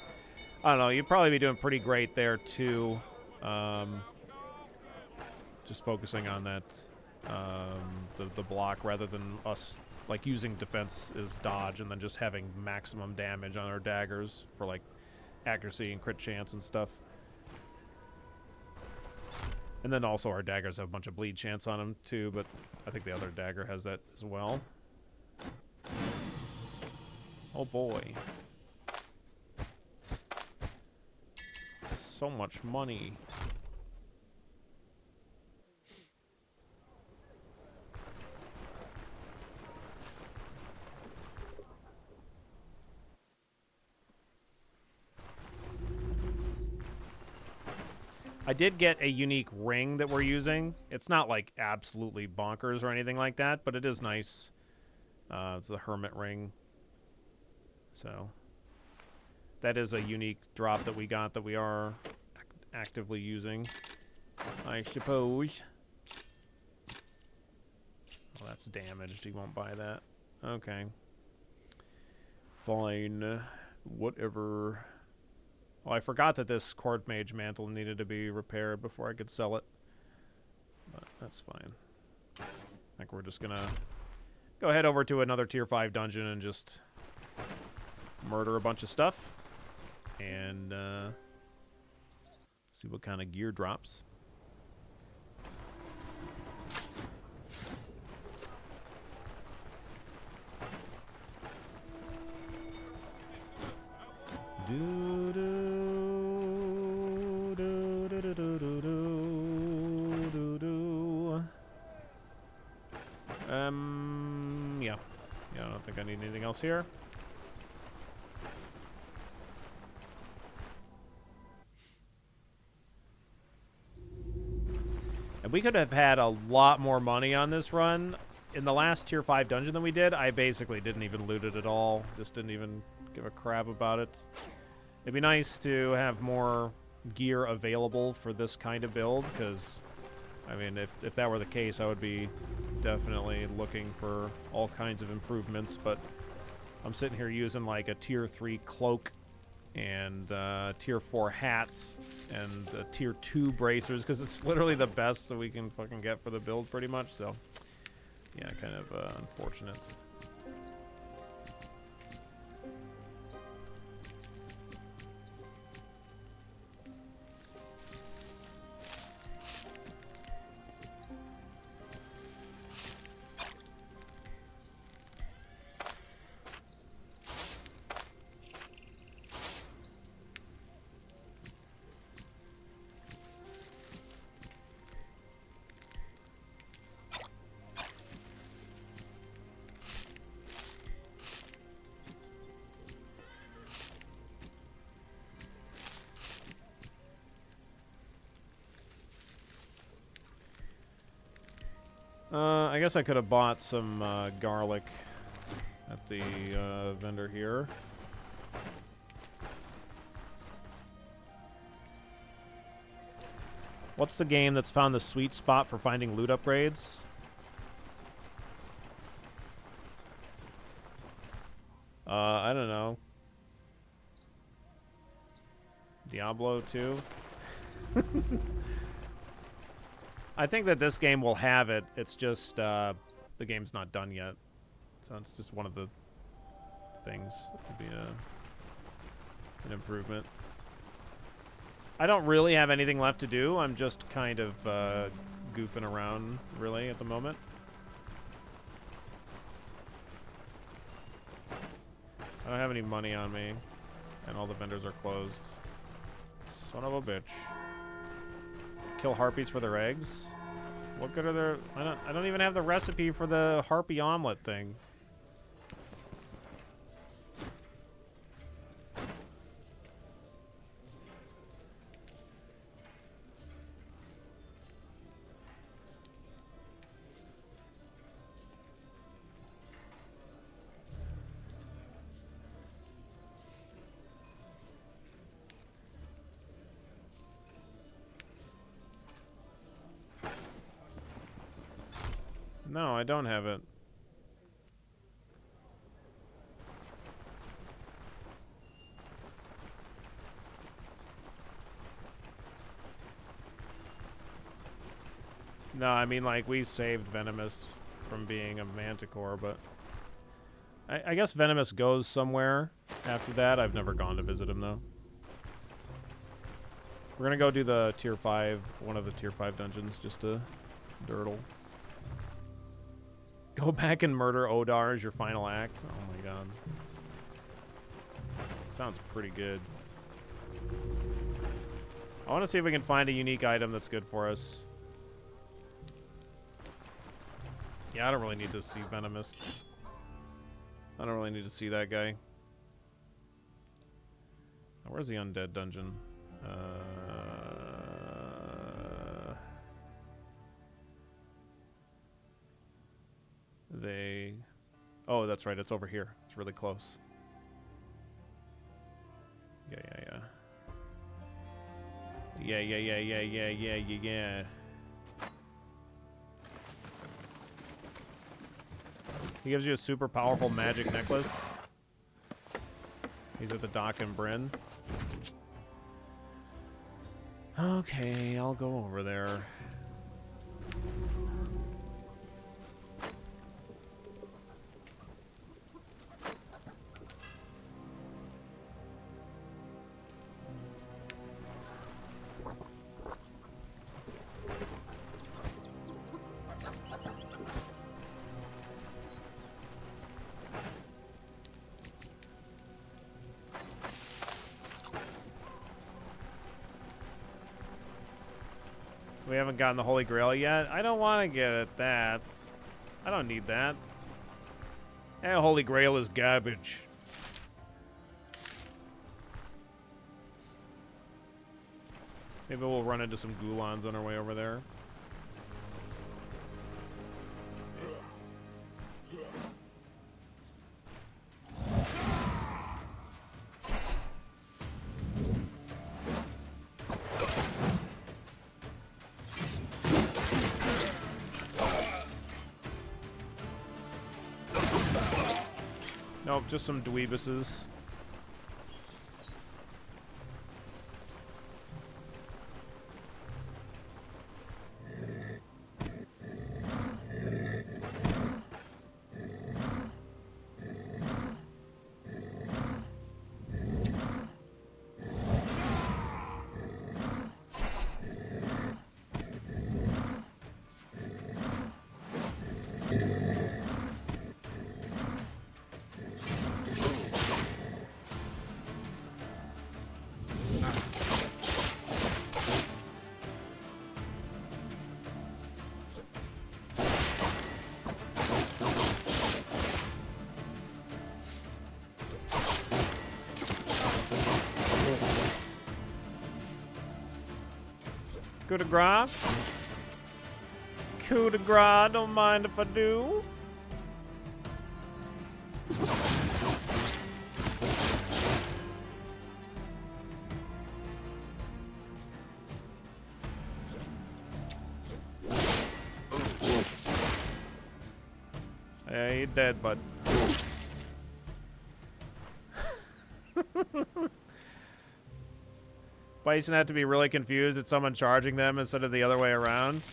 I don't know. You'd probably be doing pretty great there too. Just focusing on that the block rather than us. Like, using defense is dodge and then just having maximum damage on our daggers for, like, accuracy and crit chance and stuff. And then also our daggers have a bunch of bleed chance on them, too, but I think the other dagger has that as well. Oh, boy. So much money. I did get a unique ring that we're using. It's not, like, absolutely bonkers or anything like that, but it is nice. It's the Hermit ring. So, that is a unique drop that we got that we are actively using, I suppose. Oh, that's damaged. He won't buy that. Okay. Fine. Whatever. Oh, I forgot that this Court Mage mantle needed to be repaired before I could sell it. But that's fine. I think we're just gonna go head over to another tier 5 dungeon and just murder a bunch of stuff. And see what kind of gear drops. Do do do do do do do do do. Yeah. Yeah, I don't think I need anything else here. And we could have had a lot more money on this run. In the last tier 5 dungeon that we did, I basically didn't even loot it at all. Just didn't even give a crap about it. It'd be nice to have more gear available for this kind of build, because, I mean, if that were the case, I would be definitely looking for all kinds of improvements, but I'm sitting here using, like, a Tier 3 cloak and Tier 4 hats and Tier 2 bracers, because it's literally the best that we can fucking get for the build, pretty much, so, yeah, kind of unfortunate. I guess I could have bought some garlic at the vendor here. What's the game that's found the sweet spot for finding loot upgrades? I don't know. Diablo 2? I think that this game will have it. It's just the game's not done yet, so it's just one of the things that would be an improvement. I don't really have anything left to do. I'm just kind of goofing around, really, at the moment. I don't have any money on me, and all the vendors are closed. Son of a bitch. Kill harpies for their eggs? What good are their... I don't even have the recipe for the harpy omelet thing. No, I don't have it. No, I mean, like, we saved Venomous from being a Manticore, but... I guess Venomous goes somewhere after that. I've never gone to visit him, though. We're gonna go do the Tier 5, one of the Tier 5 dungeons, just to dirtle. Go back and murder Odar as your final act? Oh my god. Sounds pretty good. I want to see if we can find a unique item that's good for us. Yeah, I don't really need to see Venomous. I don't really need to see that guy. Where's the undead dungeon? Oh, that's right. It's over here. It's really close. Yeah. He gives you a super powerful magic necklace. He's at the dock in Bryn. Okay, I'll go over there. We haven't gotten the Holy Grail yet. I don't want to get at that. I don't need that. That Holy Grail is garbage. Maybe we'll run into some Gulons on our way over there. Nope, just some dweebuses. Coup de grace. Coup de grace, don't mind if I do. Yeah, you're dead, bud. Bison have to be really confused at someone charging them instead of the other way around.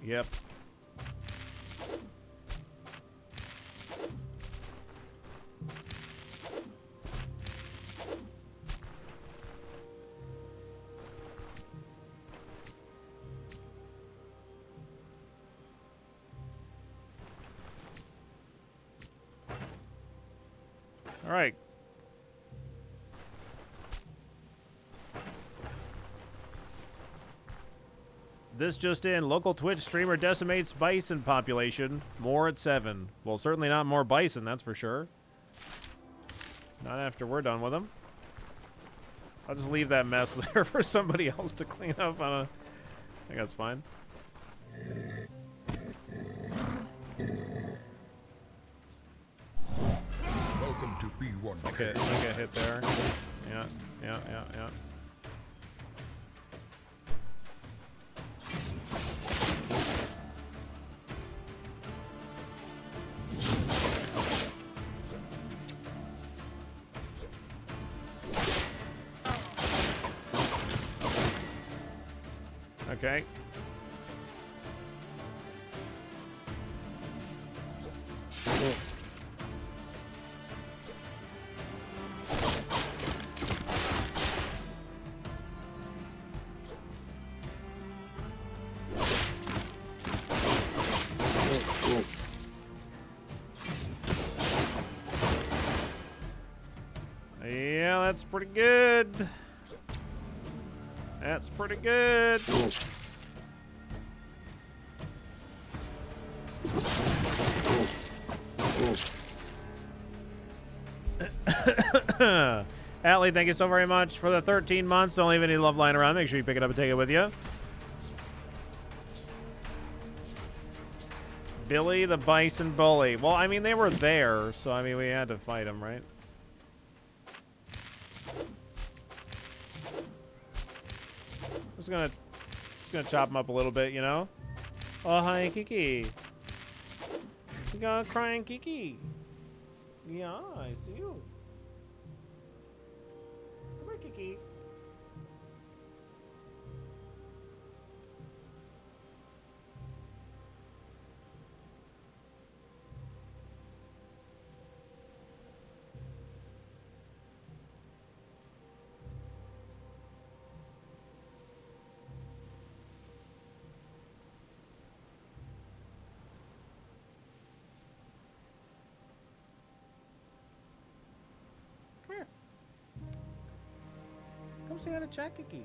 Yep. All right. This just in, local Twitch streamer decimates bison population. More at 7. Well, certainly not more bison, that's for sure. Not after we're done with them. I'll just leave that mess there for somebody else to clean up. I think that's fine. Welcome to B1. Okay, I get hit there. Yeah. Okay. Yeah, that's pretty good. That's pretty good. Atlee, thank you so very much for the 13 months. Don't leave any love lying around. Make sure you pick it up and take it with you. Billy the Bison Bully. Well, I mean, they were there, so I mean, we had to fight them, right? Just gonna chop them up a little bit, you know? Oh, hi, Kiki. You got crying Kiki. Yeah, I see you. Come here, Kiki. Come say hi to Jack Kiki.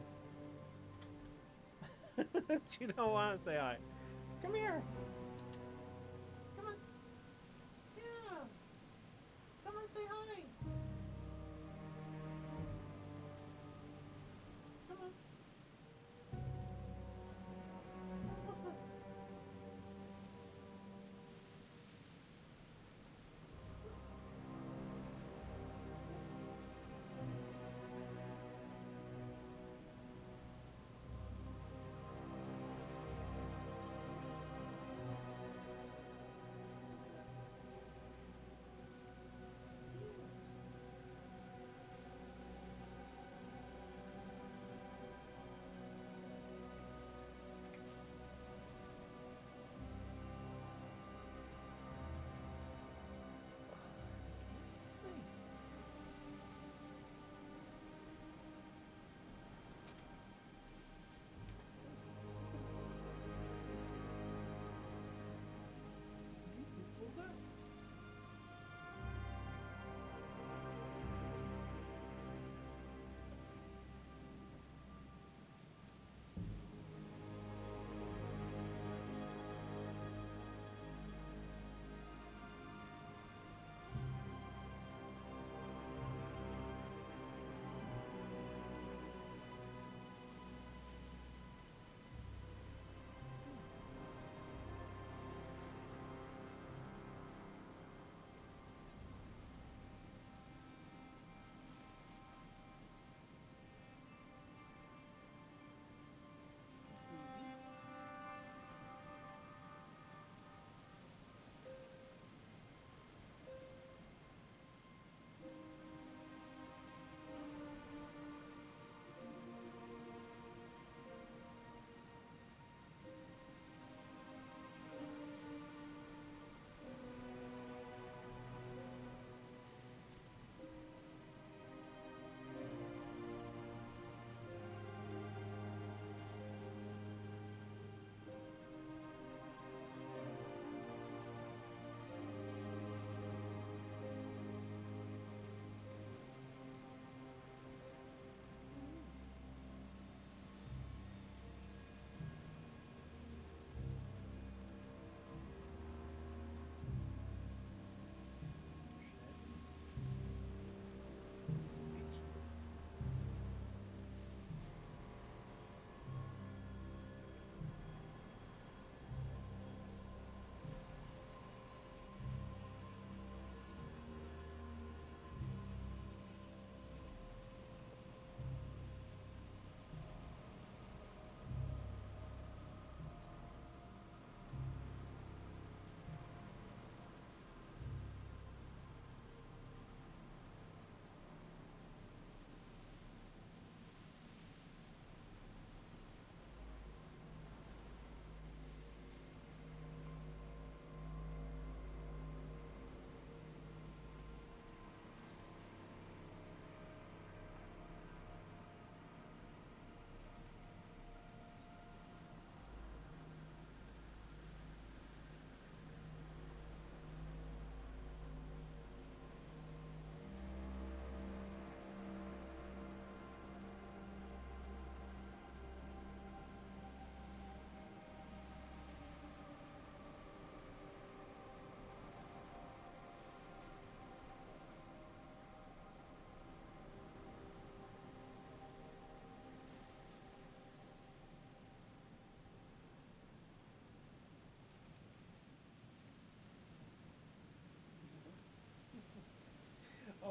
You don't want to say hi. Come here. Come on. Yeah. Come and say hi. Come on. What's this?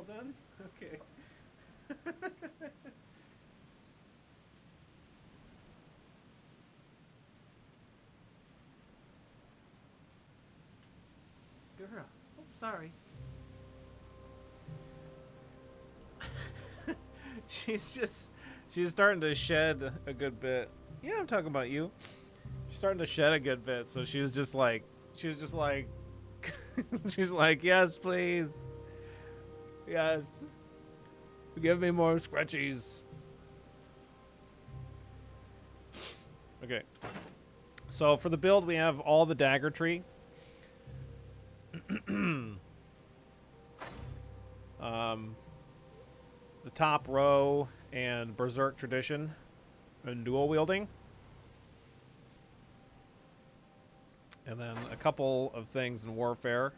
all done? Okay. Girl. Oh, sorry. She's starting to shed a good bit. Yeah, I'm talking about you. She's starting to shed a good bit, so she was just like, she's like, yes, please. Yes. Give me more scratchies. Okay. So for the build, we have all the Dagger tree. The top row and Berserk tradition and dual wielding. And then a couple of things in warfare.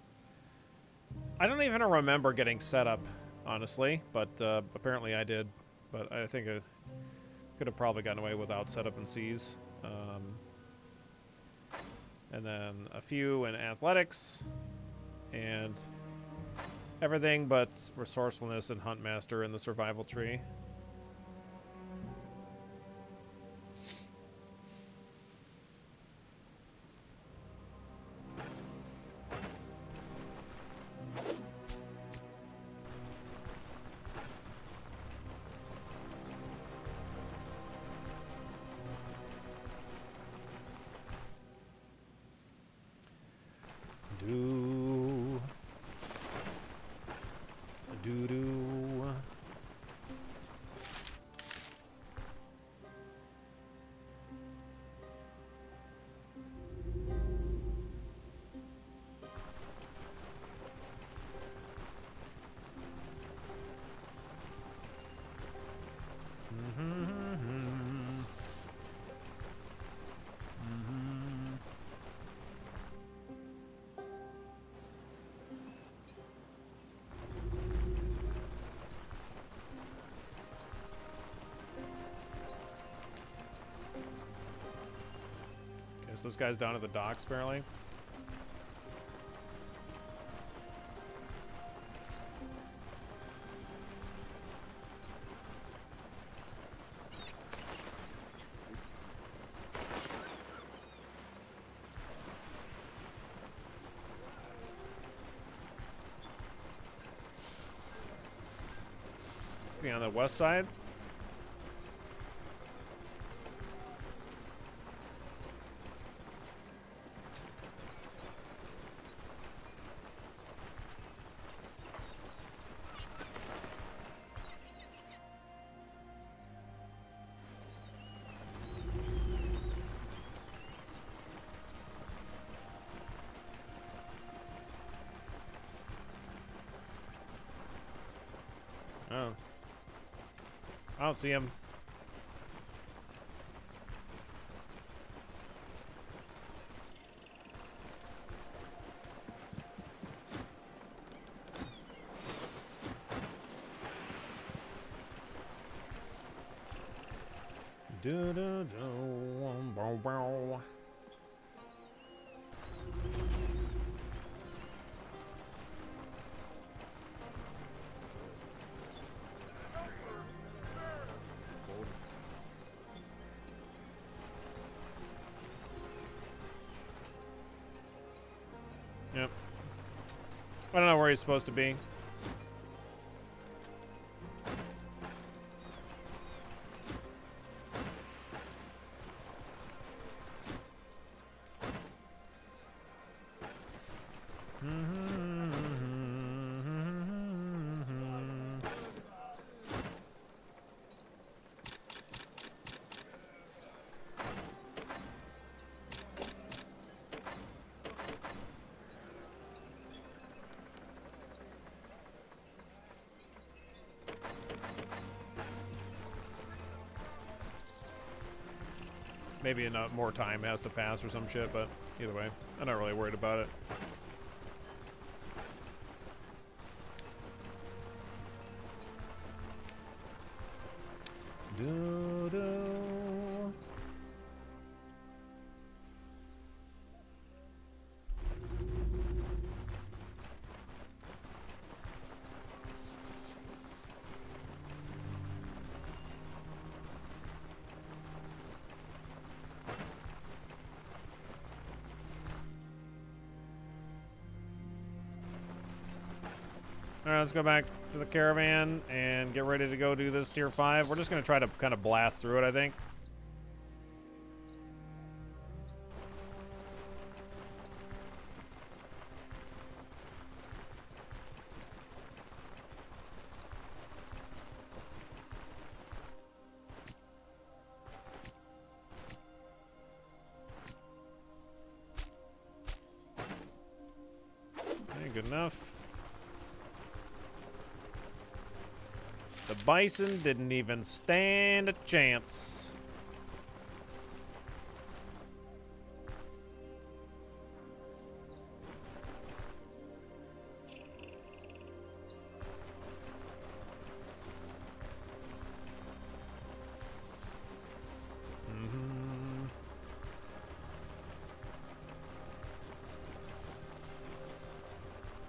I don't even remember getting set up, honestly, but apparently I did. But I think I could have probably gotten away without setup and C's. And then a few in athletics. And everything but resourcefulness and Huntmaster in the survival tree. So this guy's down at the docks, apparently. Is he on the west side? Oh. I don't see him. Do do do bow bow. Yep. I don't know where he's supposed to be. Maybe enough more time has to pass or some shit, but either way, I'm not really worried about it. Do-do. let's go back to the caravan and get ready to go do this tier 5. We're just going to try to kind of blast through it, I think. Okay, good enough. The bison didn't even stand a chance.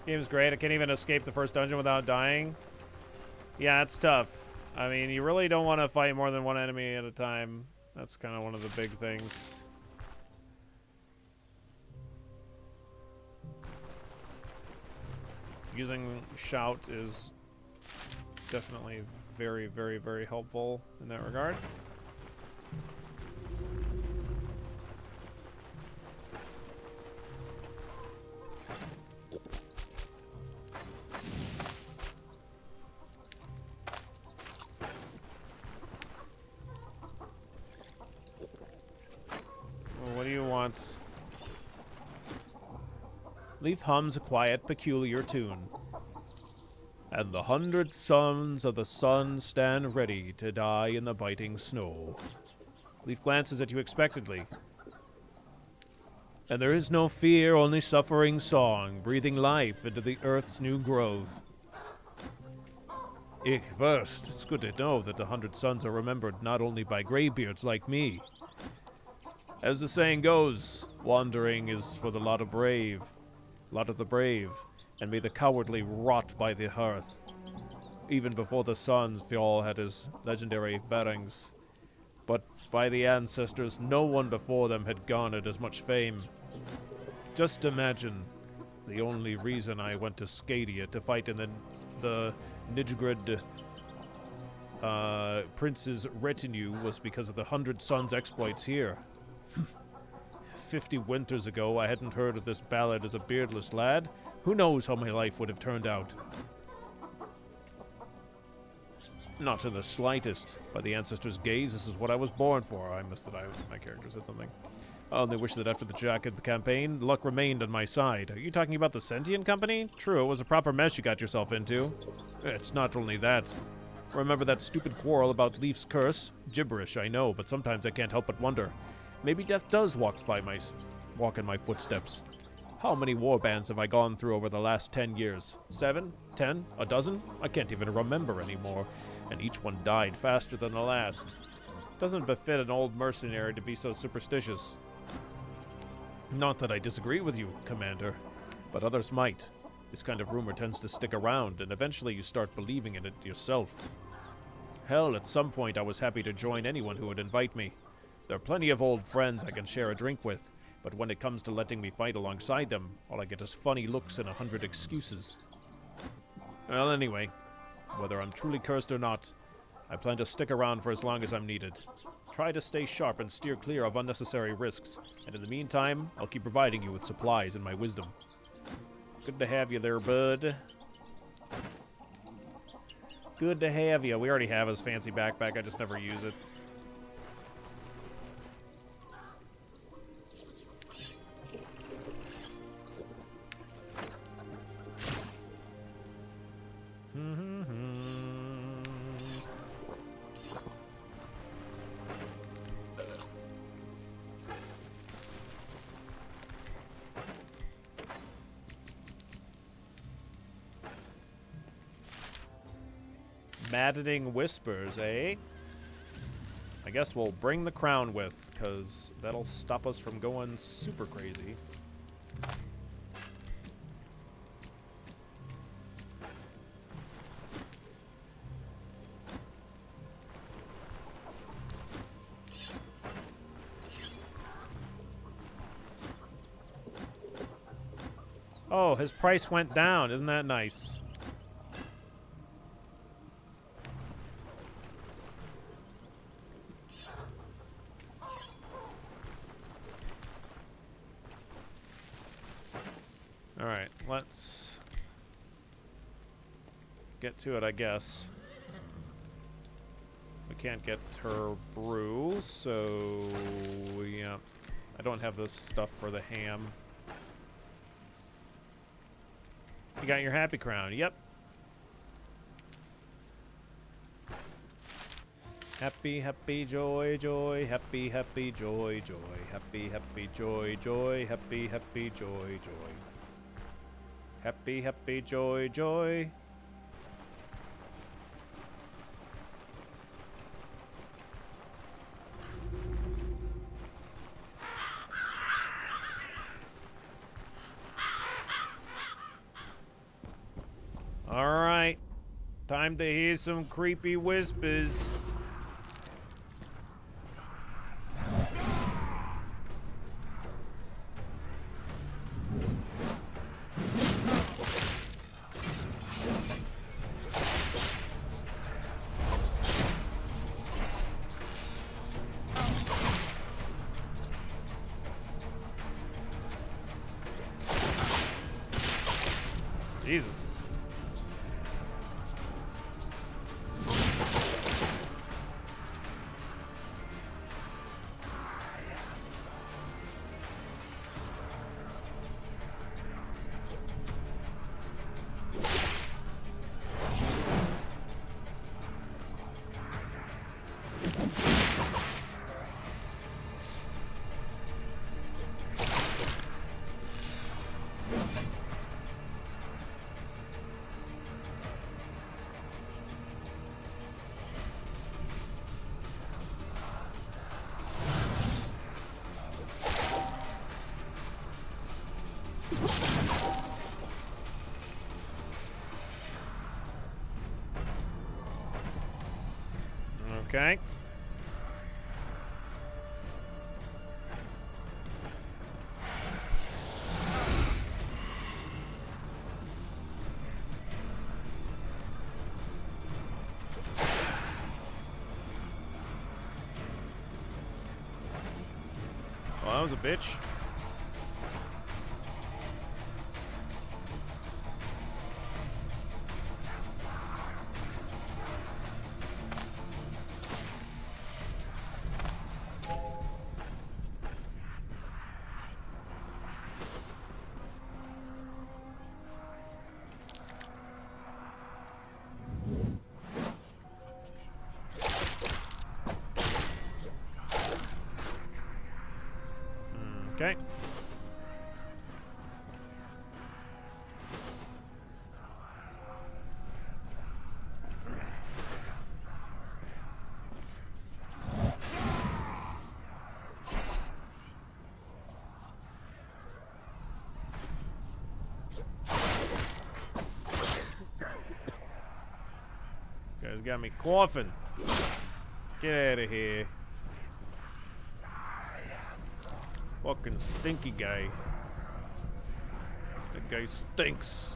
Game's great. I can't even escape the first dungeon without dying. Yeah, it's tough. I mean, you really don't want to fight more than one enemy at a time. That's kind of one of the big things. Using shout is definitely very, very, very helpful in that regard. What do you want? Leaf hums a quiet, peculiar tune. And the 100 sons of the sun stand ready to die in the biting snow. Leaf glances at you expectantly. And there is no fear, only suffering song, breathing life into the earth's new growth. First, it's good to know that the 100 sons are remembered not only by graybeards like me. As the saying goes, wandering is for the lot of the brave, and may the cowardly rot by the hearth. Even before the sons, Fjall had his legendary bearings. But by the ancestors, no one before them had garnered as much fame. Just imagine, the only reason I went to Scadia to fight in the Nidgrid prince's retinue was because of the 100 Sons exploits here. 50 winters ago, I hadn't heard of this ballad as a beardless lad. Who knows how my life would have turned out? Not in the slightest. By the ancestors' gaze, this is what I was born for. I missed that my character said something. I only wish that after the jack of the campaign, luck remained on my side. Are you talking about the Sentient Company? True, it was a proper mess you got yourself into. It's not only that. Remember that stupid quarrel about Leaf's curse? Gibberish, I know, but sometimes I can't help but wonder. Maybe death does walk in my footsteps. How many warbands have I gone through over the last 10 years? 7? 10? A dozen? I can't even remember anymore, and each one died faster than the last. Doesn't befit an old mercenary to be so superstitious. Not that I disagree with you, Commander, but others might. This kind of rumor tends to stick around, and eventually you start believing in it yourself. Hell, at some point I was happy to join anyone who would invite me. There are plenty of old friends I can share a drink with, but when it comes to letting me fight alongside them, all I get is funny looks and 100 excuses. Well, anyway, whether I'm truly cursed or not, I plan to stick around for as long as I'm needed. Try to stay sharp and steer clear of unnecessary risks, and in the meantime, I'll keep providing you with supplies and my wisdom. Good to have you there, bud. Good to have you. We already have his fancy backpack, I just never use it. Maddening whispers, eh? I guess we'll bring the crown with, because that'll stop us from going super crazy. Oh, his price went down. Isn't that nice? let's get to it, I guess. We can't get her brew, so yeah. I don't have this stuff for the ham. You got your happy crown. Yep. Happy, happy, joy, joy. Happy, happy, joy, joy. Happy, happy, joy, joy. Happy, happy, joy, joy. Happy, happy, joy, joy. All right. Time to hear some creepy whispers. Jesus. Okay. Well, that was a bitch. Okay. This guy's got me coughing. Get out of here. Fucking stinky guy. That guy stinks.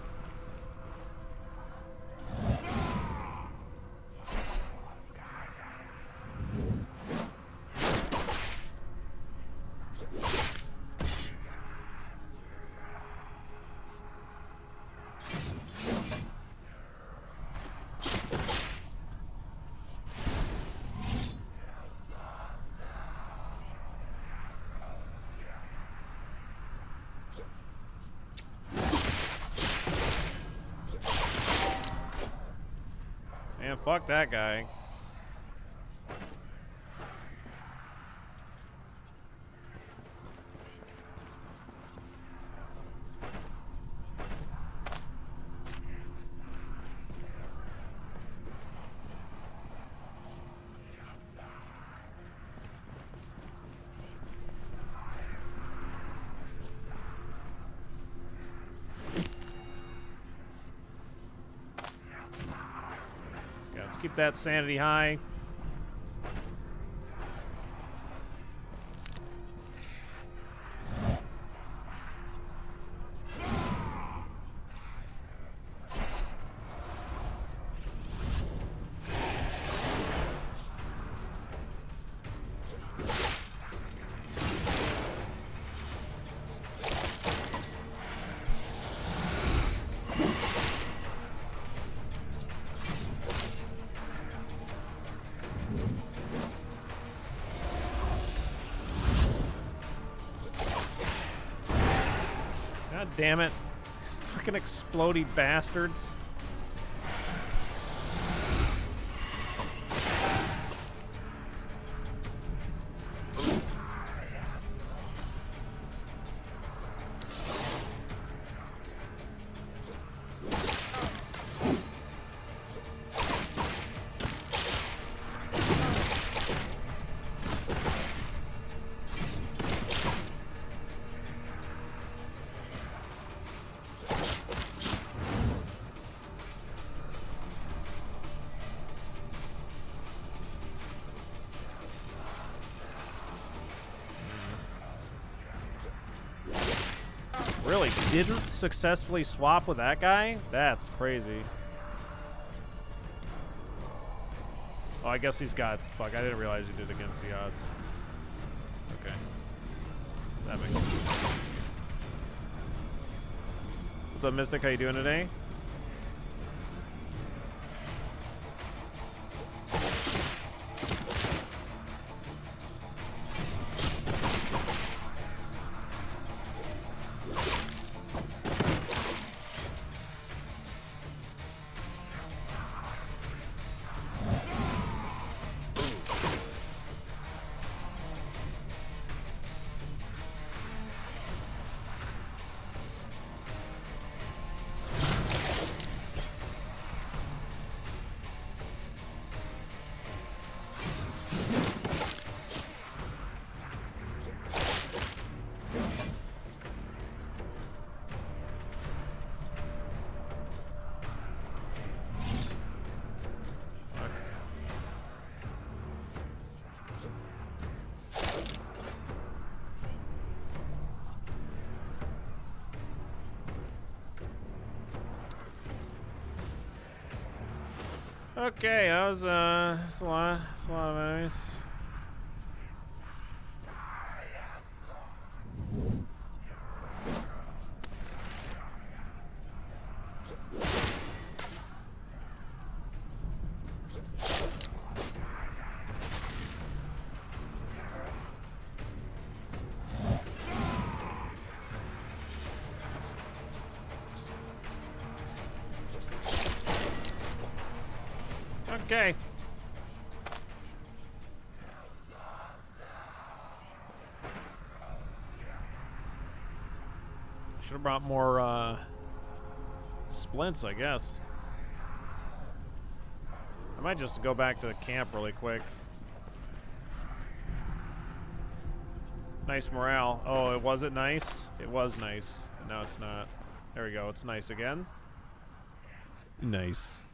Man, fuck that guy. Keep that sanity high. Damn it. These fucking explodey bastards. Really didn't successfully swap with that guy? That's crazy. Oh, I guess he's got... Fuck, I didn't realize he did against the odds. Okay. That makes sense. What's up, Mystic? How you doing today? Okay, that was that's a lot of enemies. Okay. Should have brought more splints, I guess. I might just go back to the camp really quick. Nice morale. Oh, was it nice? It was nice. But now it's not. There we go. It's nice again. Nice.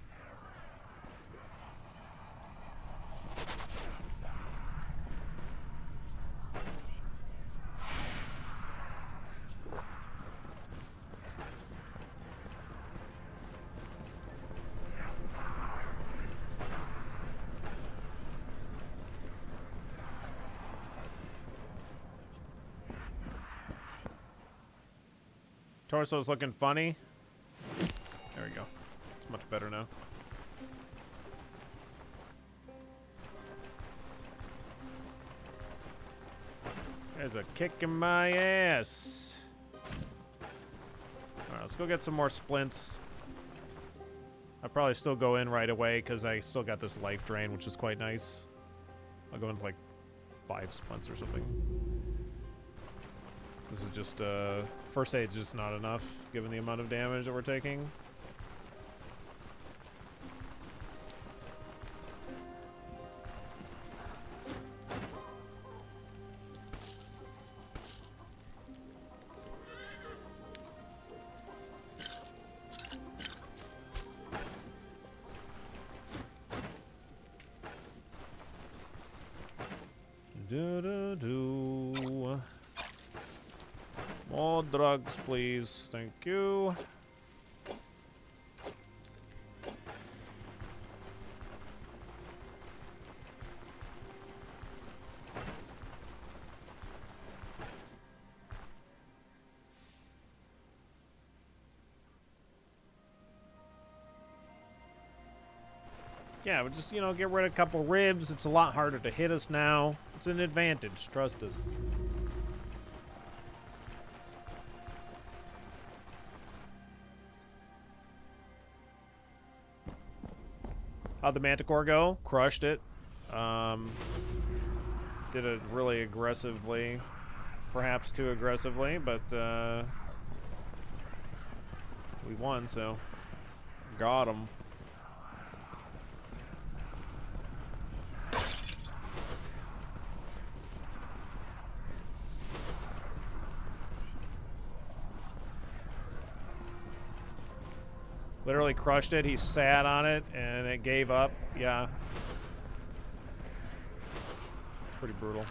Torso's looking funny. There we go. It's much better now. There's a kick in my ass. Alright, let's go get some more splints. I'll probably still go in right away because I still got this life drain, which is quite nice. I'll go into like 5 splints or something. This is just, first aid's just not enough, given the amount of damage that we're taking. Do-do-do. More drugs, please. Thank you. Yeah, we just, you know, get rid of a couple ribs. It's a lot harder to hit us now. It's an advantage. Trust us. How'd the Manticore go? Crushed it. Did it really aggressively. Perhaps too aggressively, but we won, so got him. Literally crushed it. He sat on it and it gave up. Yeah. Pretty brutal.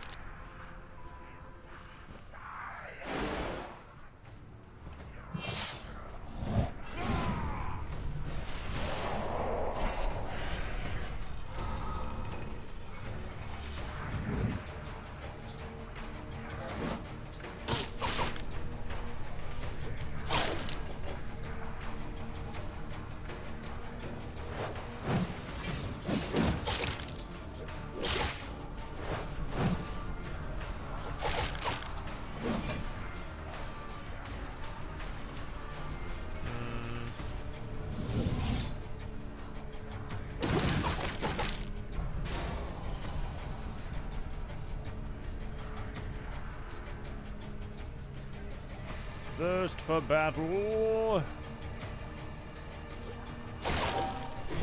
Thirst for battle.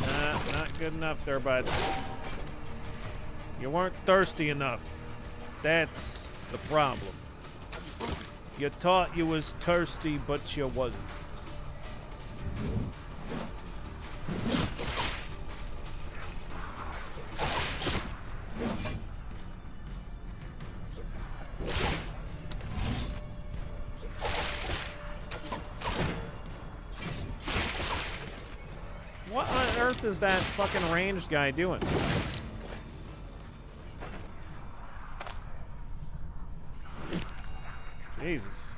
Nah, not good enough there, bud. You weren't thirsty enough. That's the problem. You thought you was thirsty, but you wasn't. What on earth is that fucking ranged guy doing? Jesus.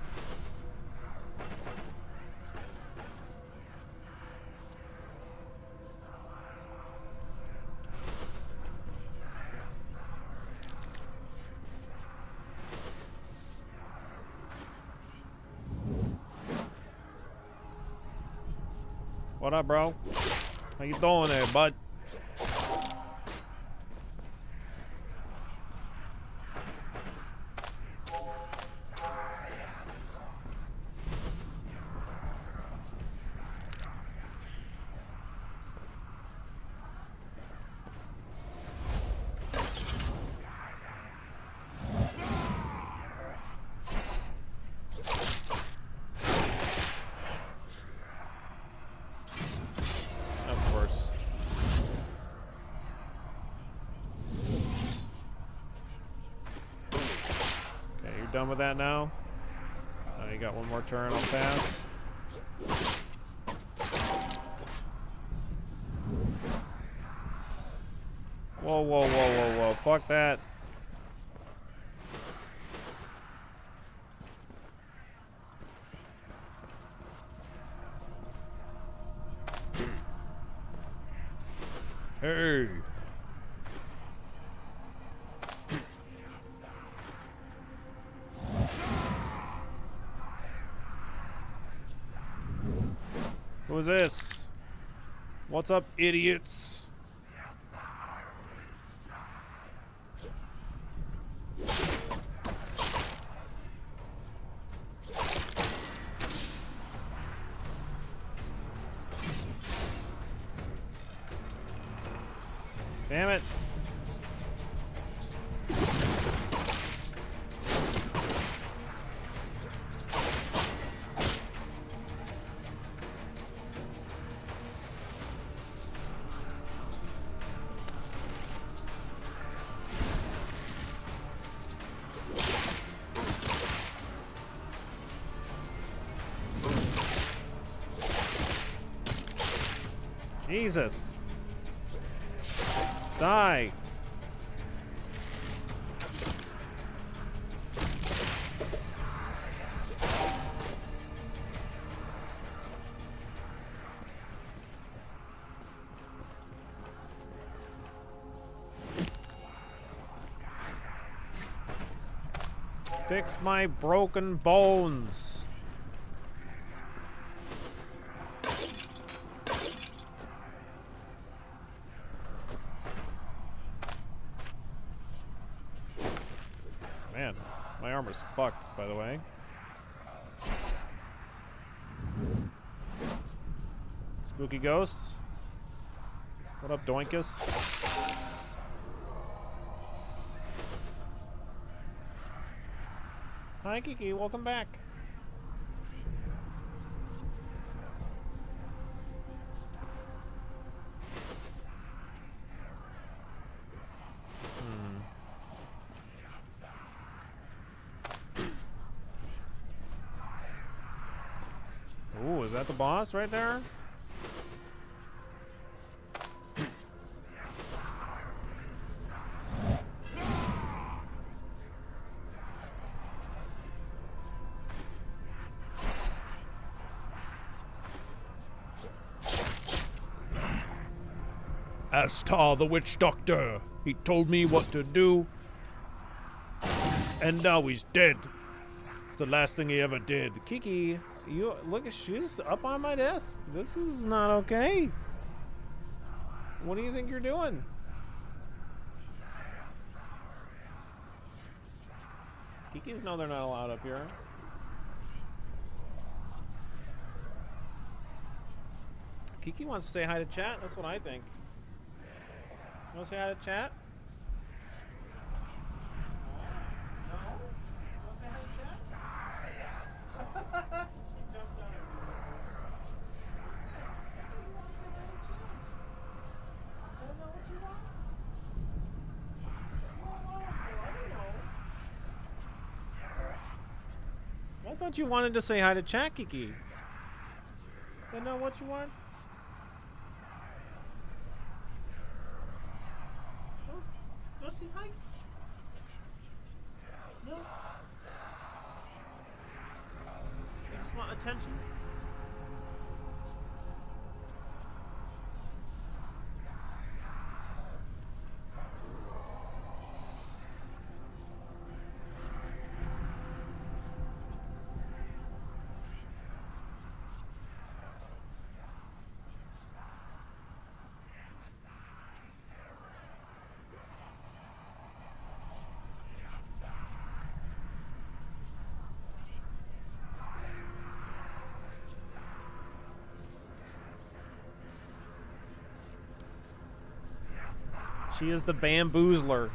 What up, bro? How you doing there, bud? Done with that now? Oh, you got one more turn, I'll pass. Whoa, whoa, whoa, whoa, whoa. Fuck that. Hey. Who is this? What's up, idiots? Damn it. Jesus. Die. Fix my broken bones. My armor's fucked, by the way. Spooky ghosts. What up, Doinkus? Hi, Kiki. Welcome back. Ooh, is that the boss right there? Astar, the witch doctor. He told me what to do. And now he's dead. It's the last thing he ever did. Kiki, you look, she's up on my desk. This is not okay. What do you think you're doing? Kikis know they're not allowed up here. Kiki wants to say hi to chat. That's what I think. You want to say hi to chat? No? You want to say hi to chat? She jumped on him. I don't know what you want. I thought you wanted to say hi to chat, Kiki. I don't know what you want. Go see hi. No. You just want attention. She is the bamboozler.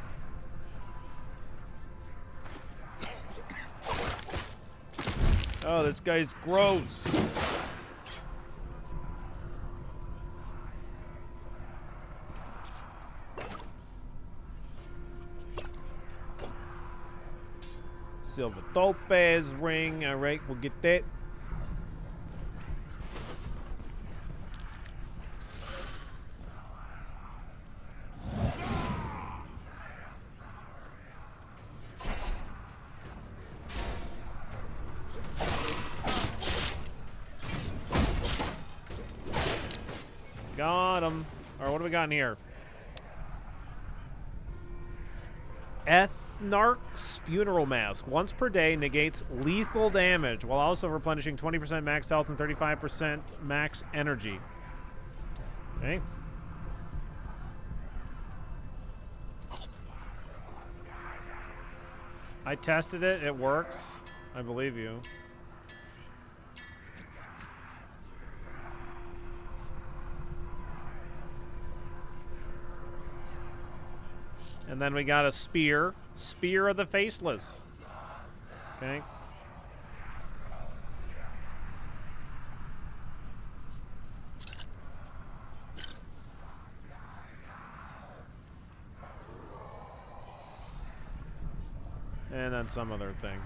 Oh, this guy's gross. Silver topaz ring. All right, we'll get that. Got him. Or what do we got in here? Ethnarch's Funeral Mask. Once per day negates lethal damage while also replenishing 20% max health and 35% max energy. Okay. I tested it. It works. I believe you. And then we got a spear. Spear of the Faceless. Okay. And then some other thing.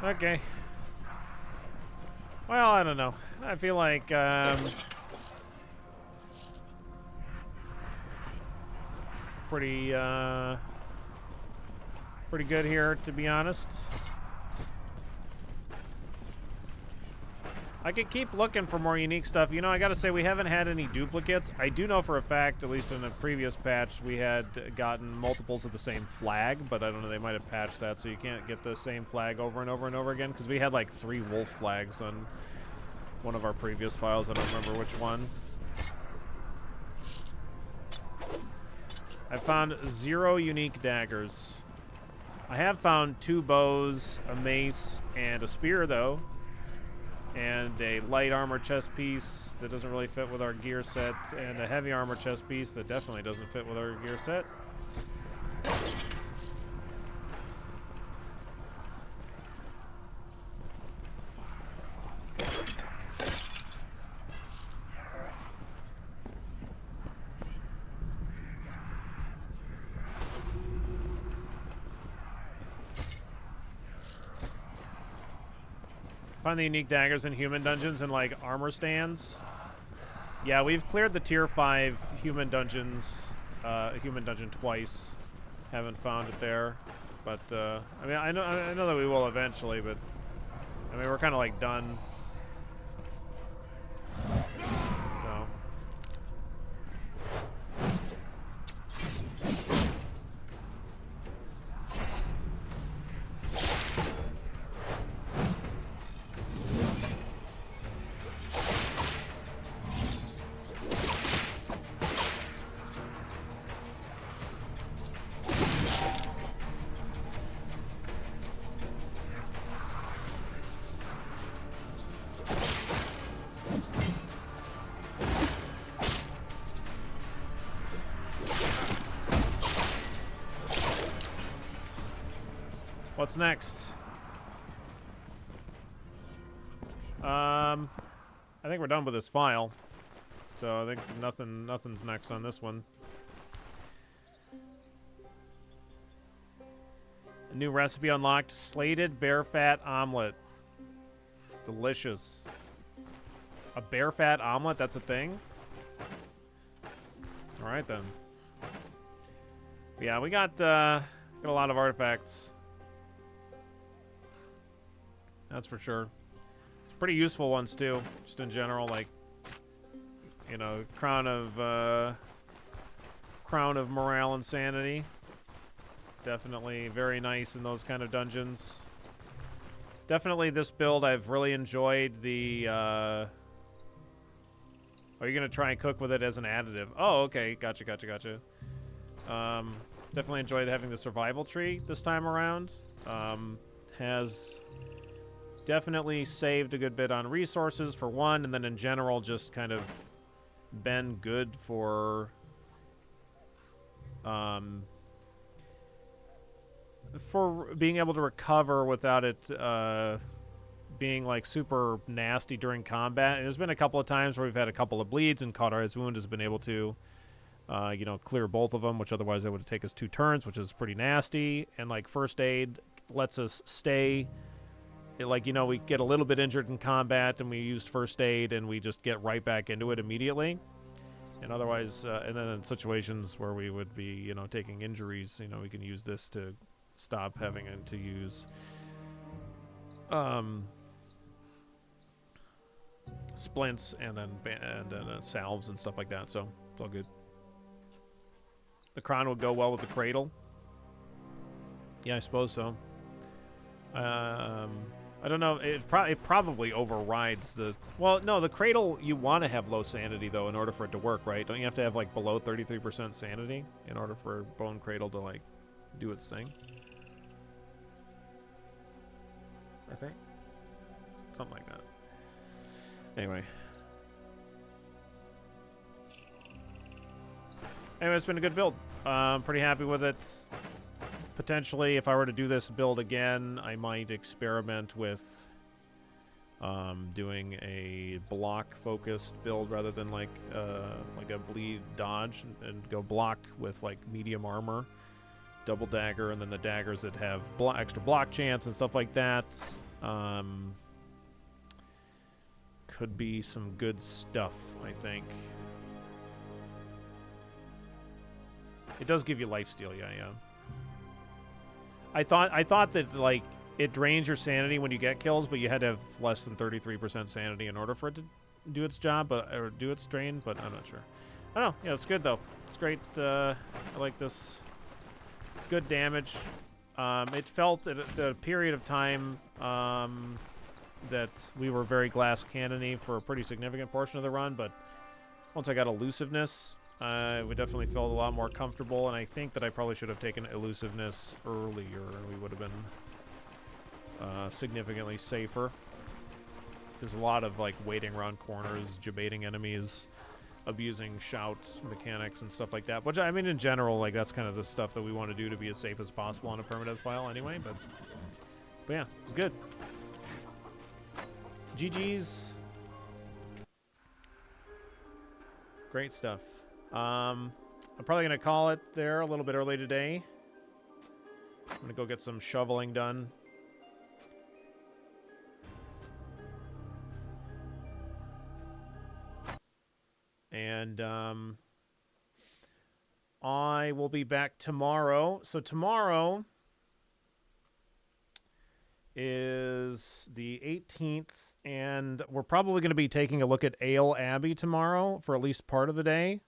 Okay. Well, I don't know. I feel like, pretty good here, to be honest. I could keep looking for more unique stuff. You know, I gotta say, we haven't had any duplicates. I do know for a fact, at least in a previous patch, we had gotten multiples of the same flag, but I don't know, they might have patched that, so you can't get the same flag over and over and over again, because we had like 3 wolf flags on one of our previous files. I don't remember which one. I found 0 unique daggers. I have found 2 bows, a mace, and a spear, though. And a light armor chest piece that doesn't really fit with our gear set, and a heavy armor chest piece that definitely doesn't fit with our gear set. Find the unique daggers in human dungeons and like armor stands. Yeah, we've cleared the tier 5 human dungeons, human dungeon twice. Haven't found it there, but I mean, I know that we will eventually, but I mean, we're kind of like done. So. What's next? I think we're done with this file. So I think nothing's next on this one. A new recipe unlocked: slated bear fat omelet. Delicious. A bear fat omelet, that's a thing? Alright then. Yeah, we got a lot of artifacts. That's for sure. It's pretty useful ones too, just in general, like, you know, crown of morale and sanity. Definitely very nice in those kind of dungeons. Definitely this build, I've really enjoyed the, are you gonna try and cook with it as an additive? Oh, okay, gotcha. Definitely enjoyed having the survival tree this time around. Has definitely saved a good bit on resources for one, and then in general just kind of been good for being able to recover without it being like super nasty during combat. And there's been a couple of times where we've had a couple of bleeds, and Cauterize Wound has been able to you know, clear both of them, which otherwise it would take us 2 turns, which is pretty nasty. And like First Aid lets us stay, like, you know, we get a little bit injured in combat and we used First Aid and we just get right back into it immediately. And otherwise, and then in situations where we would be, you know, taking injuries, you know, we can use this to stop having to use splints and then salves and stuff like that. So it's all good. The crown would go well with the cradle. Yeah, I suppose so. I don't know. It probably overrides the... Well, no, the cradle, you want to have low sanity, though, in order for it to work, right? Don't you have to have, like, below 33% sanity in order for Bone Cradle to, like, do its thing? I think. Something like that. Anyway. It's been a good build. I'm pretty happy with it. Potentially, if I were to do this build again, I might experiment with doing a block-focused build rather than like a bleed dodge, and go block with like medium armor, double dagger, and then the daggers that have extra block chance and stuff like that. Could be some good stuff, I think. It does give you lifesteal, yeah. I thought that, like, it drains your sanity when you get kills, but you had to have less than 33% sanity in order for it to do its job, or do its drain, but I'm not sure. I don't know. Yeah, it's good, though. It's great. I like this. Good damage. It felt at the period of time that we were very glass cannon-y for a pretty significant portion of the run, but once I got elusiveness, we definitely felt a lot more comfortable, and I think that I probably should have taken elusiveness earlier. We would have been significantly safer. There's a lot of like waiting around corners, debating enemies, abusing shout mechanics and stuff like that. Which, I mean, in general, like that's kind of the stuff that we want to do to be as safe as possible on a permadeath file anyway, but yeah, it's good. GG's. Great stuff. I'm probably going to call it there a little bit early today. I'm going to go get some shoveling done. And I will be back tomorrow. So tomorrow is the 18th, and we're probably going to be taking a look at Ale Abbey tomorrow for at least part of the day.